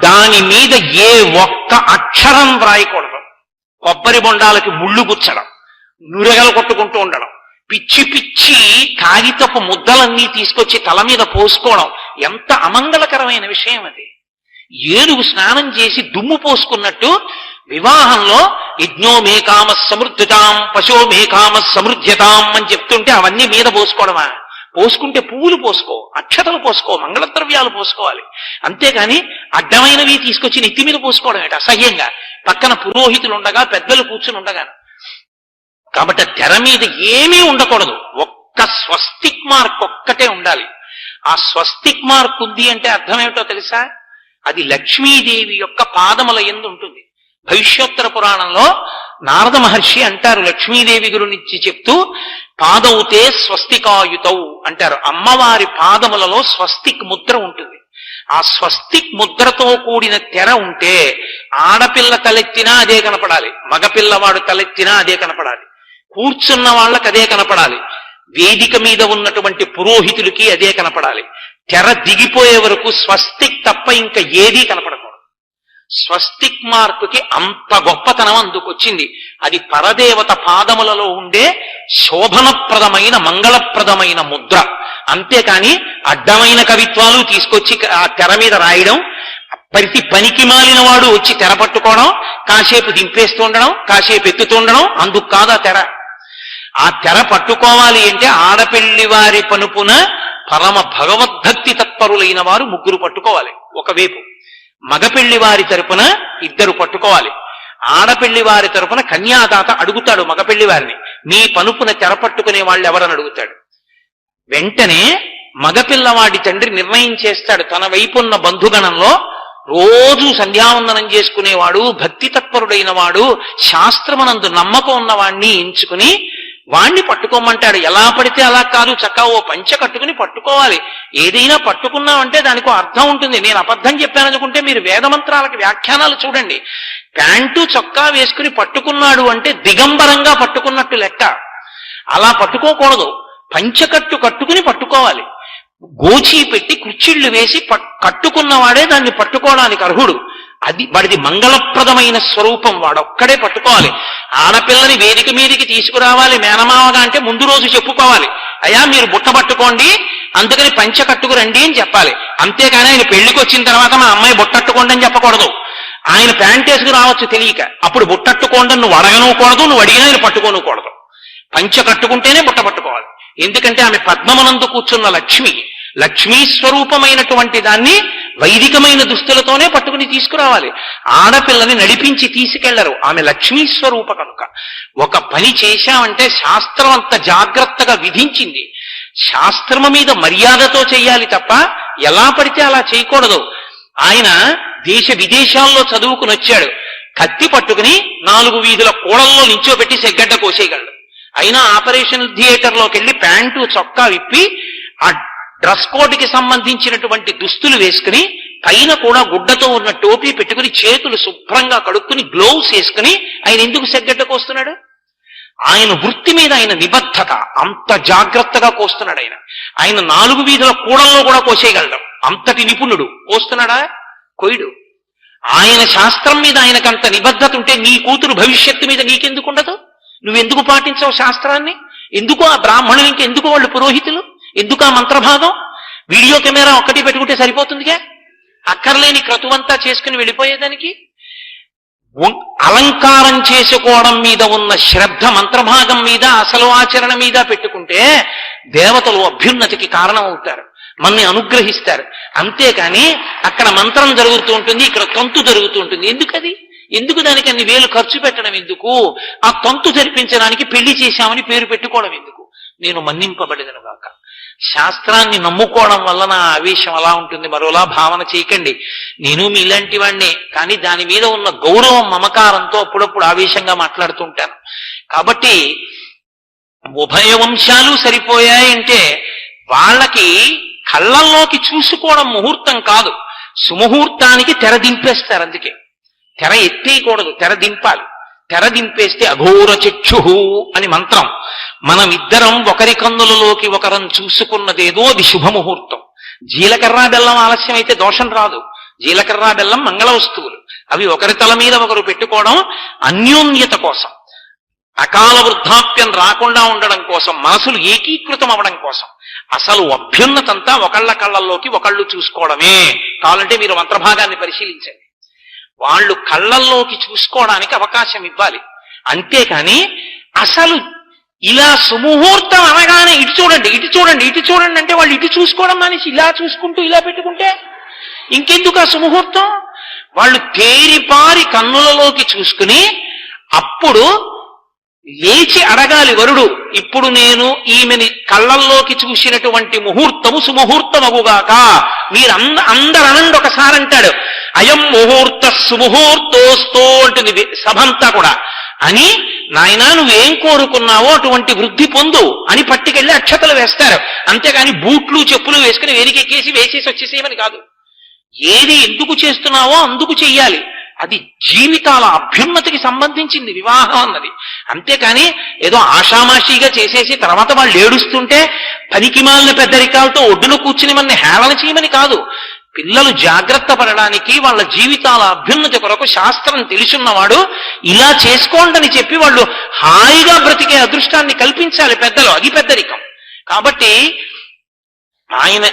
దాని మీద ఏ ఒక్క అక్షరం వ్రాయకూడదు. కొబ్బరి బొండాలకి ముళ్ళు గుచ్చడం, నురగలు కొట్టుకుంటూ ఉండడం, పిచ్చి పిచ్చి కాగితపు ముద్దలన్నీ తీసుకొచ్చి తల మీద పోసుకోవడం ఎంత అమంగళకరమైన విషయం అది. ఏనుగు స్నానం చేసి దుమ్ము పోసుకున్నట్టు వివాహంలో యజ్ఞో మే కామ సమృద్ధితాం పశో మే కామ సమృద్ధ్యతాం అని చెప్తుంటే అవన్నీ మీద పోసుకోవడమా? పోసుకుంటే పువ్వులు పోసుకో, అక్షతలు పోసుకో, మంగళద్రవ్యాలు పోసుకోవాలి. అంతేగాని అడ్డమైనవి తీసుకొచ్చి నెత్తి మీద పోసుకోవడం ఏంటి అసహ్యంగా, పక్కన పురోహితులు ఉండగా పెద్దలు కూర్చుని ఉండగా. కాబట్టి తెర మీద ఏమీ ఉండకూడదు. ఒక్క స్వస్తిక్ మార్క్ ఒక్కటే ఉండాలి. ఆ స్వస్తిక్ మార్క్ ఉంది అంటే అర్థం ఏమిటో తెలుసా? అది లక్ష్మీదేవి యొక్క పాదముల యందు ఉంటుంది. భవిష్యోత్తర పురాణంలో నారద మహర్షి అంటారు, లక్ష్మీదేవి గురించి చెప్తూ, పాదౌతే స్వస్తికాయుతౌ అంటారు. అమ్మవారి పాదములలో స్వస్తిక్ ముద్ర ఉంటుంది. ఆ స్వస్తిక్ ముద్రతో కూడిన తెర ఉంటే ఆడపిల్ల తలెత్తినా అదే కనపడాలి, మగపిల్లవాడు తలెత్తినా అదే కనపడాలి, కూర్చున్న వాళ్ళకి అదే కనపడాలి, వేదిక మీద ఉన్నటువంటి పురోహితులకి అదే కనపడాలి. తెర దిగిపోయే వరకు స్వస్తిక్ తప్ప ఇంకా ఏదీ కనపడకూడదు. స్వస్తిక్ మార్కుకి అంత గొప్పతనం అందుకొచ్చింది. అది పరదేవత పాదములలో ఉండే శోభనప్రదమైన మంగళప్రదమైన ముద్ర. అంతేకాని అడ్డమైన కవిత్వాలు తీసుకొచ్చి ఆ తెర మీద రాయడం, ప్రతి పనికి మాలిన వాడు వచ్చి తెర పట్టుకోవడం, కాసేపు దింపేస్తుండడం, కాసేపు ఎత్తుతుండడం, అందుకు కాదు ఆ తెర. ఆ తెర పట్టుకోవాలి అంటే ఆడపెళ్లి వారి పనుపున పరమ భగవద్భక్తి తత్పరులైన వారు ముగ్గురు పట్టుకోవాలి ఒకవైపు, మగపెళ్లి వారి తరపున ఇద్దరు పట్టుకోవాలి. ఆడపెళ్లి వారి తరపున కన్యాదాత అడుగుతాడు మగపెళ్లి వారిని, మీ పనుపున తెర పట్టుకునే వాళ్ళు ఎవరని అడుగుతాడు. వెంటనే మగపిల్లవాడి తండ్రి నిర్ణయం చేస్తాడు, తన వైపున్న బంధుగణంలో రోజు సంధ్యావందనం చేసుకునేవాడు, భక్తి తత్పరుడైన వాడు, శాస్త్రమనందు నమ్మకం ఉన్నవాణ్ణి ఎంచుకుని వాణ్ణి పట్టుకోమంటాడు. ఎలా పడితే అలా కాదు, చక్కగా ఓ పంచ కట్టుకుని పట్టుకోవాలి. ఏదైనా పట్టుకున్నామంటే దానికి అర్థం ఉంటుంది. నేను అబద్ధం చెప్పాననుకుంటే మీరు వేదమంత్రాలకి వ్యాఖ్యానాలు చూడండి. ప్యాంటు చొక్కా వేసుకుని పట్టుకున్నాడు అంటే దిగంబరంగా పట్టుకున్నట్టు లెక్క. అలా పట్టుకోకూడదు, పంచకట్టు కట్టుకుని పట్టుకోవాలి. గోచి పెట్టి కుర్చీళ్లు వేసి కట్టుకున్నవాడే దాన్ని పట్టుకోవడానికి అర్హుడు. అది వాడిది మంగళప్రదమైన స్వరూపం, వాడొక్కడే పట్టుకోవాలి. ఆడపిల్లని వేదిక మీదికి తీసుకురావాలి మేనమావగా అంటే ముందు రోజు చెప్పుకోవాలి, అయ్యా మీరు బుట్ట పట్టుకోండి అందుకని పంచ కట్టుకురండి అని చెప్పాలి. అంతేగాని ఆయన పెళ్లికి వచ్చిన తర్వాత మా అమ్మాయి బుట్టట్టుకోండి అని చెప్పకూడదు. ఆయన ప్యాంట్ వేసుకు రావచ్చు తెలియక, అప్పుడు బుట్టట్టుకోండి నువ్వు అడగనుకూడదు, నువ్వు అడిగినా ఆయన పట్టుకోనుకూడదు. పంచ కట్టుకుంటేనే బుట్ట పట్టుకోవాలి. ఎందుకంటే ఆమె పద్మమునందు కూర్చున్న లక్ష్మి, లక్ష్మీ స్వరూపమైనటువంటి దాన్ని వైదికమైన దుస్తులతోనే పట్టుకుని తీసుకురావాలి. ఆడపిల్లని నడిపించి తీసుకెళ్లరు, ఆమె లక్ష్మీ స్వరూప కనుక. ఒక పని చేశామంటే శాస్త్రం అంత జాగ్రత్తగా విధించింది. శాస్త్రము మీద మర్యాదతో చెయ్యాలి తప్ప ఎలా పడితే అలా చేయకూడదు. ఆయన దేశ విదేశాల్లో చదువుకుని వచ్చాడు, కత్తి పట్టుకుని 4 వీధుల కూడల్లో నించోబెట్టి సెగ్గడ్డ కోసేయగలడు. అయినా ఆపరేషన్ థియేటర్లోకి వెళ్ళి ప్యాంటు చొక్కా విప్పి ఆ డ్రెస్ కోడ్కి సంబంధించినటువంటి దుస్తులు వేసుకుని పైన కూడా గుడ్డతో ఉన్న టోపీ పెట్టుకుని చేతులు శుభ్రంగా కడుక్కుని గ్లోవ్స్ వేసుకుని ఆయన ఎందుకు సెగ్గడ్డ కోస్తున్నాడు? ఆయన వృత్తి మీద ఆయన నిబద్ధత, అంత జాగ్రత్తగా కోస్తున్నాడు. ఆయన 4 వీధుల కూడల్లో కూడా కోసేయగలడు, అంతటి నిపుణుడు. కోస్తున్నాడా? కొయ్యడు. ఆయన శాస్త్రం మీద ఆయనకంత నిబద్ధత ఉంటే నీ కూతురు భవిష్యత్తు మీద నీకెందుకు ఉండదు? నువ్వెందుకు పాటించవు శాస్త్రాన్ని? ఎందుకు ఆ బ్రాహ్మణులు, ఇంకెందుకు వాళ్ళు పురోహితులు? ఎందుకు ఆ మంత్రభాగం? వీడియో కెమెరా ఒక్కటి పెట్టుకుంటే సరిపోతుందిగా, అక్కర్లేని క్రతువంతా చేసుకుని వెళ్ళిపోయేదానికి. అలంకారం చేసుకోవడం మీద ఉన్న శ్రద్ధ మంత్రభాగం మీద, అసలు ఆచరణ మీద పెట్టుకుంటే దేవతలు అభ్యున్నతికి కారణం అవుతారు, మనని అనుగ్రహిస్తారు. అంతేకాని అక్కడ మంత్రం జరుగుతూ ఉంటుంది, ఇక్కడ తంతు జరుగుతూ ఉంటుంది. ఎందుకు దానికి అన్ని వేలు ఖర్చు పెట్టడం ఎందుకు? ఆ తంతు జరిపించడానికి పెళ్లి చేశామని పేరు పెట్టుకోవడం ఎందుకు? నేను మన్నింపబడిదను గాక. శాస్త్రాన్ని నమ్ముకోవడం వల్ల నా ఆవేశం అలా ఉంటుంది, మరోలా భావన చేయకండి. నేను మీలాంటి వాడినే, కానీ దాని మీద ఉన్న గౌరవం మమకారంతో అప్పుడప్పుడు ఆవేశంగా మాట్లాడుతుంటాను. కాబట్టి ఉభయ వంశాలు సరిపోయాయంటే వాళ్ళకి కళ్ళల్లోకి చూసుకోవడం ముహూర్తం కాదు, సుముహూర్తానికి తెర దింపేస్తారు. అందుకే తెర ఎత్తేయకూడదు, తెర దింపాలి. తెర దింపేస్తే అఘోర చక్షు అని మంత్రం. మనమిద్దరం ఒకరి కన్నులలోకి ఒకరం చూసుకున్నదేదో అది శుభముహూర్తం. జీలకర్ర బెల్లం ఆలస్యం అయితే దోషం రాదు. జీలకర్ర బెల్లం మంగళ వస్తువులు. అవి ఒకరి తల మీద ఒకరు పెట్టుకోవడం అన్యోన్యత కోసం, అకాల వృద్ధాప్యం రాకుండా ఉండడం కోసం, మనసులు ఏకీకృతం అవడం కోసం. అసలు అభ్యున్నతంతా ఒకళ్ళ కళ్ళల్లోకి ఒకళ్ళు చూసుకోవడమే. కావాలంటే మీరు మంత్రభాగాన్ని పరిశీలించండి. వాళ్ళు కళ్ళల్లోకి చూసుకోవడానికి అవకాశం ఇవ్వాలి. అంతేకాని అసలు ఇలా సుముహూర్తం అనగానే ఇటు చూడండి, ఇటు చూడండి, ఇటు చూడండి అంటే వాళ్ళు ఇటు చూసుకోవడం మానేసి ఇలా చూసుకుంటూ ఇలా పెట్టుకుంటే ఇంకెందుకు ఆ సుముహూర్తం? వాళ్ళు తేరిపారి కన్నులలోకి చూసుకుని అప్పుడు లేచి అడగాలి వరుడు, ఇప్పుడు నేను ఈమెని కళ్ళల్లోకి చూసినటువంటి ముహూర్తము సుముహూర్తమగుగాక. అందరు అనండి ఒకసారి అంటాడు, అయం ముహూర్త సుముహూర్తోస్తో అంటుంది సభంతా కూడా. అని నాయనా నువ్వేం కోరుకున్నావో అటువంటి వృద్ధి పొందు అని పట్టుకెళ్ళి అక్షతలు వేస్తారు. అంతేగాని బూట్లు చెప్పులు వేసుకుని వేదికెక్కేసి వేసేసి వచ్చేసేయమని కాదు. ఏది ఎందుకు చేస్తున్నావో అందుకు చెయ్యాలి. అది జీవితాల అభ్యున్నతికి సంబంధించింది వివాహం అన్నది. అంతేకాని ఏదో ఆషామాషీగా చేసేసి తర్వాత వాళ్ళు ఏడుస్తుంటే పనికిమాలిన పెద్దరికాలతో ఒడ్డున కూర్చుని మన హేళన చేయమని కాదు. పిల్లలు జాగ్రత్త పడడానికి, వాళ్ళ జీవితాల అభ్యున్నతి కొరకు శాస్త్రం తెలుసున్నవాడు ఇలా చేసుకోండి చెప్పి వాళ్ళు హాయిగా బ్రతికే అదృష్టాన్ని కల్పించాలి పెద్దలు. అది పెద్దరికం. కాబట్టి ఆయన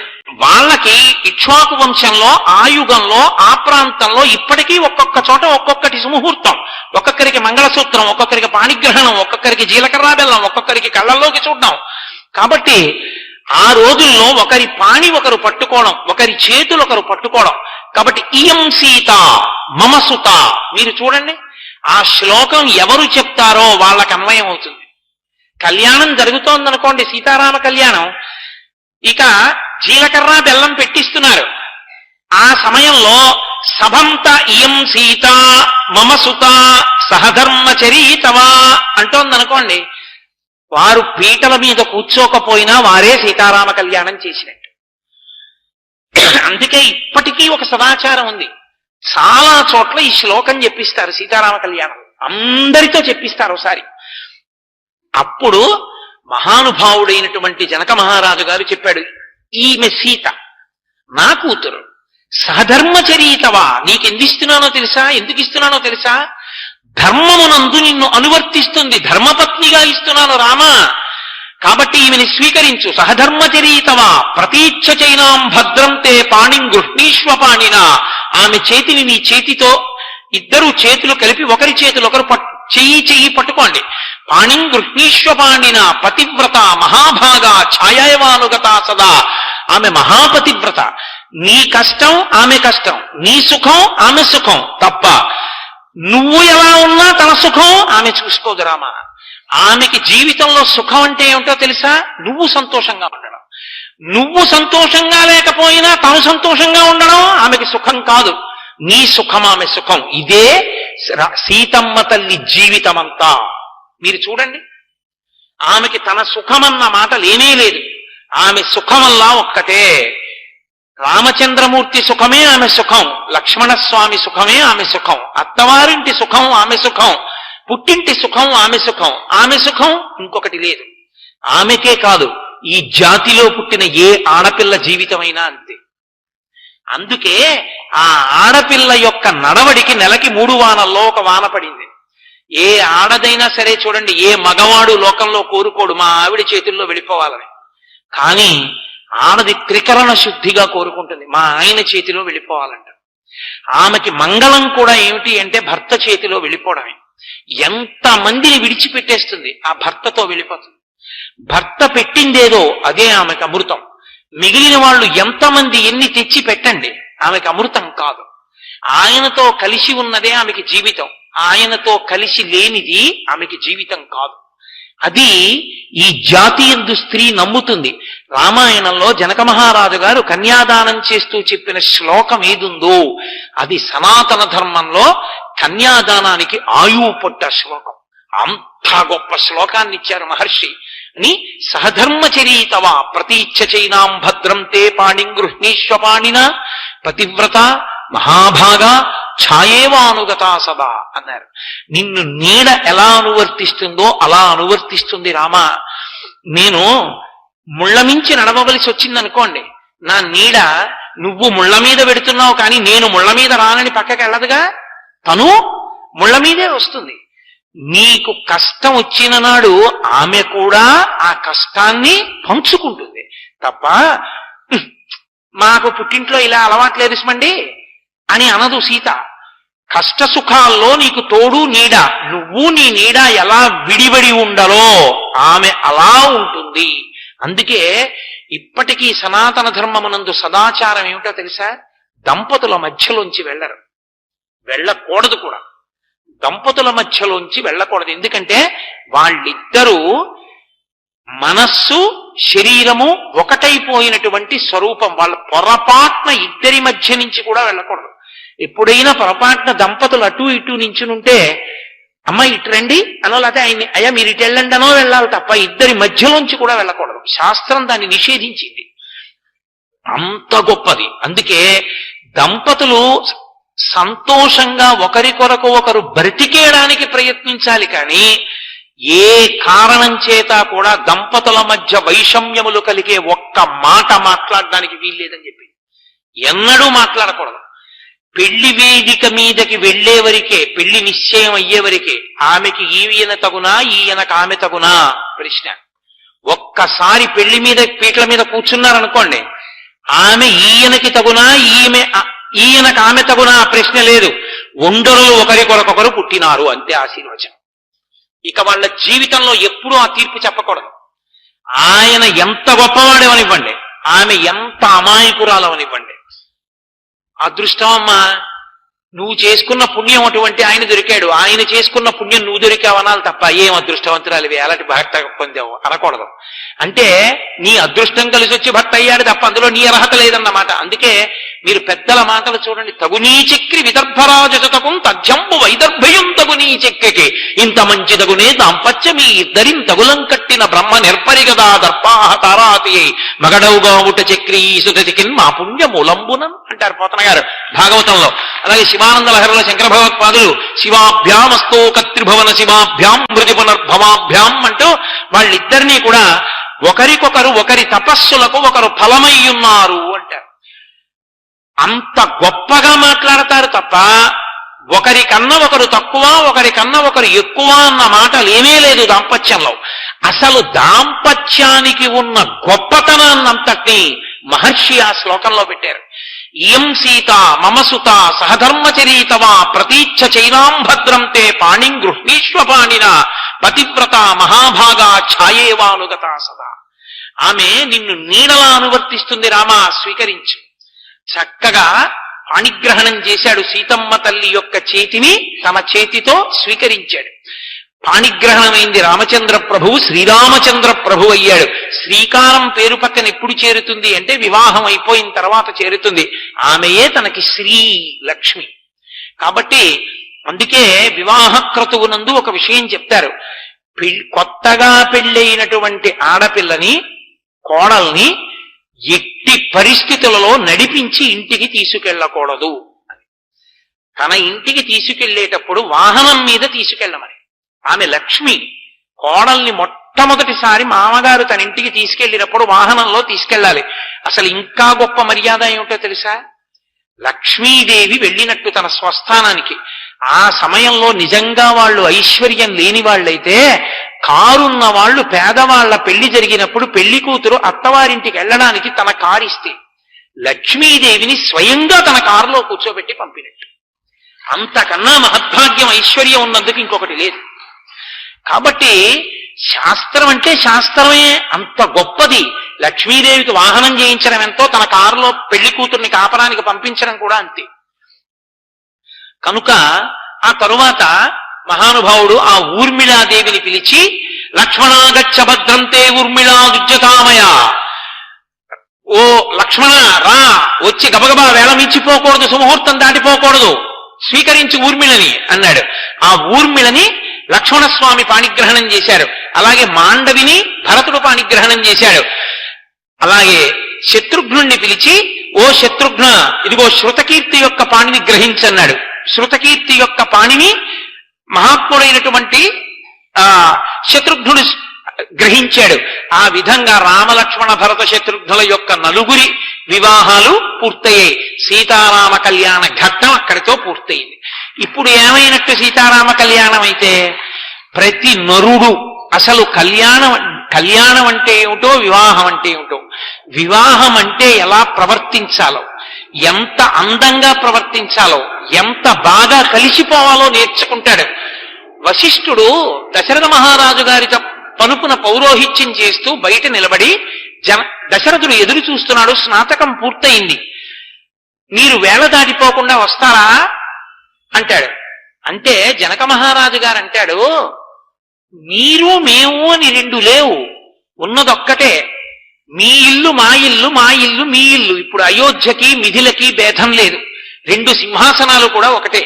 వాళ్ళకి ఇక్ష్వాకు వంశంలో ఆ యుగంలో ఆ ప్రాంతంలో ఇప్పటికీ ఒక్కొక్క చోట ఒక్కొక్కటి సుముహూర్తం. ఒక్కొక్కరికి మంగళసూత్రం, ఒక్కొక్కరికి పాణిగ్రహణం, ఒక్కొక్కరికి జీలకర్ర బెల్లం, ఒక్కొక్కరికి కళ్ళల్లోకి చూడడం. కాబట్టి ఆ రోజుల్లో ఒకరి పాణి ఒకరు పట్టుకోవడం, ఒకరి చేతులు ఒకరు పట్టుకోవడం. కాబట్టి ఇయం సీత మమ సుత. మీరు చూడండి, ఆ శ్లోకం ఎవరు చెప్తారో వాళ్ళకి అన్వయం అవుతుంది. కళ్యాణం జరుగుతోందనుకోండి, సీతారామ కళ్యాణం, ఇక జీలకర్ర బెల్లం పెట్టిస్తున్నారు. ఆ సమయంలో సభంత ఇయం సీత మమ సుత సహధర్మచరీతవా అంటోందనుకోండి, వారు పీటల మీద కూర్చోకపోయినా వారే సీతారామ కళ్యాణం చేసినట్టు. అందుకే ఇప్పటికీ ఒక సదాచారం ఉంది. చాలా చోట్ల ఈ శ్లోకం చెప్పిస్తారు సీతారామ కళ్యాణం, అందరితో చెప్పిస్తారు ఒకసారి. అప్పుడు మహానుభావుడైనటువంటి జనక మహారాజు గారు చెప్పాడు, ఈమె సీత నా కూతురు, సహధర్మచరీతవా. నీకెందిస్తున్నానో తెలుసా? ఎందుకు ఇస్తున్నానో తెలుసా? ధర్మమునందు నిన్ను అనువర్తిస్తుంది, ధర్మపత్నిగా ఇస్తున్నాను రామా. కాబట్టి ఈమెని స్వీకరించు. సహధర్మచరీతవా ప్రతీచ్ఛ చైనాం భద్రం తే పాణిం గృహ్ణీష్వ పాణిన. ఆమె చేతిని నీ చేతితో, ఇద్దరు చేతులు కలిపి ఒకరి చేతులు ఒకరు చెయ్యి పట్టుకోండి. పాణిం గృహ్ణీష్వ పాణిన పతివ్రత మహాభాగా ఛాయావానుగత సదా. ఆమె మహాపతివ్రత. నీ కష్టం ఆమె కష్టం, నీ సుఖం ఆమె సుఖం తప్ప నువ్వు ఎలా ఉన్నా తన సుఖం ఆమె చూసుకోదు రామా. ఆమెకి జీవితంలో సుఖం అంటే ఏమిటో తెలుసా? నువ్వు సంతోషంగా ఉండడం. నువ్వు సంతోషంగా లేకపోయినా తను సంతోషంగా ఉండడం ఆమెకి సుఖం కాదు. నీ సుఖం ఆమె సుఖం. ఇదే సీతమ్మ తల్లి జీవితమంతా. మీరు చూడండి, ఆమెకి తన సుఖమన్న మాట లేనే లేదు. ఆమె సుఖమల్లా ఒక్కటే. రామచంద్రమూర్తి సుఖమే ఆమె సుఖం, లక్ష్మణస్వామి సుఖమే ఆమె సుఖం, అత్తవారింటి సుఖం ఆమె సుఖం, పుట్టింటి సుఖం ఆమె సుఖం. ఆమె సుఖం ఇంకొకటి లేదు. ఆమెకే కాదు, ఈ జాతిలో పుట్టిన ఏ ఆడపిల్ల జీవితమైనా అంతే. అందుకే ఆ ఆడపిల్ల యొక్క నడవడికి నెలకి 3 వానల్లో ఒక వాన పడింది. ఏ ఆడదైనా సరే చూడండి, ఏ మగవాడు లోకంలో కోరుకోడు మా ఆవిడ చేతుల్లో వెళ్ళిపోవాలని. కానీ ఆడది త్రికరణ శుద్ధిగా కోరుకుంటుంది, మా ఆయన చేతిలో వెళ్ళిపోవాలంట. ఆమెకి మంగళం కూడా ఏమిటి అంటే భర్త చేతిలో వెళ్ళిపోవడమే. ఎంత మందిని విడిచిపెట్టేస్తుంది, ఆ భర్తతో వెళ్ళిపోతుంది. భర్త పెట్టిందేదో అదే ఆమెకు అమృతం. మిగిలిన వాళ్ళు ఎంతమంది ఎన్ని తెచ్చి పెట్టండి, ఆమెకు అమృతం కాదు. ఆయనతో కలిసి ఉన్నదే ఆమెకి జీవితం, ఆయనతో కలిసి లేనిది ఆమెకి జీవితం కాదు. అది ఈ జాతీయందు స్త్రీ నమ్ముతుంది. రామాయణంలో జనక మహారాజు గారు కన్యాదానం చేస్తూ చెప్పిన శ్లోకం ఏదుందో అది సనాతన ధర్మంలో కన్యాదానానికి ఆయువు పట్ట శ్లోకం. అంత గొప్ప శ్లోకాన్ని ఇచ్చారు మహర్షి అని. సహధర్మచరీతవా ప్రతీచ్ఛ చైనాం భద్రం తే పాణిం గృహ్ణీష్వ పాణిన పతివ్రత మహాభాగా ఛాయేవానుగతా సదా అన్నారు. నిన్ను నీడ ఎలా అనువర్తిస్తుందో అలా అనువర్తిస్తుంది రామా. నేను ముళ్ళ మించి నడవవలసి వచ్చిందనుకోండి, నా నీడ నువ్వు ముళ్ళ మీద పెడుతున్నావు కానీ నేను ముళ్ళ మీద రానని పక్కకి వెళ్ళదుగా, తను ముళ్ళ మీదే వస్తుంది. నీకు కష్టం వచ్చిన నాడు ఆమె కూడా ఆ కష్టాన్ని పంచుకుంటుంది తప్ప మాకు పుట్టింట్లో ఇలా అలవాట్లేదు సుమండి అని అనదు సీత. కష్ట సుఖాల్లో నీకు తోడు నీడ, నువ్వు నీ నీడ ఎలా విడివడి ఉండలో ఆమె అలా ఉంటుంది. అందుకే ఇప్పటికీ సనాతన ధర్మమునందు సదాచారం ఏమిటో తెలుసా? దంపతుల మధ్యలోంచి వెళ్ళకూడదు కూడా. దంపతుల మధ్యలోంచి వెళ్ళకూడదు. ఎందుకంటే వాళ్ళిద్దరూ మనస్సు శరీరము ఒకటైపోయినటువంటి స్వరూపం. వాళ్ళ పొరపాటున ఇద్దరి మధ్య నుంచి కూడా వెళ్ళకూడదు. ఎప్పుడైనా పొరపాటున దంపతులు అటు ఇటు నించునుంటే అమ్మ ఇటు రండి అనో, లేకపోతే ఆయన్ని అయ్యా మీరు ఇటు వెళ్ళండి అనో వెళ్ళాలి తప్ప ఇద్దరి మధ్యలోంచి కూడా వెళ్ళకూడదు. శాస్త్రం దాన్ని నిషేధించింది. అంత గొప్పది. అందుకే దంపతులు సంతోషంగా ఒకరికొరకు ఒకరు బ్రతికేయడానికి ప్రయత్నించాలి కానీ ఏ కారణం చేత కూడా దంపతుల మధ్య వైషమ్యములు కలిగే ఒక్క మాట మాట్లాడడానికి వీల్లేదని చెప్పి ఎన్నడూ మాట్లాడకూడదు. పెళ్లి వేదిక మీదకి వెళ్లే వరకే, పెళ్లి నిశ్చయం అయ్యే వరకే ఆమెకి ఈయన తగునా ఈయనకు ఆమె తగునా ప్రశ్న. ఒక్కసారి పెళ్లి మీద పీటల మీద కూర్చున్నారనుకోండి, ఆమె ఈయనకి తగునా ఈయనకు ఆమె తగునా ప్రశ్న లేదు. ఒండరులు ఒకరికొరకొకరు పుట్టినారు అంతే ఆశీర్వచనం. ఇక వాళ్ళ జీవితంలో ఎప్పుడూ ఆ తీర్పు చెప్పకూడదు. ఆయన ఎంత గొప్పవాడేవనివ్వండి, ఆమె ఎంత అమాయకురాలవనివ్వండి, అదృష్టం అమ్మా నువ్వు చేసుకున్న పుణ్యం అటువంటి ఆయన దొరికాడు, ఆయన చేసుకున్న పుణ్యం నువ్వు దొరికావనాలి తప్ప ఏం అదృష్టవంతురాలివి అలాంటి భర్త పొందావు అనకూడదు. అంటే నీ అదృష్టం కలిసి వచ్చి భర్త అయ్యాడు తప్ప అందులో నీ అర్హత లేదన్నమాట. అందుకే మీరు పెద్దల మాటలు చూడండి. తగునీ చక్రి విదర్భరాజతకు తథ్యంబు వైదర్భయం తగునీ చక్రికి ఇంత మంచి తగునే దాంపత్య మీ ఇద్దరిం తగులం కట్టిన బ్రహ్మ నిర్పరిగదా దర్పాహ తారాతి మగడవుగా ఉట చక్రీ సుతతికిన్ మా పుణ్య మూలంబునం అంటారు పోతన గారు భాగవతంలో. అలాగే శివానంద లహరిలో శంకర భగవత్పాదులు శివాభ్యామస్తోక త్రిభువన శివాభ్యాం మృతి పునర్భవాభ్యాం అంటూ వాళ్ళిద్దరినీ కూడా ఒకరికొకరు ఒకరి తపస్సులకు ఒకరు ఫలమయ్యున్నారు అంటారు. అంత గొప్పగా మాట్లాడతారు తప్ప ఒకరికన్నా ఒకరు తక్కువ ఒకరికన్నా ఒకరు ఎక్కువ అన్న మాటలు ఏమీ లేదు దాంపత్యంలో. అసలు దాంపత్యానికి ఉన్న గొప్పతనాన్నంతటినీ మహర్షి ఆ శ్లోకంలో పెట్టారు. ఇయం సీత మమసుత సహధర్మచరీతవా ప్రతీచ్ఛ చైనాం భద్రం తే పాణిం గృహ్ణీష్వపాణిన పతివ్రత మహాభాగా ఛాయేవానుగత సదా. ఆమె నిన్ను నీడలా అనువర్తిస్తుంది రామా, స్వీకరించు. చక్కగా పాణిగ్రహణం చేశాడు. సీతమ్మ తల్లి యొక్క చేతిని తన చేతితో స్వీకరించాడు. పాణిగ్రహణమైంది రామచంద్ర ప్రభువు శ్రీరామచంద్ర ప్రభు అయ్యాడు. శ్రీకారం పేరు పక్కన ఎప్పుడు చేరుతుంది అంటే వివాహం అయిపోయిన తర్వాత చేరుతుంది. ఆమెయే తనకి శ్రీ లక్ష్మి. కాబట్టి అందుకే వివాహ క్రతువునందు ఒక విషయం చెప్తారు. కొత్తగా పెళ్ళైనటువంటి ఆడపిల్లని కోడల్ని ఎట్టి పరిస్థితులలో నడిపించి ఇంటికి తీసుకెళ్ళకూడదు. తన ఇంటికి తీసుకెళ్లేటప్పుడు వాహనం మీద తీసుకెళ్ళమని. ఆమె లక్ష్మి. కోడల్ని మొట్టమొదటిసారి మామగారు తన ఇంటికి తీసుకెళ్లినప్పుడు వాహనంలో తీసుకెళ్ళాలి. అసలు ఇంకా గొప్ప మర్యాద ఏమిటో తెలుసా? లక్ష్మీదేవి వెళ్ళినట్టు తన స్వస్థానానికి. ఆ సమయంలో నిజంగా వాళ్ళు ఐశ్వర్యం లేని వాళ్ళైతే కారున్న వాళ్ళు పేదవాళ్ల పెళ్లి జరిగినప్పుడు పెళ్లి కూతురు అత్తవారింటికి వెళ్ళడానికి తన కారు ఇస్తే లక్ష్మీదేవిని స్వయంగా తన కారులో కూర్చోబెట్టి పంపినట్టు. అంతకన్నా మహద్భాగ్యం ఐశ్వర్యం ఉన్నందుకు ఇంకొకటి లేదు. కాబట్టి శాస్త్రం అంటే శాస్త్రమే అంత గొప్పది. లక్ష్మీదేవికి వాహనం చేయించడం ఎంతో, తన కారులో పెళ్లి కూతుర్ని కాపరానికి పంపించడం కూడా అంతే. కనుక ఆ తరువాత మహానుభావుడు ఆ ఊర్మిళాదేవిని పిలిచి లక్ష్మణాగచ్చ భద్రంతే ఊర్మిళా దుర్జతామయ, ఓ లక్ష్మణ రా, వచ్చి గబగబా వేళమించిపోకూడదు, సుముహూర్తం దాటిపోకూడదు, స్వీకరించి ఊర్మిళని అన్నాడు. ఆ ఊర్మిళని లక్ష్మణస్వామి పాణిగ్రహణం చేశారు. అలాగే మాండవిని భరతుడు పాణిగ్రహణం చేశాడు. అలాగే శత్రుఘ్నుణ్ణి పిలిచి ఓ శత్రుఘ్న, ఇదిగో శృతకీర్తి యొక్క పాణిని గ్రహించన్నాడు. శృతకీర్తి యొక్క పాణిని మహాత్ముడైనటువంటి శత్రుఘ్నుడు గ్రహించాడు. ఆ విధంగా రామలక్ష్మణ భరత శత్రుఘ్నుల యొక్క నలుగురి వివాహాలు పూర్తయ్యాయి. సీతారామ కళ్యాణ ఘట్టం అక్కడితో పూర్తయింది. ఇప్పుడు ఏమైనట్టు సీతారామ కళ్యాణం అయితే ప్రతి నరుడు అసలు కళ్యాణం అంటే ఏమిటో, వివాహం అంటే ఏమిటో, వివాహం అంటే ఎలా ప్రవర్తించాలో, ఎంత అందంగా ప్రవర్తించాలో, ఎంత బాగా కలిసిపోవాలో నేర్చుకుంటాడు. వశిష్ఠుడు దశరథ మహారాజు గారితో పనుపున పౌరోహిత్యం చేస్తూ బయట నిలబడి దశరథుడు ఎదురు చూస్తున్నాడు. స్నాతకం పూర్తయింది, మీరు వేళ దాటిపోకుండా వస్తారా అంటాడు. అంటే జనక మహారాజు గారు అంటాడు, మీరు మేము అని రెండు లేవు, ఉన్నదొక్కటే. మీ ఇల్లు మా ఇల్లు, మా ఇల్లు మీ ఇల్లు. ఇప్పుడు అయోధ్యకి మిథిలకి భేదం లేదు, రెండు సింహాసనాలు కూడా ఒకటే.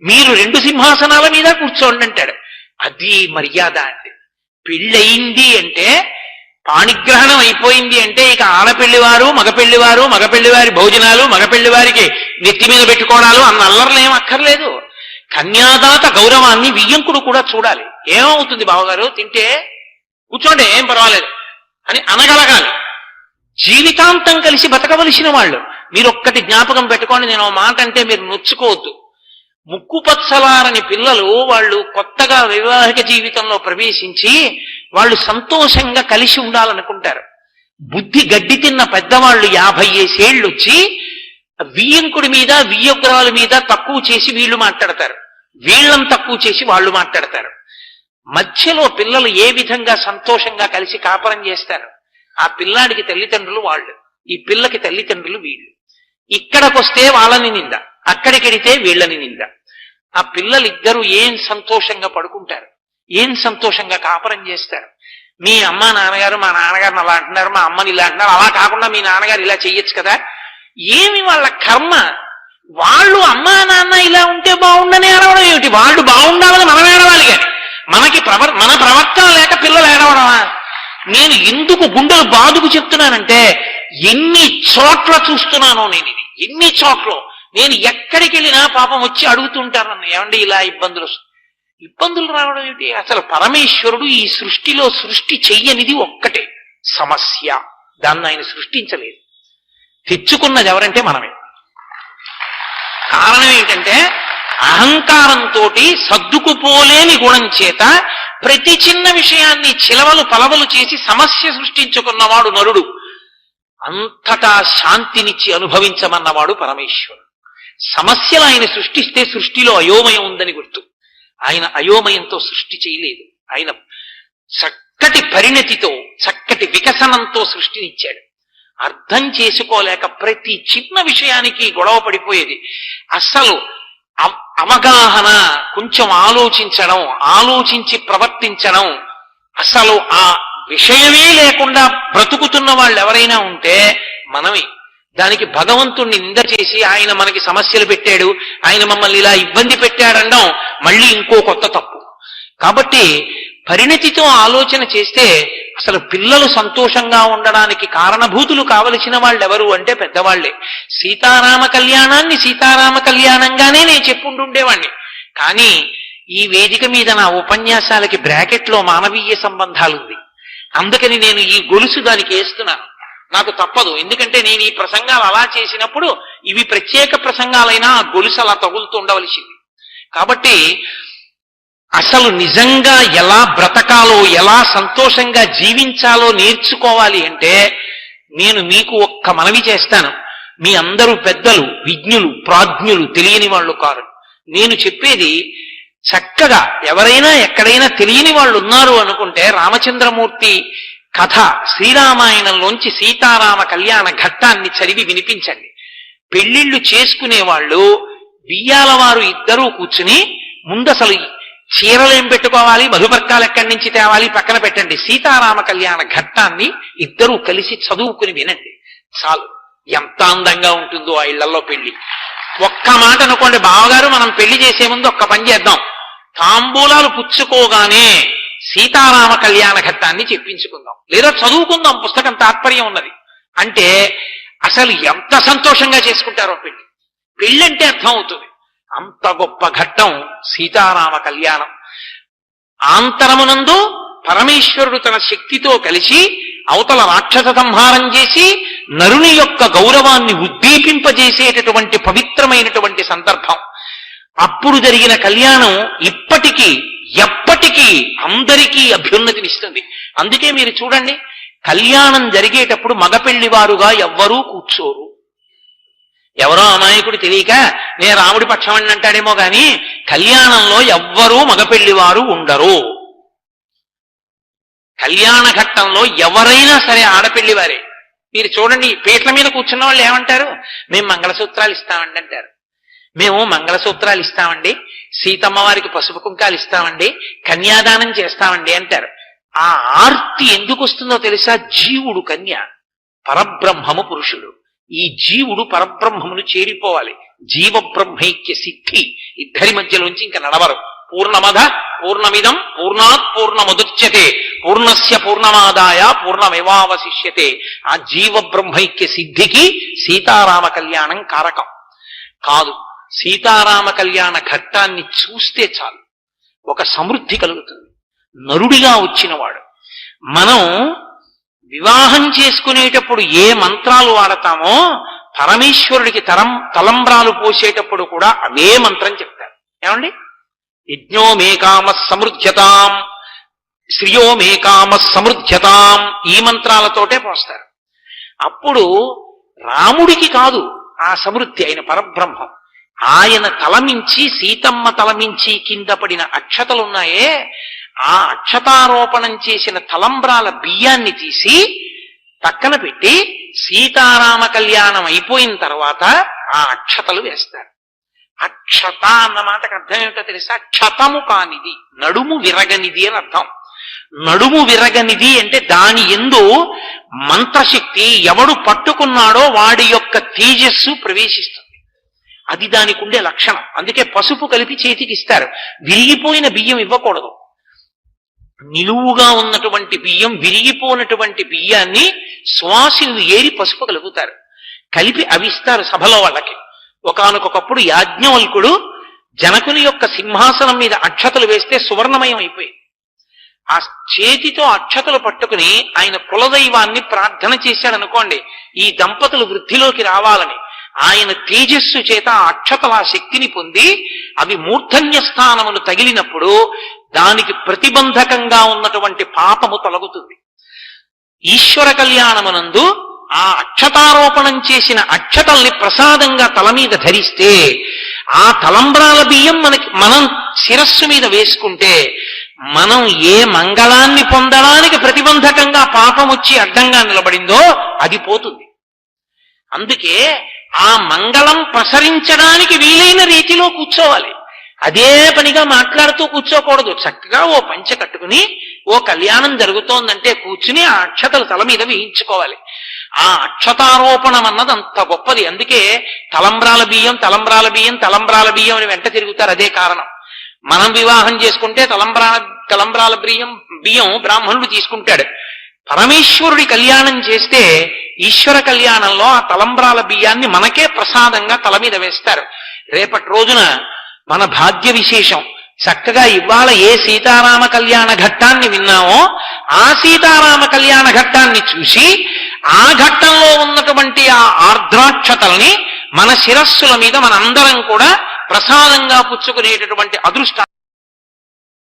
మీరు రెండు సింహాసనాల మీద కూర్చోండి అంటాడు. అది మర్యాద అంటే. పెళ్ళయింది అంటే, పాణిగ్రహణం అయిపోయింది అంటే ఇక ఆడపెళ్లివారు మగపెళ్లివారు, మగపెళ్లివారి భోజనాలు, మగపెళ్లివారికి నెత్తి మీద పెట్టుకోవడాలు అన్న అల్లర్లేం అక్కర్లేదు. కన్యాదాత గౌరవాన్ని వియ్యంకుడు కూడా చూడాలి. ఏమవుతుంది బావగారు తింటే, కూర్చోండి ఏం పర్వాలేదు అని అనగలగాలి. జీవితాంతం కలిసి బతకవలసిన వాళ్ళు. మీరు ఒక్కటి జ్ఞాపకం పెట్టుకోండి, నేను మాట అంటే మీరు నొచ్చుకోవద్దు. ముక్కుపచ్చలారని పిల్లలు వాళ్ళు కొత్తగా వైవాహిక జీవితంలో ప్రవేశించి వాళ్ళు సంతోషంగా కలిసి ఉండాలనుకుంటారు. బుద్ధి గడ్డి తిన్న పెద్దవాళ్ళు 50 ఏళ్ళు వచ్చి వియ్యంకుడి మీద, వియ్యగ్రహాల మీద తక్కువ చేసి వీళ్ళు మాట్లాడతారు, వీళ్ళని తక్కువ చేసి వాళ్ళు మాట్లాడతారు. మధ్యలో పిల్లలు ఏ విధంగా సంతోషంగా కలిసి కాపురం చేస్తారు. ఆ పిల్లాడికి తల్లిదండ్రులు వాళ్ళు, ఈ పిల్లకి తల్లిదండ్రులు వీళ్ళు. ఇక్కడికొస్తే వాళ్ళని నింద, అక్కడికెడితే వీళ్ళని నింద. ఆ పిల్లలిద్దరూ ఏం సంతోషంగా పడుకుంటారు, ఏం సంతోషంగా కాపురం చేస్తారు. మీ అమ్మ నాన్నగారు మా నాన్నగారిని అలా అంటున్నారు, మా అమ్మని ఇలా అంటున్నారు, అలా కాకుండా మీ నాన్నగారు ఇలా చెయ్యొచ్చు కదా. ఏమి వాళ్ళ కర్మ? వాళ్ళు అమ్మా నాన్న ఇలా ఉంటే బాగుండని ఏడవడం ఏమిటి? వాళ్ళు బాగుండాలని మనం ఏడవాలి, కానీ మన ప్రవర్తన లేక పిల్లలు ఏడవడమా? నేను ఎందుకు గుండెలు బాదుకు చెప్తున్నానంటే, ఎన్ని చోట్ల చూస్తున్నానో నేను ఇది, ఎన్ని చోట్ల. నేను ఎక్కడికి వెళ్ళినా పాపం వచ్చి అడుగుతుంటారు నన్ను, ఏమండి ఇలా ఇబ్బందులు రావడం ఏమిటి? అసలు పరమేశ్వరుడు ఈ సృష్టిలో సృష్టి చెయ్యనిది ఒక్కటే సమస్య. దాన్ని ఆయన సృష్టించలేదు, తెచ్చుకున్నది ఎవరంటే మనమే. కారణం ఏంటంటే అహంకారంతో సర్దుకుపోలేని గుణం చేత ప్రతి చిన్న విషయాన్ని చిలవలు పలవలు చేసి సమస్య సృష్టించుకున్నవాడు నరుడు. అంతటా శాంతినిచ్చి అనుభవించమన్నవాడు పరమేశ్వరుడు. సమస్యలు ఆయన సృష్టిస్తే సృష్టిలో అయోమయం ఉందని గుర్తు. ఆయన అయోమయంతో సృష్టి చేయలేదు, ఆయన చక్కటి పరిణతితో చక్కటి వికసనంతో సృష్టినిచ్చాడు. అర్థం చేసుకోలేక ప్రతి చిన్న విషయానికి గొడవ పడిపోయేది. అసలు అవగాహన, కొంచెం ఆలోచించడం, ఆలోచించి ప్రవర్తించడం, అసలు ఆ విషయమే లేకుండా బ్రతుకుతున్న వాళ్ళు ఎవరైనా ఉంటే మనమే. దానికి భగవంతుణ్ణి నింద చేసి ఆయన మనకి సమస్యలు పెట్టాడు, ఆయన మమ్మల్ని ఇలా ఇబ్బంది పెట్టాడనడం మళ్ళీ ఇంకో కొత్త తప్పు. కాబట్టి పరిణతితో ఆలోచన చేస్తే అసలు పిల్లలు సంతోషంగా ఉండడానికి కారణభూతులు కావలసిన వాళ్ళు ఎవరు అంటే పెద్దవాళ్లే. సీతారామ కళ్యాణాన్ని సీతారామ కళ్యాణంగానే నేను చెప్పుంటుండేవాణ్ణి. కానీ ఈ వేదిక మీద నా ఉపన్యాసాలకి బ్రాకెట్లో మానవీయ సంబంధాలుంది. అందుకని నేను ఈ గొలుసు దానికి వేస్తున్నాను. నాకు తప్పదు, ఎందుకంటే నేను ఈ ప్రసంగాలు అలా చేసినప్పుడు ఇవి ప్రత్యేక ప్రసంగాలైనా ఆ గొలుసు అలా తగులుతూ ఉండవలసింది. కాబట్టి అసలు నిజంగా ఎలా బ్రతకాలో, ఎలా సంతోషంగా జీవించాలో నేర్చుకోవాలి అంటే నేను మీకు ఒక్క మనవి చేస్తాను. మీ అందరూ పెద్దలు, విజ్ఞులు, ప్రాజ్ఞులు, తెలియని వాళ్ళు కారు. నేను చెప్పేది చక్కగా ఎవరైనా ఎక్కడైనా తెలియని వాళ్ళు ఉన్నారు అనుకుంటే రామచంద్రమూర్తి కథ శ్రీరామాయణంలోంచి సీతారామ కళ్యాణ ఘట్టాన్ని చదివి వినిపించండి. పెళ్లిళ్లు చేసుకునే వాళ్ళు బియ్యాల వారు ఇద్దరూ కూర్చుని ముందు అసలు చీరలేం పెట్టుకోవాలి, మధుపర్కాలు ఎక్కడి నుంచి తేవాలి పక్కన పెట్టండి. సీతారామ కళ్యాణ ఘట్టాన్ని ఇద్దరూ కలిసి చదువుకుని వినండి చాలు. ఎంత అందంగా ఉంటుందో ఆ ఇళ్లలో పెళ్లి. ఒక్క మాట అనుకోండి, బావగారు మనం పెళ్లి చేసే ముందు ఒక్క పని చేద్దాం, తాంబూలాలు పుచ్చుకోగానే సీతారామ కళ్యాణ ఘట్టాన్ని చెప్పించుకుందాం, లేదా చదువుకుందాం, పుస్తకం తాత్పర్యం ఉన్నది అంటే అసలు ఎంత సంతోషంగా చేసుకుంటారో పెళ్లి. పెళ్ళంటే అర్థం అవుతుంది. అంత గొప్ప ఘట్టం సీతారామ కళ్యాణం. ఆంతరమునందు పరమేశ్వరుడు తన శక్తితో కలిసి అవతల రాక్షస సంహారం చేసి నరుని యొక్క గౌరవాన్ని ఉద్దీపింపజేసేటటువంటి పవిత్రమైనటువంటి సందర్భం. అప్పుడు జరిగిన కళ్యాణం ఇప్పటికీ ఎప్పటికీ అందరికీ అభ్యున్నతినిస్తుంది. అందుకే మీరు చూడండి, కళ్యాణం జరిగేటప్పుడు మగపెళ్లివారుగా ఎవ్వరూ కూర్చోరు. ఎవరో అమాయకుడు తెలియక నేను రాముడి పక్షమని అంటాడేమో గాని కళ్యాణంలో ఎవ్వరూ మగపెళ్లివారు ఉండరు. కళ్యాణ ఘట్టంలో ఎవరైనా సరే ఆడపెళ్లివారే. మీరు చూడండి, పీటల మీద కూర్చున్న వాళ్ళు ఏమంటారు? మేము మంగళసూత్రాలు ఇస్తామండి అంటారు. మేము మంగళసూత్రాలు ఇస్తామండి, సీతమ్మ వారికి పసుపు కుంకాలు ఇస్తామండి, కన్యాదానం చేస్తామండి అంటారు. ఆ ఆర్తి ఎందుకు వస్తుందో తెలుసా? జీవుడు కన్య, పరబ్రహ్మము పురుషుడు. ఈ జీవుడు పరబ్రహ్మమును చేరిపోవాలి. జీవ బ్రహ్మైక్య సిద్ధి ఇద్దరి మధ్యలోంచి ఇంకా నడవరు. పూర్ణమద పూర్ణమిదం పూర్ణాత్ పూర్ణముదచ్యతే పూర్ణస్య పూర్ణమాదాయ పూర్ణమేవావశిష్యతే. ఆ జీవ బ్రహ్మైక్య సిద్ధికి సీతారామ కళ్యాణం కారకం కాదు. సీతారామ కళ్యాణ ఘట్టాన్ని చూస్తే చాలు ఒక సమృద్ధి కలుగుతుంది. నరుడిగా వచ్చినవాడు. మనం వివాహం చేసుకునేటప్పుడు ఏ మంత్రాలు వాడతామో పరమేశ్వరుడికి తలంబ్రాలు పోసేటప్పుడు కూడా అవే మంత్రం చెప్తారు. ఏమండి? యజ్ఞో మే కామ సమృద్ధ్యతాం, శ్రియో మే కామ సమృద్ధ్యతాం, ఈ మంత్రాలతోటే పోస్తారు. అప్పుడు రాముడికి కాదు ఆ సమృద్ధి, అయిన పరబ్రహ్మం. ఆయన తలమించి సీతమ్మ తలమించి కింద పడిన అక్షతలున్నాయే, ఆ అక్షతారోపణం చేసిన తలంబ్రాల బియ్యాన్ని తీసి పక్కన పెట్టి సీతారామ కళ్యాణం అయిపోయిన తర్వాత ఆ అక్షతలు వేస్తారు. అక్షత అన్న మాటకు అర్థం ఏమిటో తెలుసా? క్షతము కానిది, నడుము విరగనిది అని అర్థం. నడుము విరగనిది అంటే దాని యందు మంత్రశక్తి ఎవడు పట్టుకున్నాడో వాడి యొక్క తేజస్సు ప్రవేశిస్తుంది. అది దానికి ఉండే లక్షణం. అందుకే పసుపు కలిపి చేతికి ఇస్తారు. విరిగిపోయిన బియ్యం ఇవ్వకూడదు. నిలువుగా ఉన్నటువంటి బియ్యం, విరిగిపోయినటువంటి బియ్యాన్ని సువాసినులు ఏరి పసుపు కలుపుతారు. కలిపి అవిస్తారు సభలో వాళ్ళకి. ఒకానొకప్పుడు యాజ్ఞవల్కుడు జనకుని యొక్క సింహాసనం మీద అక్షతలు వేస్తే సువర్ణమయం అయిపోయింది. ఆ చేతితో అక్షతలు పట్టుకుని ఆయన కులదైవాన్ని ప్రార్థన చేశాడనుకోండి, ఈ దంపతులు వృద్ధిలోకి రావాలని. ఆయన తేజస్సు చేత ఆ అక్షతల శక్తిని పొంది అవి మూర్ధన్య స్థానమును తగిలినప్పుడు దానికి ప్రతిబంధకంగా ఉన్నటువంటి పాపము తొలగుతుంది. ఈశ్వర కళ్యాణమునందు ఆ అక్షతారోపణం చేసిన అక్షతల్ని ప్రసాదంగా తల మీద ధరిస్తే ఆ తలంబ్రాల బియ్యం మనం శిరస్సు మీద వేసుకుంటే మనం ఏ మంగళాన్ని పొందడానికి ప్రతిబంధకంగా పాపం వచ్చి అడ్డంగా నిలబడిందో అది పోతుంది. అందుకే ఆ మంగళం ప్రసరించడానికి వీలైన రీతిలో కూర్చోవాలి. అదే పనిగా మాట్లాడుతూ కూర్చోకూడదు. చక్కగా ఓ పంచె కట్టుకుని ఓ కళ్యాణం జరుగుతోందంటే కూర్చుని ఆ అక్షతలు తల మీద వేయించుకోవాలి. ఆ అక్షతారోపణం అన్నది అంత గొప్పది. అందుకే తలంబ్రాల బియ్యం తలంబ్రాల బియ్యం తలంబ్రాల బియ్యం అని వెంట తిరుగుతారు. అదే కారణం. మనం వివాహం చేసుకుంటే తలంబ్రాల బియ్యం బ్రాహ్మణుడు తీసుకుంటాడు. పరమేశ్వరుడి కళ్యాణం చేస్తే ఈశ్వర కళ్యాణంలో ఆ తలంబ్రాల బియ్యాన్ని మనకే ప్రసాదంగా తల మీద వేస్తారు. రేపటి రోజున మన భాగ్య విశేషం. చక్కగా ఇవాళ ఏ సీతారామ కళ్యాణ ఘట్టాన్ని విన్నామో ఆ సీతారామ కళ్యాణ ఘట్టాన్ని చూసి ఆ ఘట్టంలో ఉన్నటువంటి ఆ ఆర్ద్రాక్షతల్ని మన శిరస్సుల మీద మనందరం కూడా ప్రసాదంగా పుచ్చుకునేటటువంటి అదృష్టం